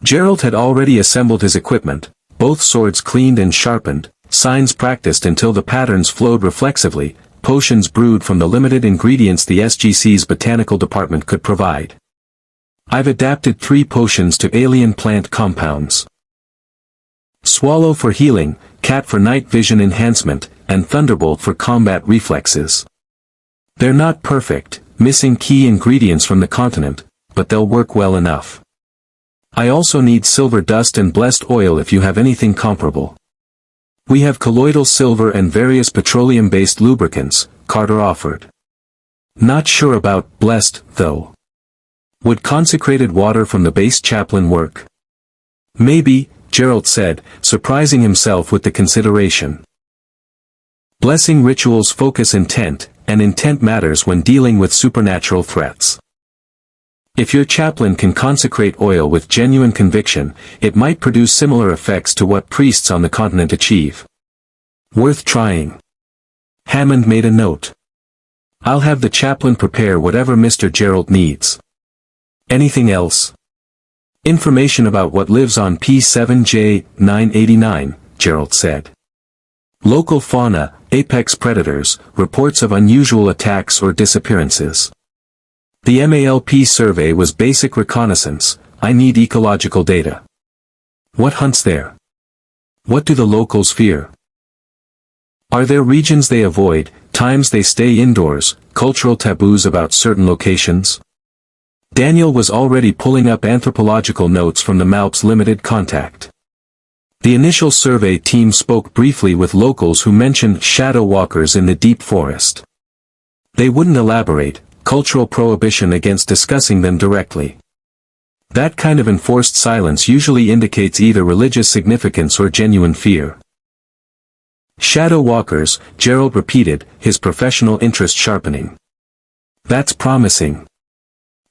Geralt had already assembled his equipment, both swords cleaned and sharpened, signs practiced until the patterns flowed reflexively, potions brewed from the limited ingredients the SGC's botanical department could provide. I've adapted 3 potions to alien plant compounds. Swallow for healing, Cat for night vision enhancement, and Thunderbolt for combat reflexes. They're not perfect, missing key ingredients from the continent, but they'll work well enough. I also need silver dust and blessed oil if you have anything comparable. We have colloidal silver and various petroleum-based lubricants, Carter offered. Not sure about blessed, though. Would consecrated water from the base chaplain work? Maybe, Geralt said, surprising himself with the consideration. Blessing rituals focus intent, and intent matters when dealing with supernatural threats. If your chaplain can consecrate oil with genuine conviction, it might produce similar effects to what priests on the continent achieve. Worth trying. Hammond made a note. I'll have the chaplain prepare whatever Mr. Geralt needs. Anything else? Information about what lives on P7J 989, Geralt said. Local fauna, apex predators, reports of unusual attacks or disappearances. The MALP survey was basic reconnaissance, I need ecological data. What hunts there? What do the locals fear? Are there regions they avoid, times they stay indoors, cultural taboos about certain locations? Daniel was already pulling up anthropological notes from the MALP's limited contact. The initial survey team spoke briefly with locals who mentioned shadow walkers in the deep forest. They wouldn't elaborate, cultural prohibition against discussing them directly. That kind of enforced silence usually indicates either religious significance or genuine fear. Shadow walkers, Geralt repeated, his professional interest sharpening. That's promising.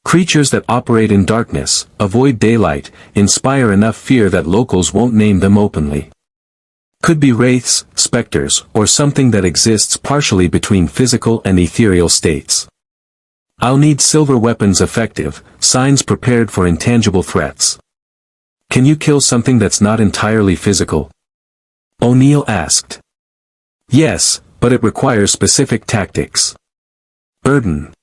Creatures that operate in darkness, avoid daylight, inspire enough fear that locals won't name them openly. Could be wraiths, specters, or something that exists partially between physical and ethereal states. I'll need silver weapons effective, signs prepared for intangible threats. Can you kill something that's not entirely physical? O'Neill asked. Yes, but it requires specific tactics. Burden.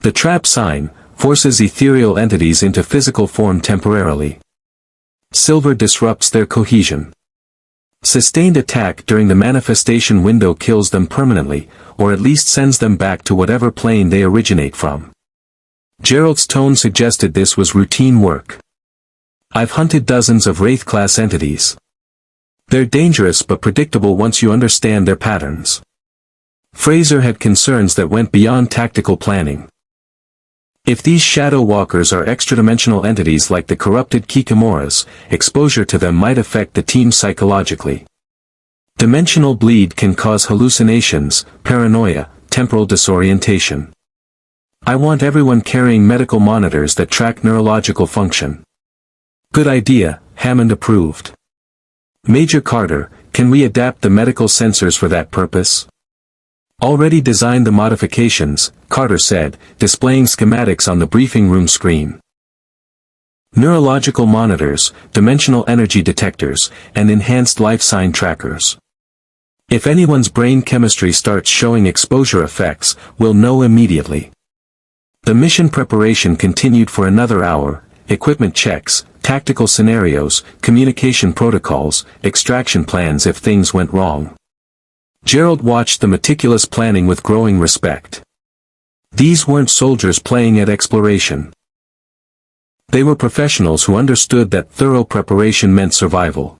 The trap sign forces ethereal entities into physical form temporarily. Silver disrupts their cohesion. Sustained attack during the manifestation window kills them permanently, or at least sends them back to whatever plane they originate from. Geralt's tone suggested this was routine work. I've hunted dozens of Wraith-class entities. They're dangerous but predictable once you understand their patterns. Fraser had concerns that went beyond tactical planning. If these shadow walkers are extra-dimensional entities like the corrupted kikimoras, exposure to them might affect the team psychologically. Dimensional bleed can cause hallucinations, paranoia, temporal disorientation. I want everyone carrying medical monitors that track neurological function. Good idea, Hammond approved. Major Carter, can we adapt the medical sensors for that purpose? Already designed the modifications, Carter said, displaying schematics on the briefing room screen. Neurological monitors, dimensional energy detectors, and enhanced life sign trackers. If anyone's brain chemistry starts showing exposure effects, we'll know immediately. The mission preparation continued for another hour, equipment checks, tactical scenarios, communication protocols, extraction plans if things went wrong. Geralt watched the meticulous planning with growing respect. These weren't soldiers playing at exploration. They were professionals who understood that thorough preparation meant survival.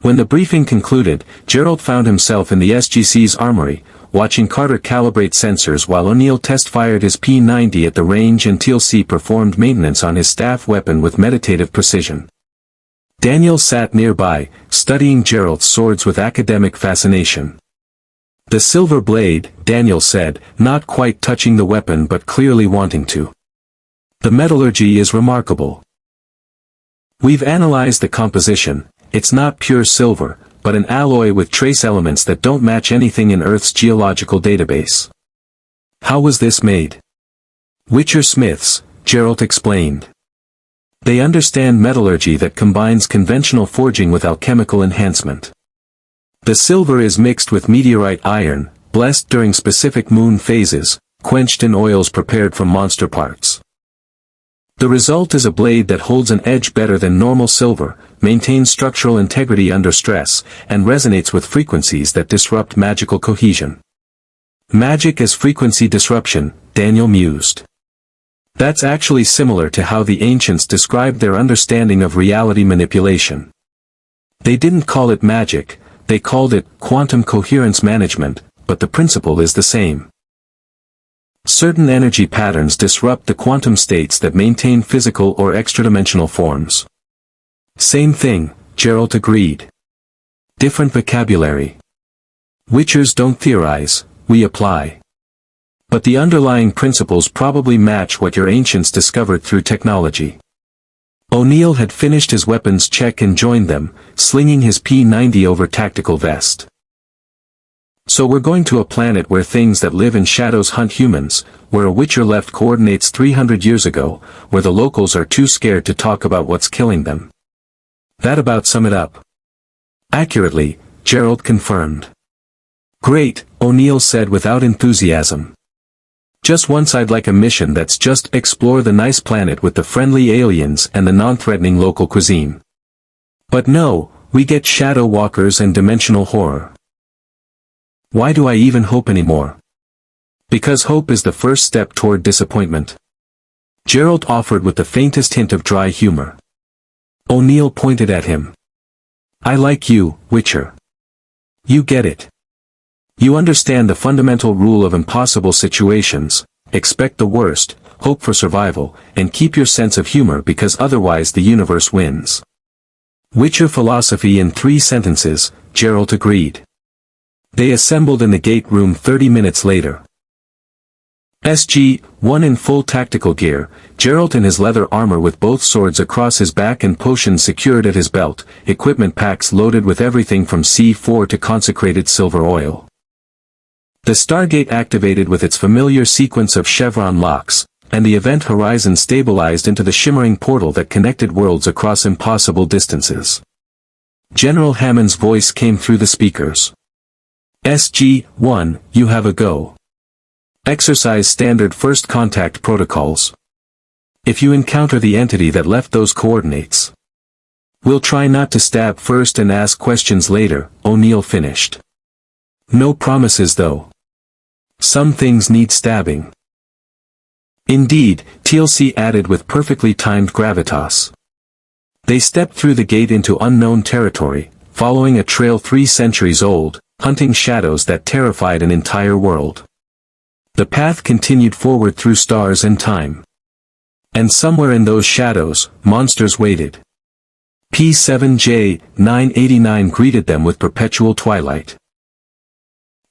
When the briefing concluded, Geralt found himself in the SGC's armory, watching Carter calibrate sensors while O'Neill test-fired his P-90 at the range and Teal'c performed maintenance on his staff weapon with meditative precision. Daniel sat nearby, studying Geralt's swords with academic fascination. The silver blade, Daniel said, not quite touching the weapon but clearly wanting to. The metallurgy is remarkable. We've analyzed the composition. It's not pure silver, but an alloy with trace elements that don't match anything in Earth's geological database. How was this made? Witcher smiths, Geralt explained. They understand metallurgy that combines conventional forging with alchemical enhancement. The silver is mixed with meteorite iron, blessed during specific moon phases, quenched in oils prepared from monster parts. The result is a blade that holds an edge better than normal silver, maintains structural integrity under stress, and resonates with frequencies that disrupt magical cohesion. Magic as frequency disruption, Daniel mused. That's actually similar to how the ancients described their understanding of reality manipulation. They didn't call it magic, they called it quantum coherence management, but the principle is the same. Certain energy patterns disrupt the quantum states that maintain physical or extra-dimensional forms. Same thing, Geralt agreed. Different vocabulary. Witchers don't theorize, we apply. But the underlying principles probably match what your ancients discovered through technology. O'Neill had finished his weapons check and joined them, slinging his P-90 over tactical vest. So we're going to a planet where things that live in shadows hunt humans, where a Witcher left coordinates 300 years ago, where the locals are too scared to talk about what's killing them. That about sum it up. Accurately, Geralt confirmed. Great, O'Neill said without enthusiasm. Just once I'd like a mission that's just explore the nice planet with the friendly aliens and the non-threatening local cuisine. But no, we get shadow walkers and dimensional horror. Why do I even hope anymore? Because hope is the first step toward disappointment. Geralt offered with the faintest hint of dry humor. O'Neill pointed at him. I like you, Witcher. You get it. You understand the fundamental rule of impossible situations, expect the worst, hope for survival, and keep your sense of humor because otherwise the universe wins. Witcher philosophy in 3 sentences, Geralt agreed. They assembled in the gate room 30 minutes later. SG-1 in full tactical gear, Geralt in his leather armor with both swords across his back and potions secured at his belt, equipment packs loaded with everything from C4 to consecrated silver oil. The Stargate activated with its familiar sequence of chevron locks, and the event horizon stabilized into the shimmering portal that connected worlds across impossible distances. General Hammond's voice came through the speakers. SG-1, you have a go. Exercise standard first contact protocols. If you encounter the entity that left those coordinates, we'll try not to stab first and ask questions later, O'Neill finished. No promises though. Some things need stabbing. Indeed, Teal'c added with perfectly timed gravitas. They stepped through the gate into unknown territory, following a trail 3 centuries old, hunting shadows that terrified an entire world. The path continued forward through stars and time. And somewhere in those shadows, monsters waited. P7J-989 greeted them with perpetual twilight.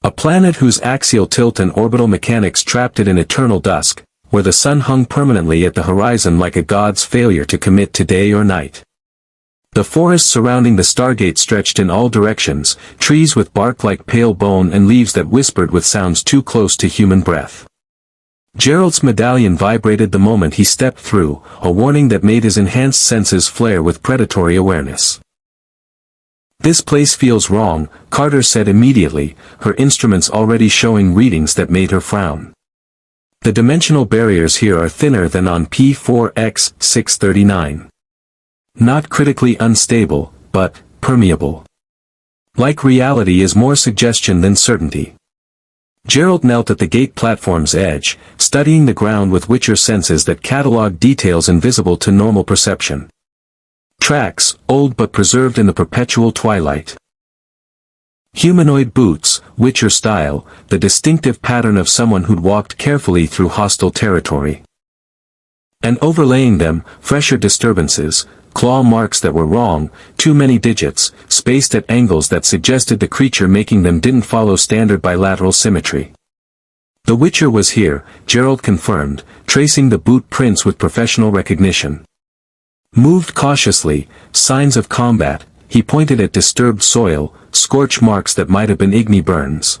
A planet whose axial tilt and orbital mechanics trapped it in eternal dusk, where the sun hung permanently at the horizon like a god's failure to commit to day or night. The forests surrounding the Stargate stretched in all directions, trees with bark like pale bone and leaves that whispered with sounds too close to human breath. Geralt's medallion vibrated the moment he stepped through, a warning that made his enhanced senses flare with predatory awareness. This place feels wrong, Carter said immediately, her instruments already showing readings that made her frown. The dimensional barriers here are thinner than on P4X639. Not critically unstable, but permeable. Like reality is more suggestion than certainty. Geralt knelt at the gate platform's edge, studying the ground with Witcher senses that cataloged details invisible to normal perception. Tracks, old but preserved in the perpetual twilight. Humanoid boots, Witcher style, the distinctive pattern of someone who'd walked carefully through hostile territory. And overlaying them, fresher disturbances, claw marks that were wrong, too many digits, spaced at angles that suggested the creature making them didn't follow standard bilateral symmetry. The Witcher was here, Geralt confirmed, tracing the boot prints with professional recognition. Moved cautiously, signs of combat, he pointed at disturbed soil, scorch marks that might have been igni burns.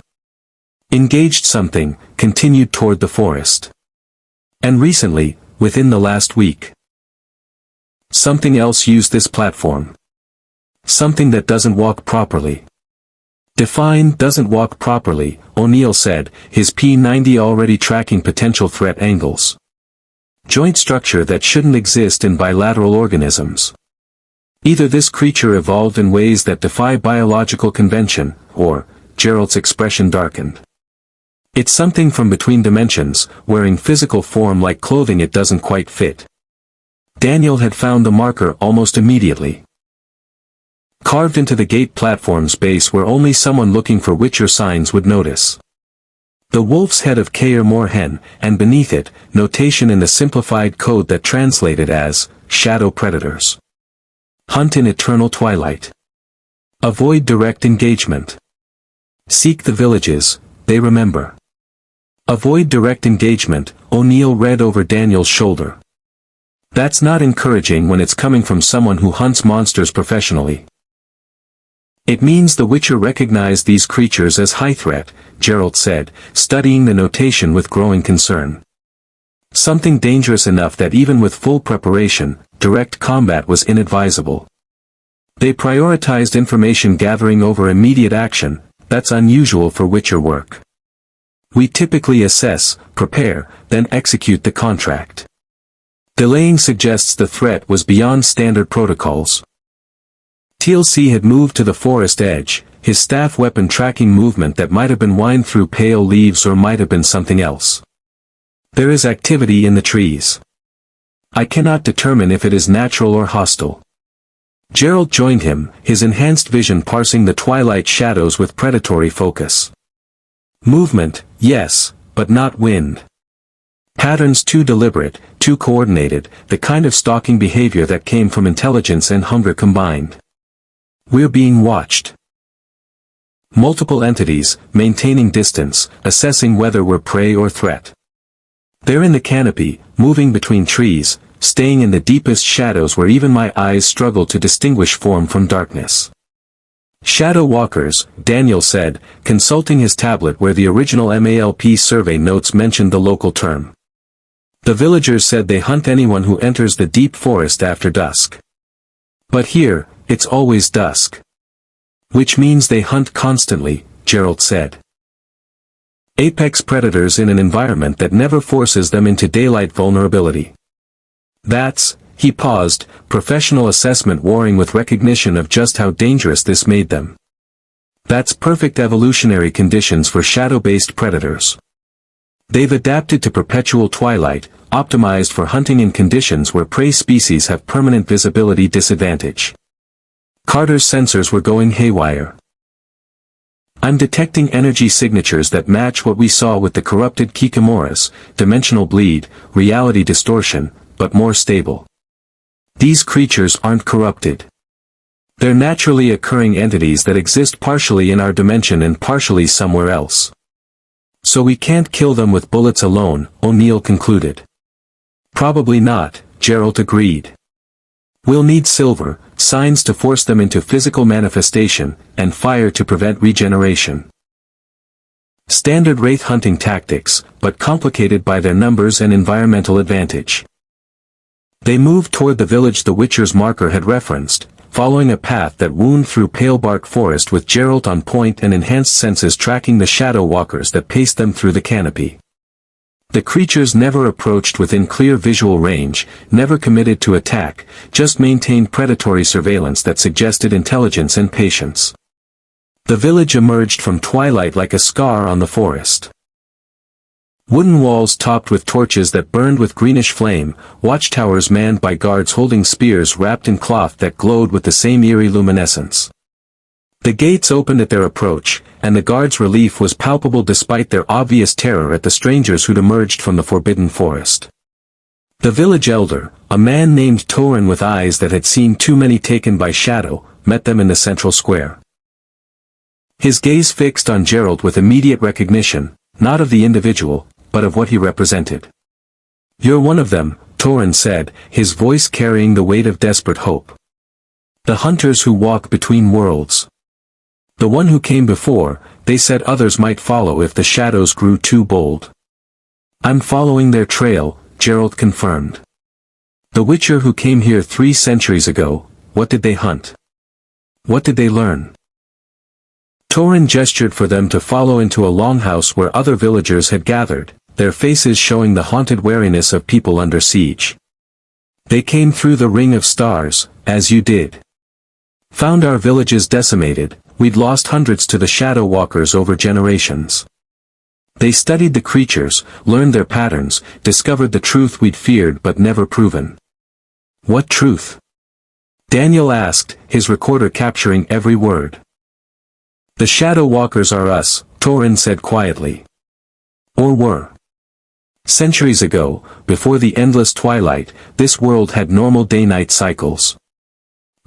Engaged something, continued toward the forest. And recently, within the last week. Something else used this platform. Something that doesn't walk properly. Define doesn't walk properly, O'Neill said, his P90 already tracking potential threat angles. Joint structure that shouldn't exist in bilateral organisms. Either this creature evolved in ways that defy biological convention, or, Geralt's expression darkened. It's something from between dimensions, wearing physical form like clothing it doesn't quite fit. Daniel had found the marker almost immediately. Carved into the gate platform's base where only someone looking for Witcher signs would notice. The wolf's head of Kaer Morhen, and beneath it, notation in the simplified code that translated as, shadow predators. Hunt in eternal twilight. Avoid direct engagement. Seek the villages, they remember. Avoid direct engagement, O'Neill read over Daniel's shoulder. That's not encouraging when it's coming from someone who hunts monsters professionally. It means the Witcher recognized these creatures as high threat, Geralt said, studying the notation with growing concern. Something dangerous enough that even with full preparation, direct combat was inadvisable. They prioritized information gathering over immediate action, that's unusual for Witcher work. We typically assess, prepare, then execute the contract. Delaying suggests the threat was beyond standard protocols. Teal'c had moved to the forest edge, his staff weapon tracking movement that might have been wind through pale leaves or might have been something else. There is activity in the trees. I cannot determine if it is natural or hostile. Geralt joined him, his enhanced vision parsing the twilight shadows with predatory focus. Movement, yes, but not wind. Patterns too deliberate, too coordinated, the kind of stalking behavior that came from intelligence and hunger combined. We're being watched. Multiple entities, maintaining distance, assessing whether we're prey or threat. They're in the canopy, moving between trees, staying in the deepest shadows where even my eyes struggle to distinguish form from darkness. Shadow walkers, Daniel said, consulting his tablet where the original MALP survey notes mentioned the local term. The villagers said they hunt anyone who enters the deep forest after dusk. But here, it's always dusk. Which means they hunt constantly, Geralt said. Apex predators in an environment that never forces them into daylight vulnerability. That's, he paused, professional assessment warring with recognition of just how dangerous this made them. That's perfect evolutionary conditions for shadow-based predators. They've adapted to perpetual twilight, optimized for hunting in conditions where prey species have permanent visibility disadvantage. Carter's sensors were going haywire. I'm detecting energy signatures that match what we saw with the corrupted kikimoras, dimensional bleed, reality distortion, but more stable. These creatures aren't corrupted. They're naturally occurring entities that exist partially in our dimension and partially somewhere else. So we can't kill them with bullets alone, O'Neill concluded. Probably not, Geralt agreed. We'll need silver, signs to force them into physical manifestation, and fire to prevent regeneration. Standard wraith hunting tactics, but complicated by their numbers and environmental advantage. They moved toward the village the Witcher's marker had referenced, following a path that wound through pale-bark forest with Geralt on point and enhanced senses tracking the shadow walkers that paced them through the canopy. The creatures never approached within clear visual range, never committed to attack, just maintained predatory surveillance that suggested intelligence and patience. The village emerged from twilight like a scar on the forest. Wooden walls topped with torches that burned with greenish flame, watchtowers manned by guards holding spears wrapped in cloth that glowed with the same eerie luminescence. The gates opened at their approach, and the guards' relief was palpable despite their obvious terror at the strangers who'd emerged from the forbidden forest. The village elder, a man named Torin with eyes that had seen too many taken by shadow, met them in the central square. His gaze fixed on Geralt with immediate recognition, not of the individual, but of what he represented. "You're one of them," Torin said, his voice carrying the weight of desperate hope. "The hunters who walk between worlds. The one who came before, they said others might follow if the shadows grew too bold." "I'm following their trail," Geralt confirmed. "The Witcher who came here 3 centuries ago, what did they hunt? What did they learn?" Torin gestured for them to follow into a longhouse where other villagers had gathered, their faces showing the haunted wariness of people under siege. "They came through the Ring of Stars, as you did. Found our villages decimated, we'd lost hundreds to the Shadow Walkers over generations. They studied the creatures, learned their patterns, discovered the truth we'd feared but never proven." "What truth?" Daniel asked, his recorder capturing every word. "The Shadow Walkers are us," Torin said quietly. "Or were. Centuries ago, before the endless twilight, this world had normal day-night cycles.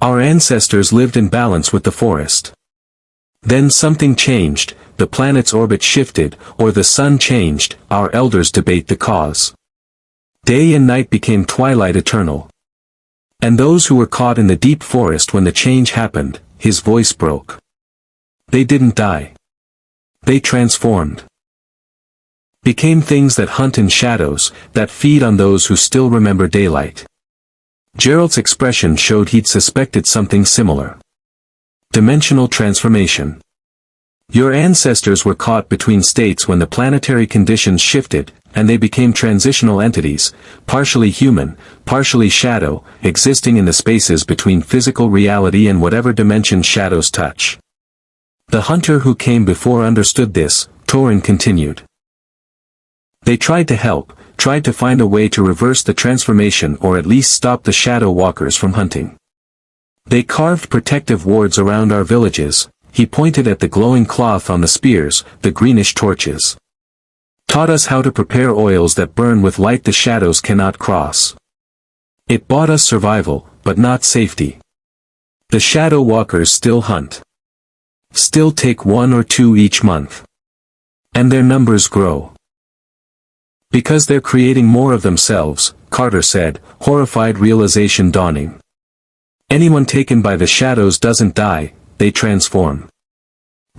Our ancestors lived in balance with the forest. Then something changed, the planet's orbit shifted, or the sun changed, our elders debate the cause. Day and night became twilight eternal. And those who were caught in the deep forest when the change happened," his voice broke. "They didn't die. They transformed. Became things that hunt in shadows, that feed on those who still remember daylight." Geralt's expression showed he'd suspected something similar. "Dimensional transformation. Your ancestors were caught between states when the planetary conditions shifted, and they became transitional entities, partially human, partially shadow, existing in the spaces between physical reality and whatever dimension shadows touch. The hunter who came before understood this," Torin continued. "They tried to help, tried to find a way to reverse the transformation or at least stop the shadow walkers from hunting. They carved protective wards around our villages," he pointed at the glowing cloth on the spears, the greenish torches. "Taught us how to prepare oils that burn with light the shadows cannot cross. It bought us survival, but not safety. The shadow walkers still hunt. Still take 1 or 2 each month. And their numbers grow. Because they're creating more of themselves," Carter said, horrified realization dawning. "Anyone taken by the shadows doesn't die, they transform.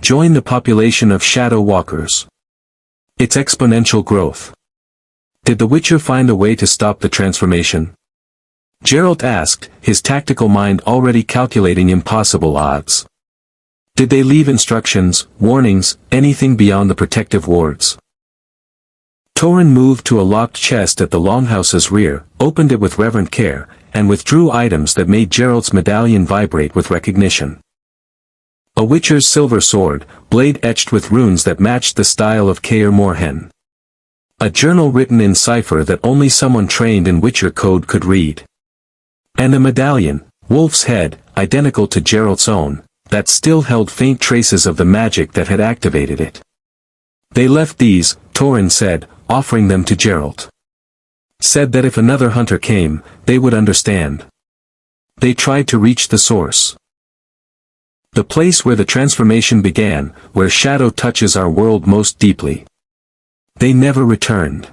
Join the population of shadow walkers. It's exponential growth. Did the Witcher find a way to stop the transformation? Geralt asked, his tactical mind already calculating impossible odds. Did they leave instructions, warnings, anything beyond the protective wards? Torin moved to a locked chest at the longhouse's rear, opened it with reverent care, and withdrew items that made Geralt's medallion vibrate with recognition. A Witcher's silver sword, blade etched with runes that matched the style of Kaer Morhen. A journal written in cipher that only someone trained in Witcher code could read. And a medallion, wolf's head, identical to Geralt's own, that still held faint traces of the magic that had activated it. They left these, Torin said, offering them to Geralt. Said that if another hunter came, they would understand. They tried to reach the source. The place where the transformation began, where shadow touches our world most deeply. They never returned.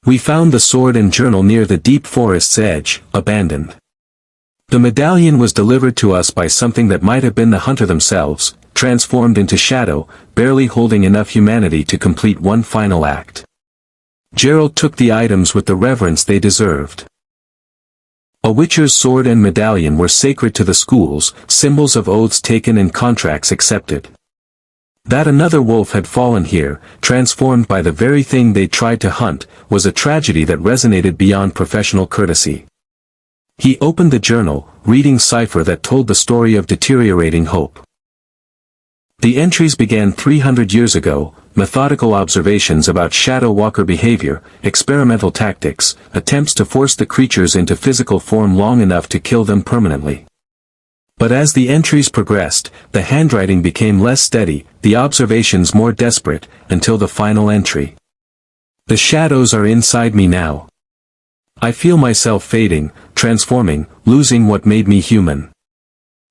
We found the sword and journal near the deep forest's edge, abandoned. The medallion was delivered to us by something that might have been the hunter themselves, transformed into shadow, barely holding enough humanity to complete one final act. Geralt took the items with the reverence they deserved. A Witcher's sword and medallion were sacred to the schools, symbols of oaths taken and contracts accepted. That another wolf had fallen here, transformed by the very thing they tried to hunt, was a tragedy that resonated beyond professional courtesy. He opened the journal, reading cipher that told the story of deteriorating hope. The entries began 300 years ago, methodical observations about shadow walker behavior, experimental tactics, attempts to force the creatures into physical form long enough to kill them permanently. But as the entries progressed, the handwriting became less steady, the observations more desperate, until the final entry. The shadows are inside me now. I feel myself fading, transforming, losing what made me human.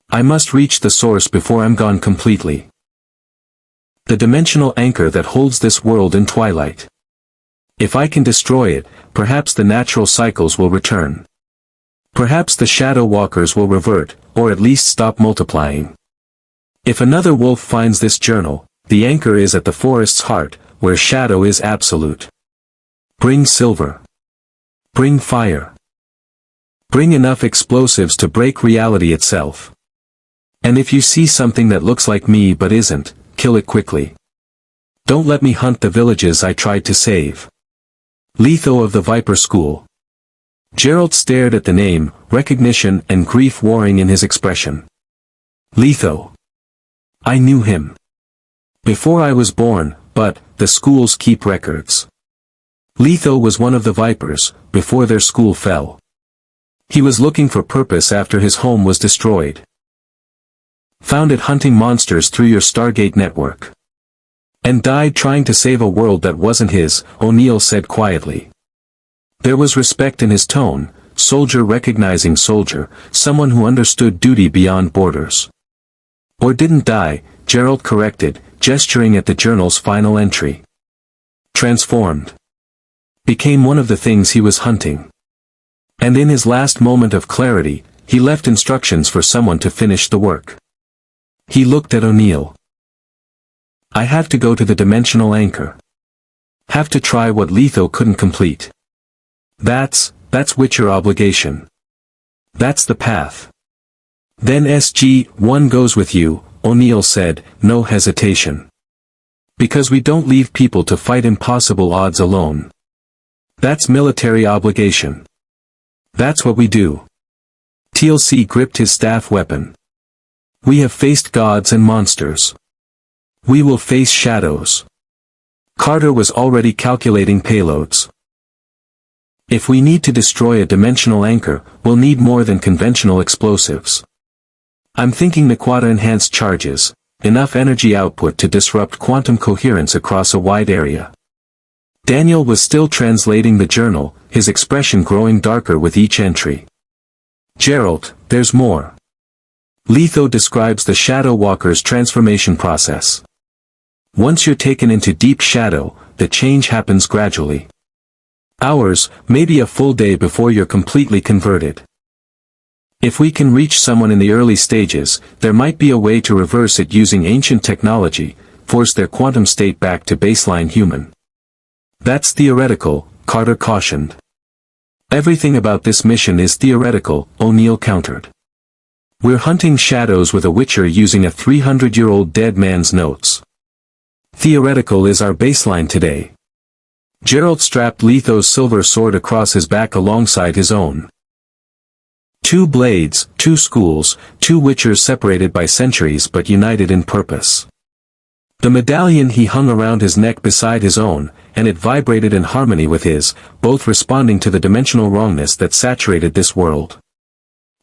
I must reach the source before I'm gone completely. The dimensional anchor that holds this world in twilight. If I can destroy it, perhaps the natural cycles will return. Perhaps the shadow walkers will revert, or at least stop multiplying. If another wolf finds this journal, the anchor is at the forest's heart, where shadow is absolute. Bring silver. Bring fire. Bring enough explosives to break reality itself. And if you see something that looks like me but isn't, kill it quickly. Don't let me hunt the villages I tried to save. Letho of the Viper School. Geralt stared at the name, recognition and grief warring in his expression. Letho. I knew him. Before I was born, but, the schools keep records. Letho was one of the Vipers, before their school fell. He was looking for purpose after his home was destroyed. Found it hunting monsters through your Stargate network. And died trying to save a world that wasn't his, O'Neill said quietly. There was respect in his tone, soldier recognizing soldier, someone who understood duty beyond borders. Or didn't die, Geralt corrected, gesturing at the journal's final entry. Transformed. Became one of the things he was hunting. And in his last moment of clarity, he left instructions for someone to finish the work. He looked at O'Neill. I have to go to the dimensional anchor. Have to try what Letho couldn't complete. That's Witcher obligation. That's the path. Then SG-1 goes with you, O'Neill said, no hesitation. Because we don't leave people to fight impossible odds alone. That's military obligation. That's what we do. Teal'c gripped his staff weapon. We have faced gods and monsters. We will face shadows. Carter was already calculating payloads. If we need to destroy a dimensional anchor, we'll need more than conventional explosives. I'm thinking Nequata-enhanced charges, enough energy output to disrupt quantum coherence across a wide area. Daniel was still translating the journal, his expression growing darker with each entry. Geralt, there's more. Letho describes the Shadow Walker's transformation process. Once you're taken into deep shadow, the change happens gradually. Hours, maybe a full day before you're completely converted. If we can reach someone in the early stages, there might be a way to reverse it using ancient technology, force their quantum state back to baseline human. That's theoretical, Carter cautioned. Everything about this mission is theoretical, O'Neill countered. We're hunting shadows with a witcher using a 300-year-old dead man's notes. Theoretical is our baseline today. Geralt strapped Letho's silver sword across his back alongside his own. 2 blades, 2 schools, 2 witchers separated by centuries but united in purpose. The medallion he hung around his neck beside his own, and it vibrated in harmony with his, both responding to the dimensional wrongness that saturated this world.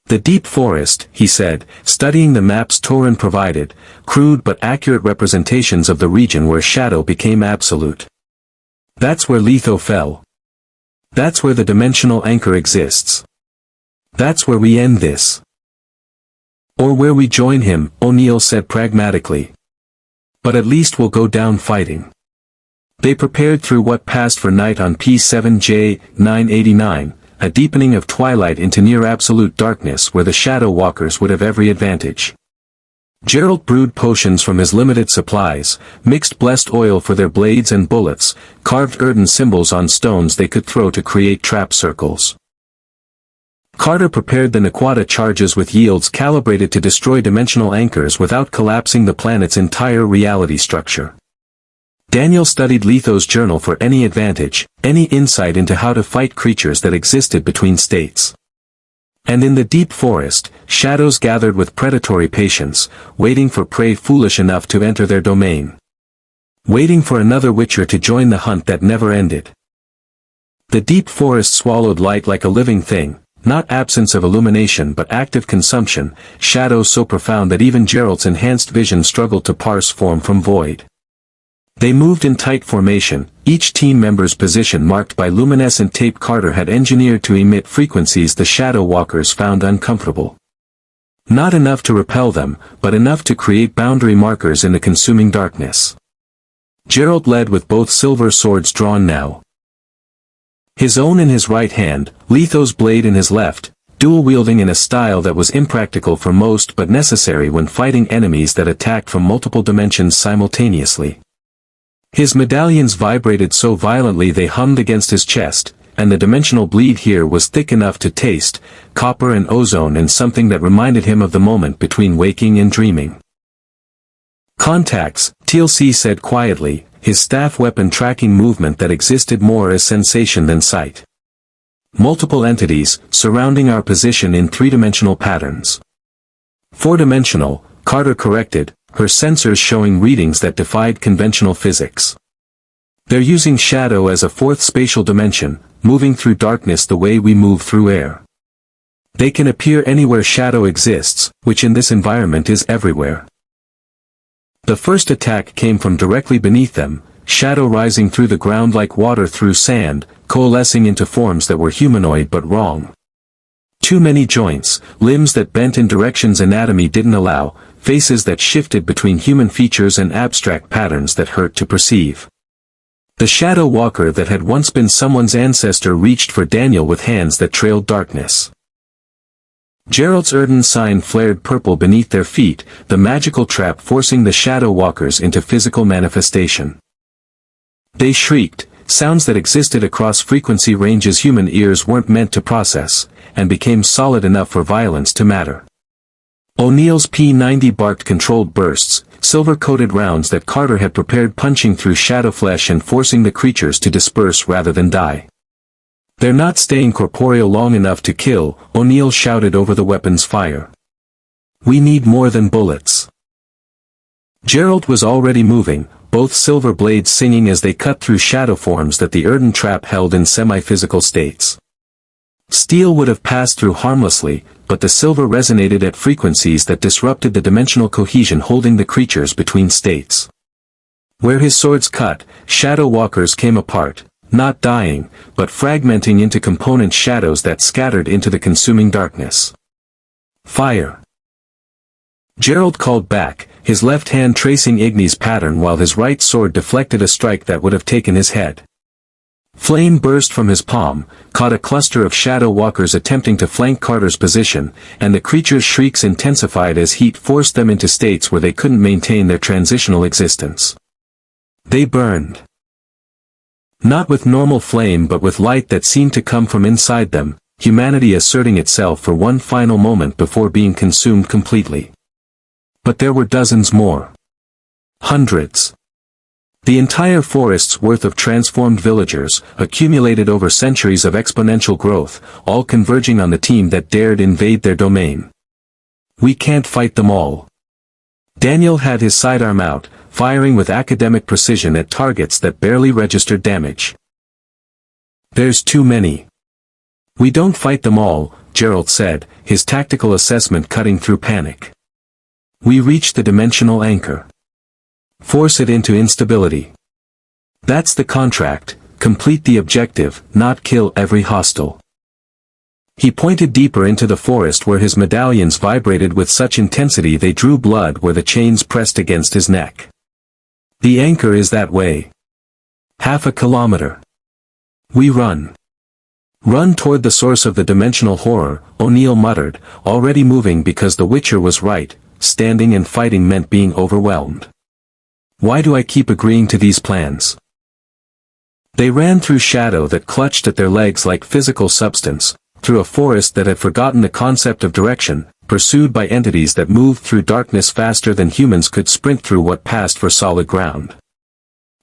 The deep forest, he said, studying the maps Torin provided, crude but accurate representations of the region where shadow became absolute. That's where Letho fell. That's where the dimensional anchor exists. That's where we end this. Or where we join him, O'Neill said pragmatically. But at least we'll go down fighting. They prepared through what passed for night on P7J 989, a deepening of twilight into near-absolute darkness where the Shadow Walkers would have every advantage. Geralt brewed potions from his limited supplies, mixed blessed oil for their blades and bullets, carved earthen symbols on stones they could throw to create trap circles. Carter prepared the Naquata charges with yields calibrated to destroy dimensional anchors without collapsing the planet's entire reality structure. Daniel studied Letho's journal for any advantage, any insight into how to fight creatures that existed between states. And in the deep forest, shadows gathered with predatory patience, waiting for prey foolish enough to enter their domain. Waiting for another witcher to join the hunt that never ended. The deep forest swallowed light like a living thing, not absence of illumination but active consumption, shadows so profound that even Geralt's enhanced vision struggled to parse form from void. They moved in tight formation, each team member's position marked by luminescent tape Carter had engineered to emit frequencies the Shadow Walkers found uncomfortable. Not enough to repel them, but enough to create boundary markers in the consuming darkness. Geralt led with both silver swords drawn now. His own in his right hand, Letho's blade in his left, dual-wielding in a style that was impractical for most but necessary when fighting enemies that attacked from multiple dimensions simultaneously. His medallions vibrated so violently they hummed against his chest, and the dimensional bleed here was thick enough to taste, copper and ozone and something that reminded him of the moment between waking and dreaming. Contacts, Teal'c said quietly, his staff weapon tracking movement that existed more as sensation than sight. Multiple entities, surrounding our position in 3-dimensional patterns. 4-dimensional, Carter corrected, her sensors showing readings that defied conventional physics. They're using shadow as a 4th spatial dimension, moving through darkness the way we move through air. They can appear anywhere shadow exists, which in this environment is everywhere. The first attack came from directly beneath them, shadow rising through the ground like water through sand, coalescing into forms that were humanoid but wrong. Too many joints, limbs that bent in directions anatomy didn't allow, faces that shifted between human features and abstract patterns that hurt to perceive. The Shadow Walker that had once been someone's ancestor reached for Daniel with hands that trailed darkness. Geralt's earthen sign flared purple beneath their feet, the magical trap forcing the Shadow Walkers into physical manifestation. They shrieked, sounds that existed across frequency ranges human ears weren't meant to process, and became solid enough for violence to matter. O'Neill's P-90 barked controlled bursts, silver-coated rounds that Carter had prepared punching through shadow flesh and forcing the creatures to disperse rather than die. They're not staying corporeal long enough to kill, O'Neill shouted over the weapon's fire. We need more than bullets. Geralt was already moving, both silver blades singing as they cut through shadow forms that the earthen trap held in semi-physical states. Steel would have passed through harmlessly, but the silver resonated at frequencies that disrupted the dimensional cohesion holding the creatures between states. Where his swords cut, Shadow Walkers came apart, not dying, but fragmenting into component shadows that scattered into the consuming darkness. Fire! Geralt called back, his left hand tracing Igni's pattern while his right sword deflected a strike that would have taken his head. Flame burst from his palm, caught a cluster of shadow walkers attempting to flank Carter's position, and the creature's shrieks intensified as heat forced them into states where they couldn't maintain their transitional existence. They burned. Not with normal flame but with light that seemed to come from inside them, humanity asserting itself for one final moment before being consumed completely. But there were dozens more. Hundreds. The entire forest's worth of transformed villagers, accumulated over centuries of exponential growth, all converging on the team that dared invade their domain. We can't fight them all. Daniel had his sidearm out, firing with academic precision at targets that barely registered damage. There's too many. We don't fight them all, Geralt said, his tactical assessment cutting through panic. We reach the dimensional anchor. Force it into instability. That's the contract, complete the objective, not kill every hostile. He pointed deeper into the forest where his medallions vibrated with such intensity they drew blood where the chains pressed against his neck. The anchor is that way. Half a kilometer. We run. Run toward the source of the dimensional horror, O'Neill muttered, already moving because the Witcher was right, standing and fighting meant being overwhelmed. Why do I keep agreeing to these plans? They ran through shadow that clutched at their legs like physical substance, through a forest that had forgotten the concept of direction, pursued by entities that moved through darkness faster than humans could sprint through what passed for solid ground.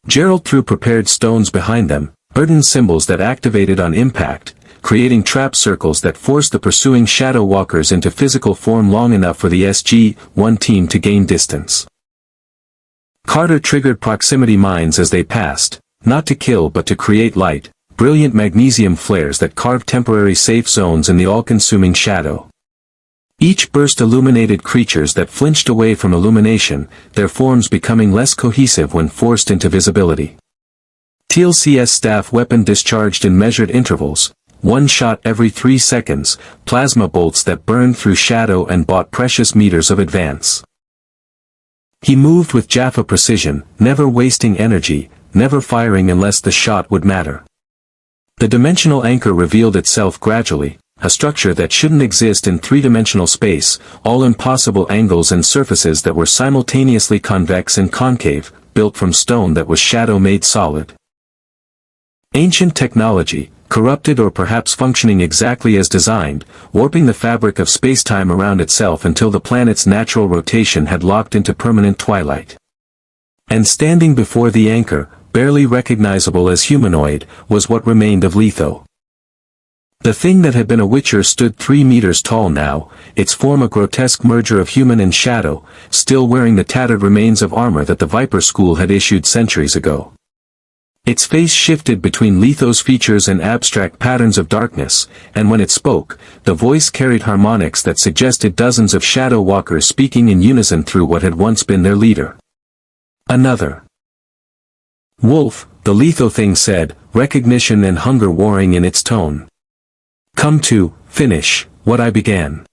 Geralt threw prepared stones behind them, earthen symbols that activated on impact, creating trap circles that forced the pursuing shadow walkers into physical form long enough for the SG-1 team to gain distance. Carter triggered proximity mines as they passed, not to kill but to create light, brilliant magnesium flares that carved temporary safe zones in the all-consuming shadow. Each burst illuminated creatures that flinched away from illumination, their forms becoming less cohesive when forced into visibility. Teal'c's staff weapon discharged in measured intervals, one shot every 3 seconds, plasma bolts that burned through shadow and bought precious meters of advance. He moved with Jaffa precision, never wasting energy, never firing unless the shot would matter. The dimensional anchor revealed itself gradually, a structure that shouldn't exist in three-dimensional space, all impossible angles and surfaces that were simultaneously convex and concave, built from stone that was shadow-made solid. Ancient technology, corrupted or perhaps functioning exactly as designed, warping the fabric of space-time around itself until the planet's natural rotation had locked into permanent twilight. And standing before the anchor, barely recognizable as humanoid, was what remained of Letho. The thing that had been a Witcher stood 3 meters tall now, its form a grotesque merger of human and shadow, still wearing the tattered remains of armor that the Viper School had issued centuries ago. Its face shifted between Letho's features and abstract patterns of darkness, and when it spoke, the voice carried harmonics that suggested dozens of shadow walkers speaking in unison through what had once been their leader. Another. Wolf, the Letho thing said, recognition and hunger warring in its tone. Come to, finish, what I began.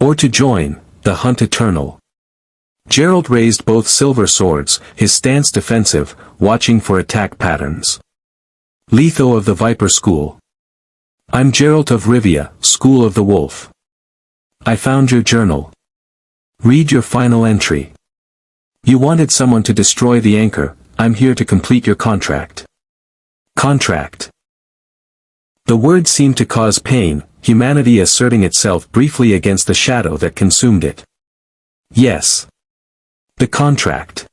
Or to join, the hunt eternal. Geralt raised both silver swords, his stance defensive, watching for attack patterns. Letho of the Viper School. I'm Geralt of Rivia, School of the Wolf. I found your journal. Read your final entry. You wanted someone to destroy the anchor, I'm here to complete your contract. Contract. The word seemed to cause pain, humanity asserting itself briefly against the shadow that consumed it. Yes. The contract.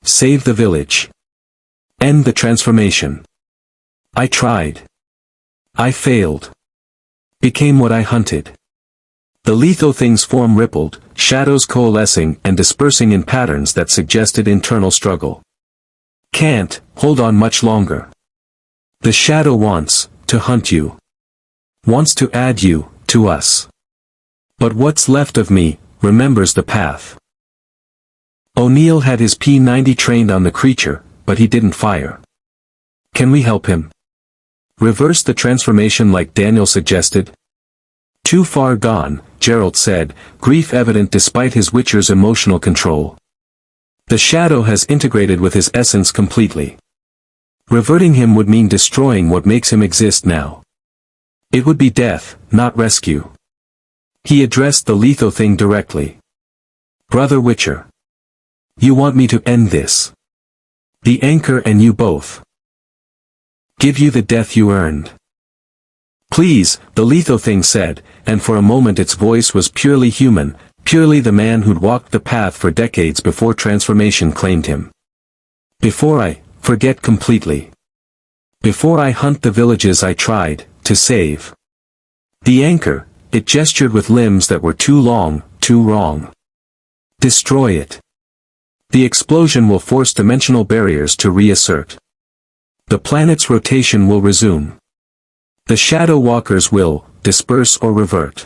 Save the village. End the transformation. I tried. I failed. Became what I hunted. The Letho thing's form rippled, shadows coalescing and dispersing in patterns that suggested internal struggle. Can't hold on much longer. The shadow wants to hunt you. Wants to add you to us. But what's left of me remembers the path. O'Neill had his P-90 trained on the creature, but he didn't fire. Can we help him? Reverse the transformation like Daniel suggested? Too far gone, Geralt said, grief evident despite his Witcher's emotional control. The shadow has integrated with his essence completely. Reverting him would mean destroying what makes him exist now. It would be death, not rescue. He addressed the lethal thing directly. Brother Witcher. You want me to end this? The anchor and you both. Give you the death you earned. Please, the lethal thing said, and for a moment its voice was purely human, purely the man who'd walked the path for decades before transformation claimed him. Before I forget completely. Before I hunt the villages I tried to save. The anchor, it gestured with limbs that were too long, too wrong. Destroy it. The explosion will force dimensional barriers to reassert. The planet's rotation will resume. The shadow walkers will disperse or revert.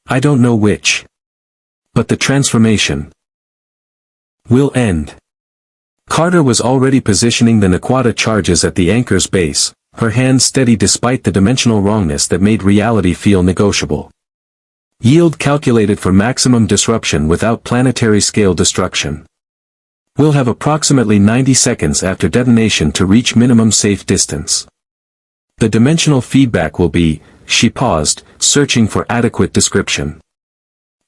I don't know which. But the transformation will end. Carter was already positioning the Naquata charges at the anchor's base, her hands steady despite the dimensional wrongness that made reality feel negotiable. Yield calculated for maximum disruption without planetary scale destruction. We'll have approximately 90 seconds after detonation to reach minimum safe distance. The dimensional feedback will be, she paused, searching for adequate description.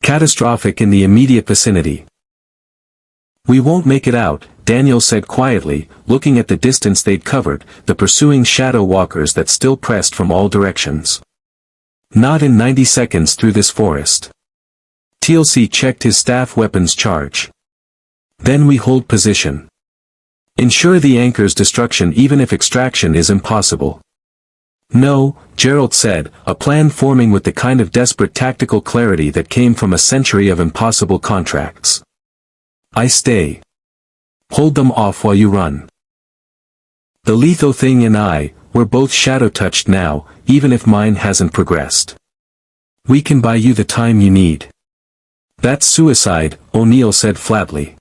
Catastrophic in the immediate vicinity. We won't make it out, Daniel said quietly, looking at the distance they'd covered, the pursuing shadow walkers that still pressed from all directions. Not in 90 seconds through this forest. Teal'c checked his staff weapons charge. Then we hold position. Ensure the anchor's destruction even if extraction is impossible. No, Geralt said, a plan forming with the kind of desperate tactical clarity that came from a century of impossible contracts. I stay. Hold them off while you run. The lethal thing and I, we're both shadow-touched now, even if mine hasn't progressed. We can buy you the time you need. That's suicide, O'Neill said flatly.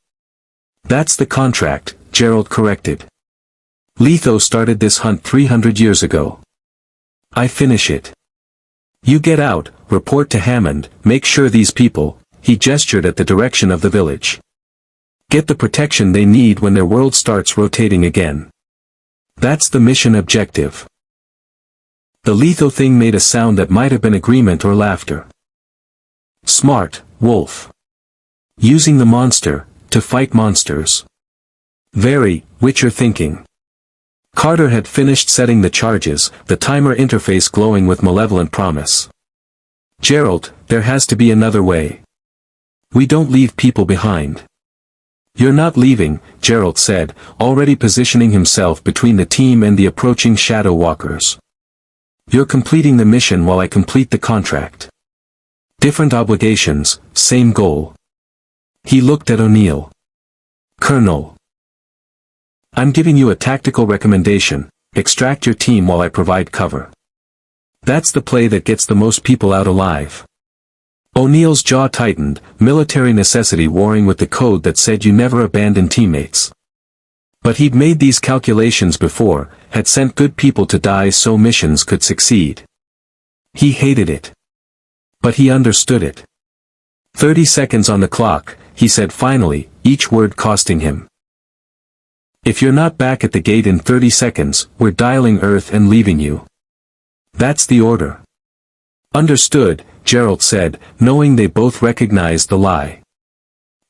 That's the contract, Geralt corrected. Letho started this hunt 300 years ago. I finish it. You get out, report to Hammond, make sure these people, he gestured at the direction of the village. Get the protection they need when their world starts rotating again. That's the mission objective. The lethal thing made a sound that might have been agreement or laughter. Smart, Wolf. Using the monster, to fight monsters. Very, Witcher thinking. Carter had finished setting the charges, the timer interface glowing with malevolent promise. Geralt, there has to be another way. We don't leave people behind. You're not leaving, Geralt said, already positioning himself between the team and the approaching shadow walkers. You're completing the mission while I complete the contract. Different obligations, same goal. He looked at O'Neill. Colonel. I'm giving you a tactical recommendation, extract your team while I provide cover. That's the play that gets the most people out alive. O'Neill's jaw tightened, military necessity warring with the code that said you never abandon teammates. But he'd made these calculations before, had sent good people to die so missions could succeed. He hated it. But he understood it. 30 seconds on the clock, he said finally, each word costing him. If you're not back at the gate in 30 seconds, we're dialing Earth and leaving you. That's the order. Understood, Geralt said, knowing they both recognized the lie.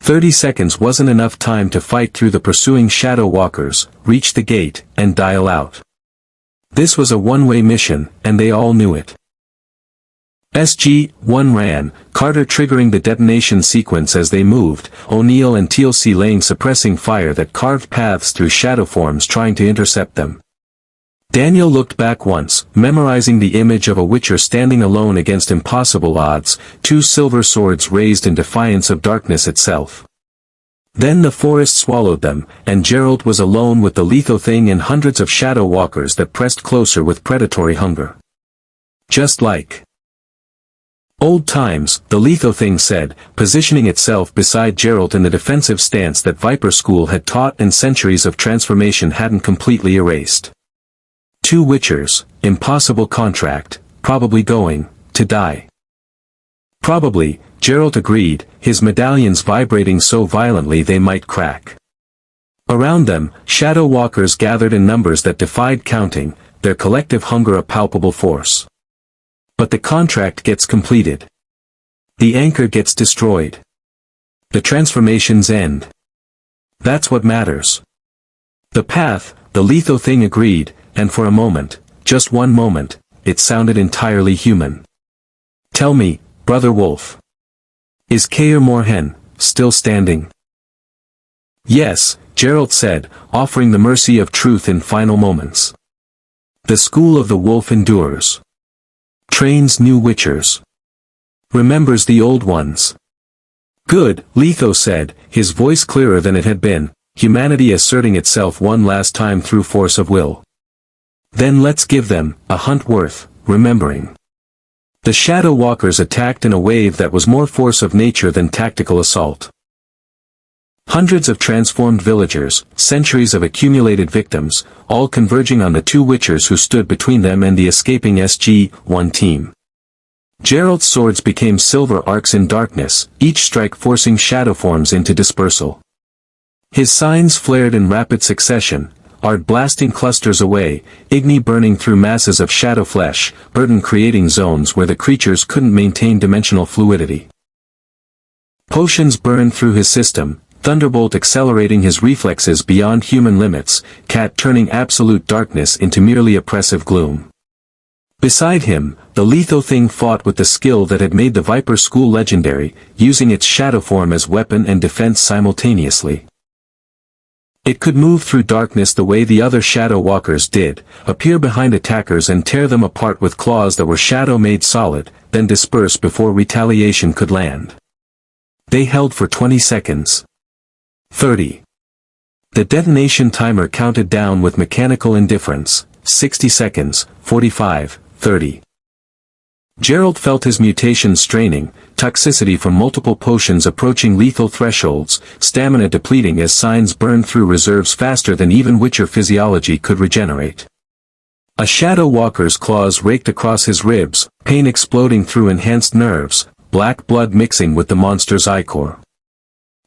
30 seconds wasn't enough time to fight through the pursuing shadow walkers, reach the gate, and dial out. This was a one-way mission, and they all knew it. SG-1 ran, Carter triggering the detonation sequence as they moved, O'Neill and Teal'c laying suppressing fire that carved paths through shadow forms trying to intercept them. Daniel looked back once, memorizing the image of a Witcher standing alone against impossible odds, two silver swords raised in defiance of darkness itself. Then the forest swallowed them, and Geralt was alone with the lethal thing and hundreds of shadow walkers that pressed closer with predatory hunger. Just like old times, the lethal thing said, positioning itself beside Geralt in the defensive stance that Viper School had taught and centuries of transformation hadn't completely erased. Two Witchers, impossible contract, probably going to die. Probably, Geralt agreed, his medallions vibrating so violently they might crack. Around them, shadow walkers gathered in numbers that defied counting, their collective hunger a palpable force. But the contract gets completed. The anchor gets destroyed. The transformations end. That's what matters. The path, the lethal thing agreed, and for a moment, just one moment, it sounded entirely human. Tell me, Brother Wolf. Is Kaer Morhen still standing? Yes, Geralt said, offering the mercy of truth in final moments. The school of the wolf endures. Trains new witchers. Remembers the old ones. Good, Letho said, his voice clearer than it had been, humanity asserting itself one last time through force of will. Then let's give them a hunt worth remembering. The shadow walkers attacked in a wave that was more force of nature than tactical assault. Hundreds of transformed villagers, centuries of accumulated victims, all converging on the two witchers who stood between them and the escaping SG-1 team. Geralt's swords became silver arcs in darkness, each strike forcing shadow forms into dispersal. His signs flared in rapid succession, ard blasting clusters away, igni burning through masses of shadow flesh, burden creating zones where the creatures couldn't maintain dimensional fluidity. Potions burned through his system, thunderbolt accelerating his reflexes beyond human limits, cat turning absolute darkness into merely oppressive gloom. Beside him, the lethal thing fought with the skill that had made the Viper School legendary, using its shadow form as weapon and defense simultaneously. It could move through darkness the way the other shadow walkers did, appear behind attackers and tear them apart with claws that were shadow made solid, then disperse before retaliation could land. They held for 20 seconds. 30. The detonation timer counted down with mechanical indifference, 60 seconds, 45, 30. Geralt felt his mutations straining, toxicity from multiple potions approaching lethal thresholds, stamina depleting as signs burned through reserves faster than even Witcher physiology could regenerate. A shadow walker's claws raked across his ribs, pain exploding through enhanced nerves, black blood mixing with the monster's ichor.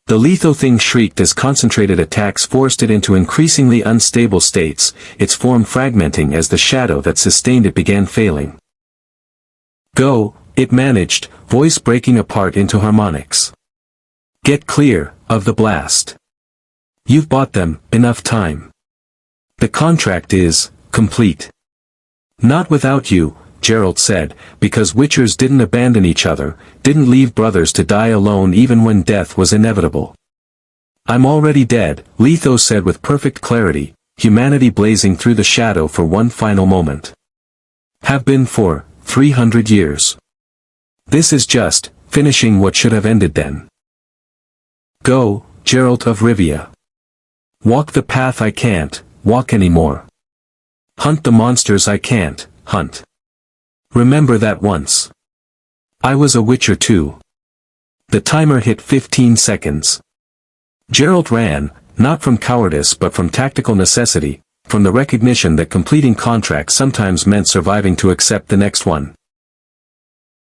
The lethal thing shrieked as concentrated attacks forced it into increasingly unstable states, its form fragmenting as the shadow that sustained it began failing. Go, it managed, voice breaking apart into harmonics. Get clear of the blast. You've bought them enough time. The contract is complete. Not without you, Geralt said, because witchers didn't abandon each other, didn't leave brothers to die alone even when death was inevitable. I'm already dead, Letho said with perfect clarity, humanity blazing through the shadow for one final moment. Have been for 300 years. This is just finishing what should have ended then. Go, Geralt of Rivia. Walk the path I can't walk anymore. Hunt the monsters I can't hunt. Remember that once. I was a witcher too. The timer hit 15 seconds. Geralt ran, not from cowardice but from tactical necessity, from the recognition that completing contracts sometimes meant surviving to accept the next one.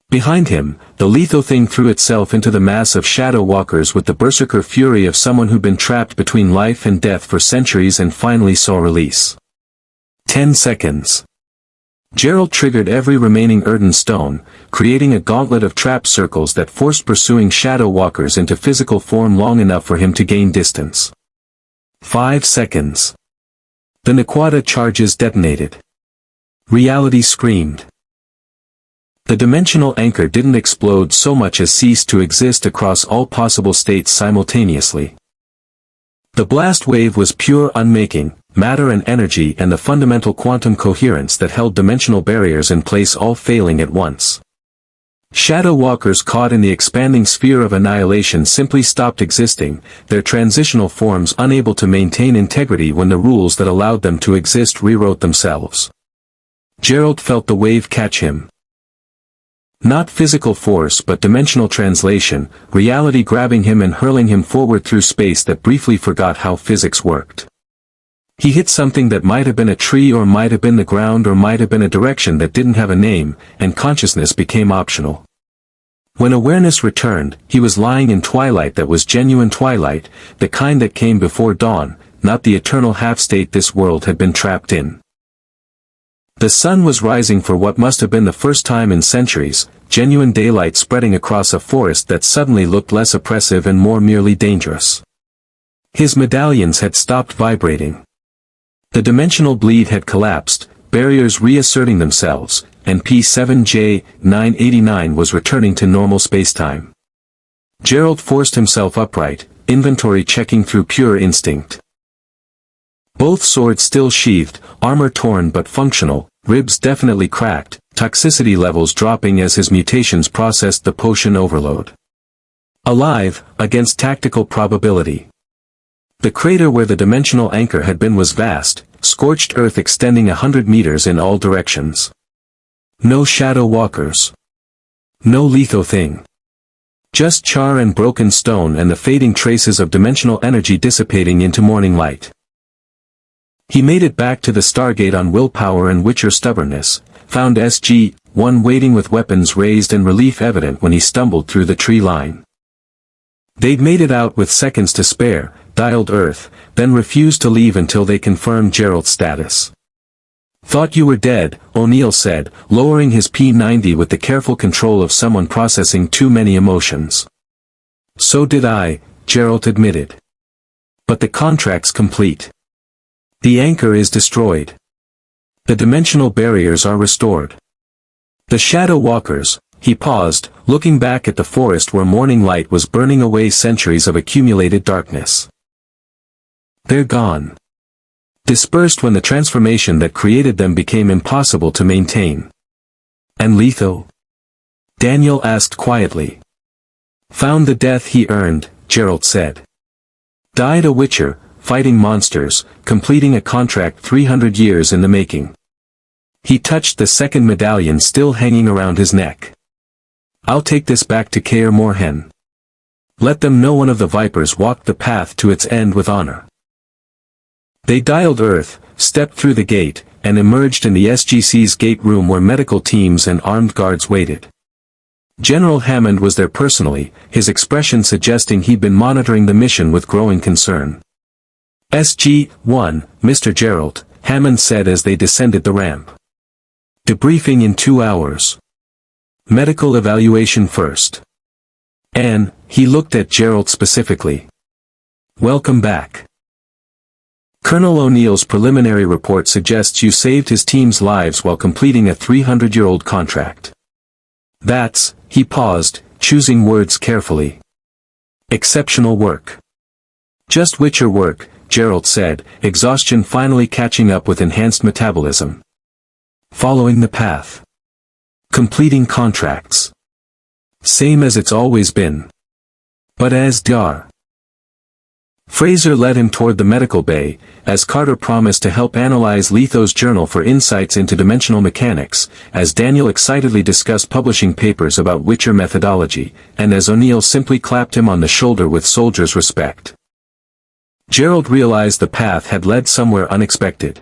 Behind him, the lethal thing threw itself into the mass of shadow walkers with the berserker fury of someone who'd been trapped between life and death for centuries and finally saw release. 10 seconds. Geralt triggered every remaining earthen stone, creating a gauntlet of trap circles that forced pursuing shadow walkers into physical form long enough for him to gain distance. 5 seconds. The Naquata charges detonated. Reality screamed. The dimensional anchor didn't explode so much as cease to exist across all possible states simultaneously. The blast wave was pure unmaking, matter and energy and the fundamental quantum coherence that held dimensional barriers in place all failing at once. Shadow walkers caught in the expanding sphere of annihilation simply stopped existing, their transitional forms unable to maintain integrity when the rules that allowed them to exist rewrote themselves. Geralt felt the wave catch him. Not physical force but dimensional translation, reality grabbing him and hurling him forward through space that briefly forgot how physics worked. He hit something that might have been a tree or might have been the ground or might have been a direction that didn't have a name, and consciousness became optional. When awareness returned, he was lying in twilight that was genuine twilight, the kind that came before dawn, not the eternal half-state this world had been trapped in. The sun was rising for what must have been the first time in centuries, genuine daylight spreading across a forest that suddenly looked less oppressive and more merely dangerous. His medallions had stopped vibrating. The dimensional bleed had collapsed, barriers reasserting themselves, and P7J989 was returning to normal spacetime. Geralt forced himself upright, inventory checking through pure instinct. Both swords still sheathed, armor torn but functional, ribs definitely cracked, toxicity levels dropping as his mutations processed the potion overload. Alive, against tactical probability. The crater where the dimensional anchor had been was vast, scorched earth extending 100 meters in all directions. No shadow walkers. No lethal thing. Just char and broken stone and the fading traces of dimensional energy dissipating into morning light. He made it back to the Stargate on willpower and Witcher stubbornness, found SG-1 waiting with weapons raised and relief evident when he stumbled through the tree line. They'd made it out with seconds to spare, dialed Earth, then refused to leave until they confirmed Geralt's status. "Thought you were dead," O'Neill said, lowering his P90 with the careful control of someone processing too many emotions. "So did I," Geralt admitted. "But the contract's complete. The anchor is destroyed. The dimensional barriers are restored. The shadow walkers," he paused, looking back at the forest where morning light was burning away centuries of accumulated darkness. "They're gone. Dispersed when the transformation that created them became impossible to maintain." "And Letho?" Daniel asked quietly. "Found the death he earned," Geralt said. "Died a Witcher, fighting monsters, completing a contract 300 years in the making." He touched the second medallion still hanging around his neck. "I'll take this back to Kaer Morhen. Let them know one of the Vipers walked the path to its end with honor." They dialed Earth, stepped through the gate, and emerged in the SGC's gate room where medical teams and armed guards waited. General Hammond was there personally, his expression suggesting he'd been monitoring the mission with growing concern. "SG-1, Mr. Geralt," Hammond said as they descended the ramp. "Debriefing in 2 hours. Medical evaluation first. And," he looked at Geralt specifically. "Welcome back. Colonel O'Neill's preliminary report suggests you saved his team's lives while completing a 300-year-old contract. That's," he paused, choosing words carefully. "Exceptional work." "Just Witcher work," Geralt said, exhaustion finally catching up with enhanced metabolism. "Following the path. Completing contracts. Same as it's always been. But as Dar." Fraser led him toward the medical bay, as Carter promised to help analyze Letho's journal for insights into dimensional mechanics, as Daniel excitedly discussed publishing papers about Witcher methodology, and as O'Neill simply clapped him on the shoulder with soldier's respect. Geralt realized the path had led somewhere unexpected.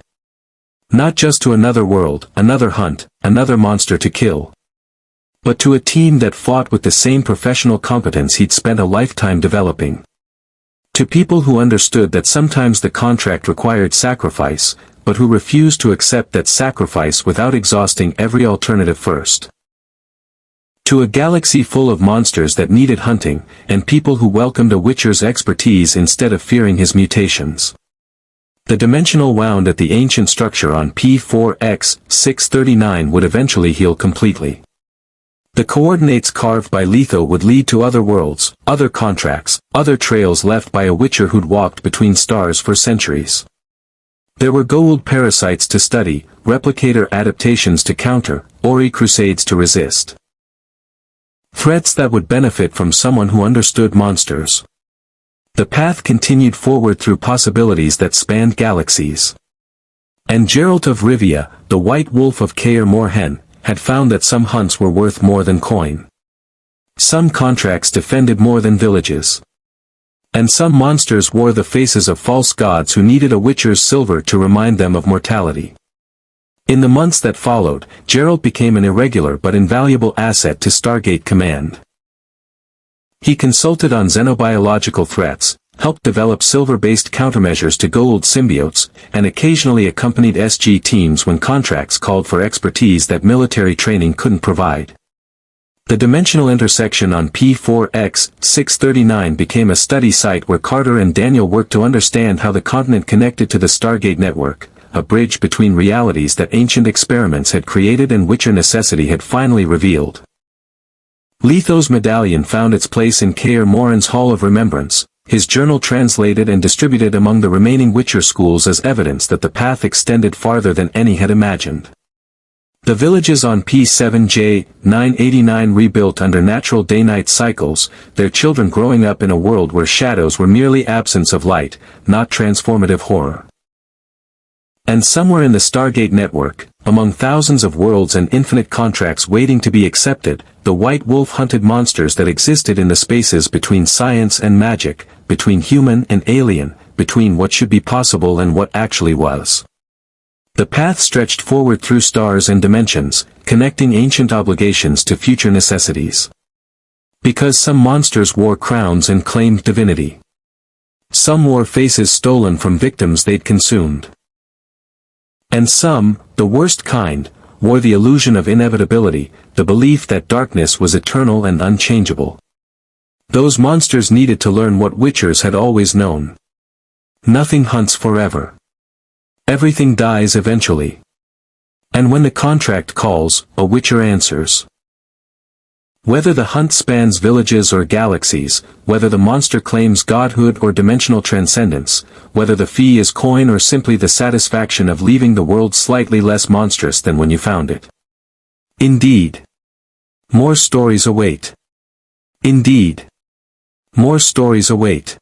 Not just to another world, another hunt, another monster to kill. But to a team that fought with the same professional competence he'd spent a lifetime developing. To people who understood that sometimes the contract required sacrifice, but who refused to accept that sacrifice without exhausting every alternative first. To a galaxy full of monsters that needed hunting, and people who welcomed a Witcher's expertise instead of fearing his mutations. The dimensional wound at the ancient structure on P4X639 would eventually heal completely. The coordinates carved by Letho would lead to other worlds, other contracts, other trails left by a Witcher who'd walked between stars for centuries. There were Goa'uld parasites to study, replicator adaptations to counter, Ori crusades to resist. Threats that would benefit from someone who understood monsters. The path continued forward through possibilities that spanned galaxies. And Geralt of Rivia, the White Wolf of Kaer Morhen, had found that some hunts were worth more than coin. Some contracts defended more than villages. And some monsters wore the faces of false gods who needed a Witcher's silver to remind them of mortality. In the months that followed, Geralt became an irregular but invaluable asset to Stargate Command. He consulted on xenobiological threats, helped develop silver-based countermeasures to gold symbiotes, and occasionally accompanied SG teams when contracts called for expertise that military training couldn't provide. The dimensional intersection on P4X-639 became a study site where Carter and Daniel worked to understand how the continent connected to the Stargate network, a bridge between realities that ancient experiments had created and Witcher necessity had finally revealed. Letho's medallion found its place in Kaer Morhen's Hall of Remembrance, his journal translated and distributed among the remaining Witcher schools as evidence that the path extended farther than any had imagined. The villages on P7J-989 rebuilt under natural day-night cycles, their children growing up in a world where shadows were merely absence of light, not transformative horror. And somewhere in the Stargate network, among thousands of worlds and infinite contracts waiting to be accepted, the White Wolf hunted monsters that existed in the spaces between science and magic, between human and alien, between what should be possible and what actually was. The path stretched forward through stars and dimensions, connecting ancient obligations to future necessities. Because some monsters wore crowns and claimed divinity. Some wore faces stolen from victims they'd consumed. And some, the worst kind, wore the illusion of inevitability, the belief that darkness was eternal and unchangeable. Those monsters needed to learn what Witchers had always known. Nothing hunts forever. Everything dies eventually. And when the contract calls, a Witcher answers. Whether the hunt spans villages or galaxies, whether the monster claims godhood or dimensional transcendence, whether the fee is coin or simply the satisfaction of leaving the world slightly less monstrous than when you found it. Indeed. More stories await. Indeed. More stories await.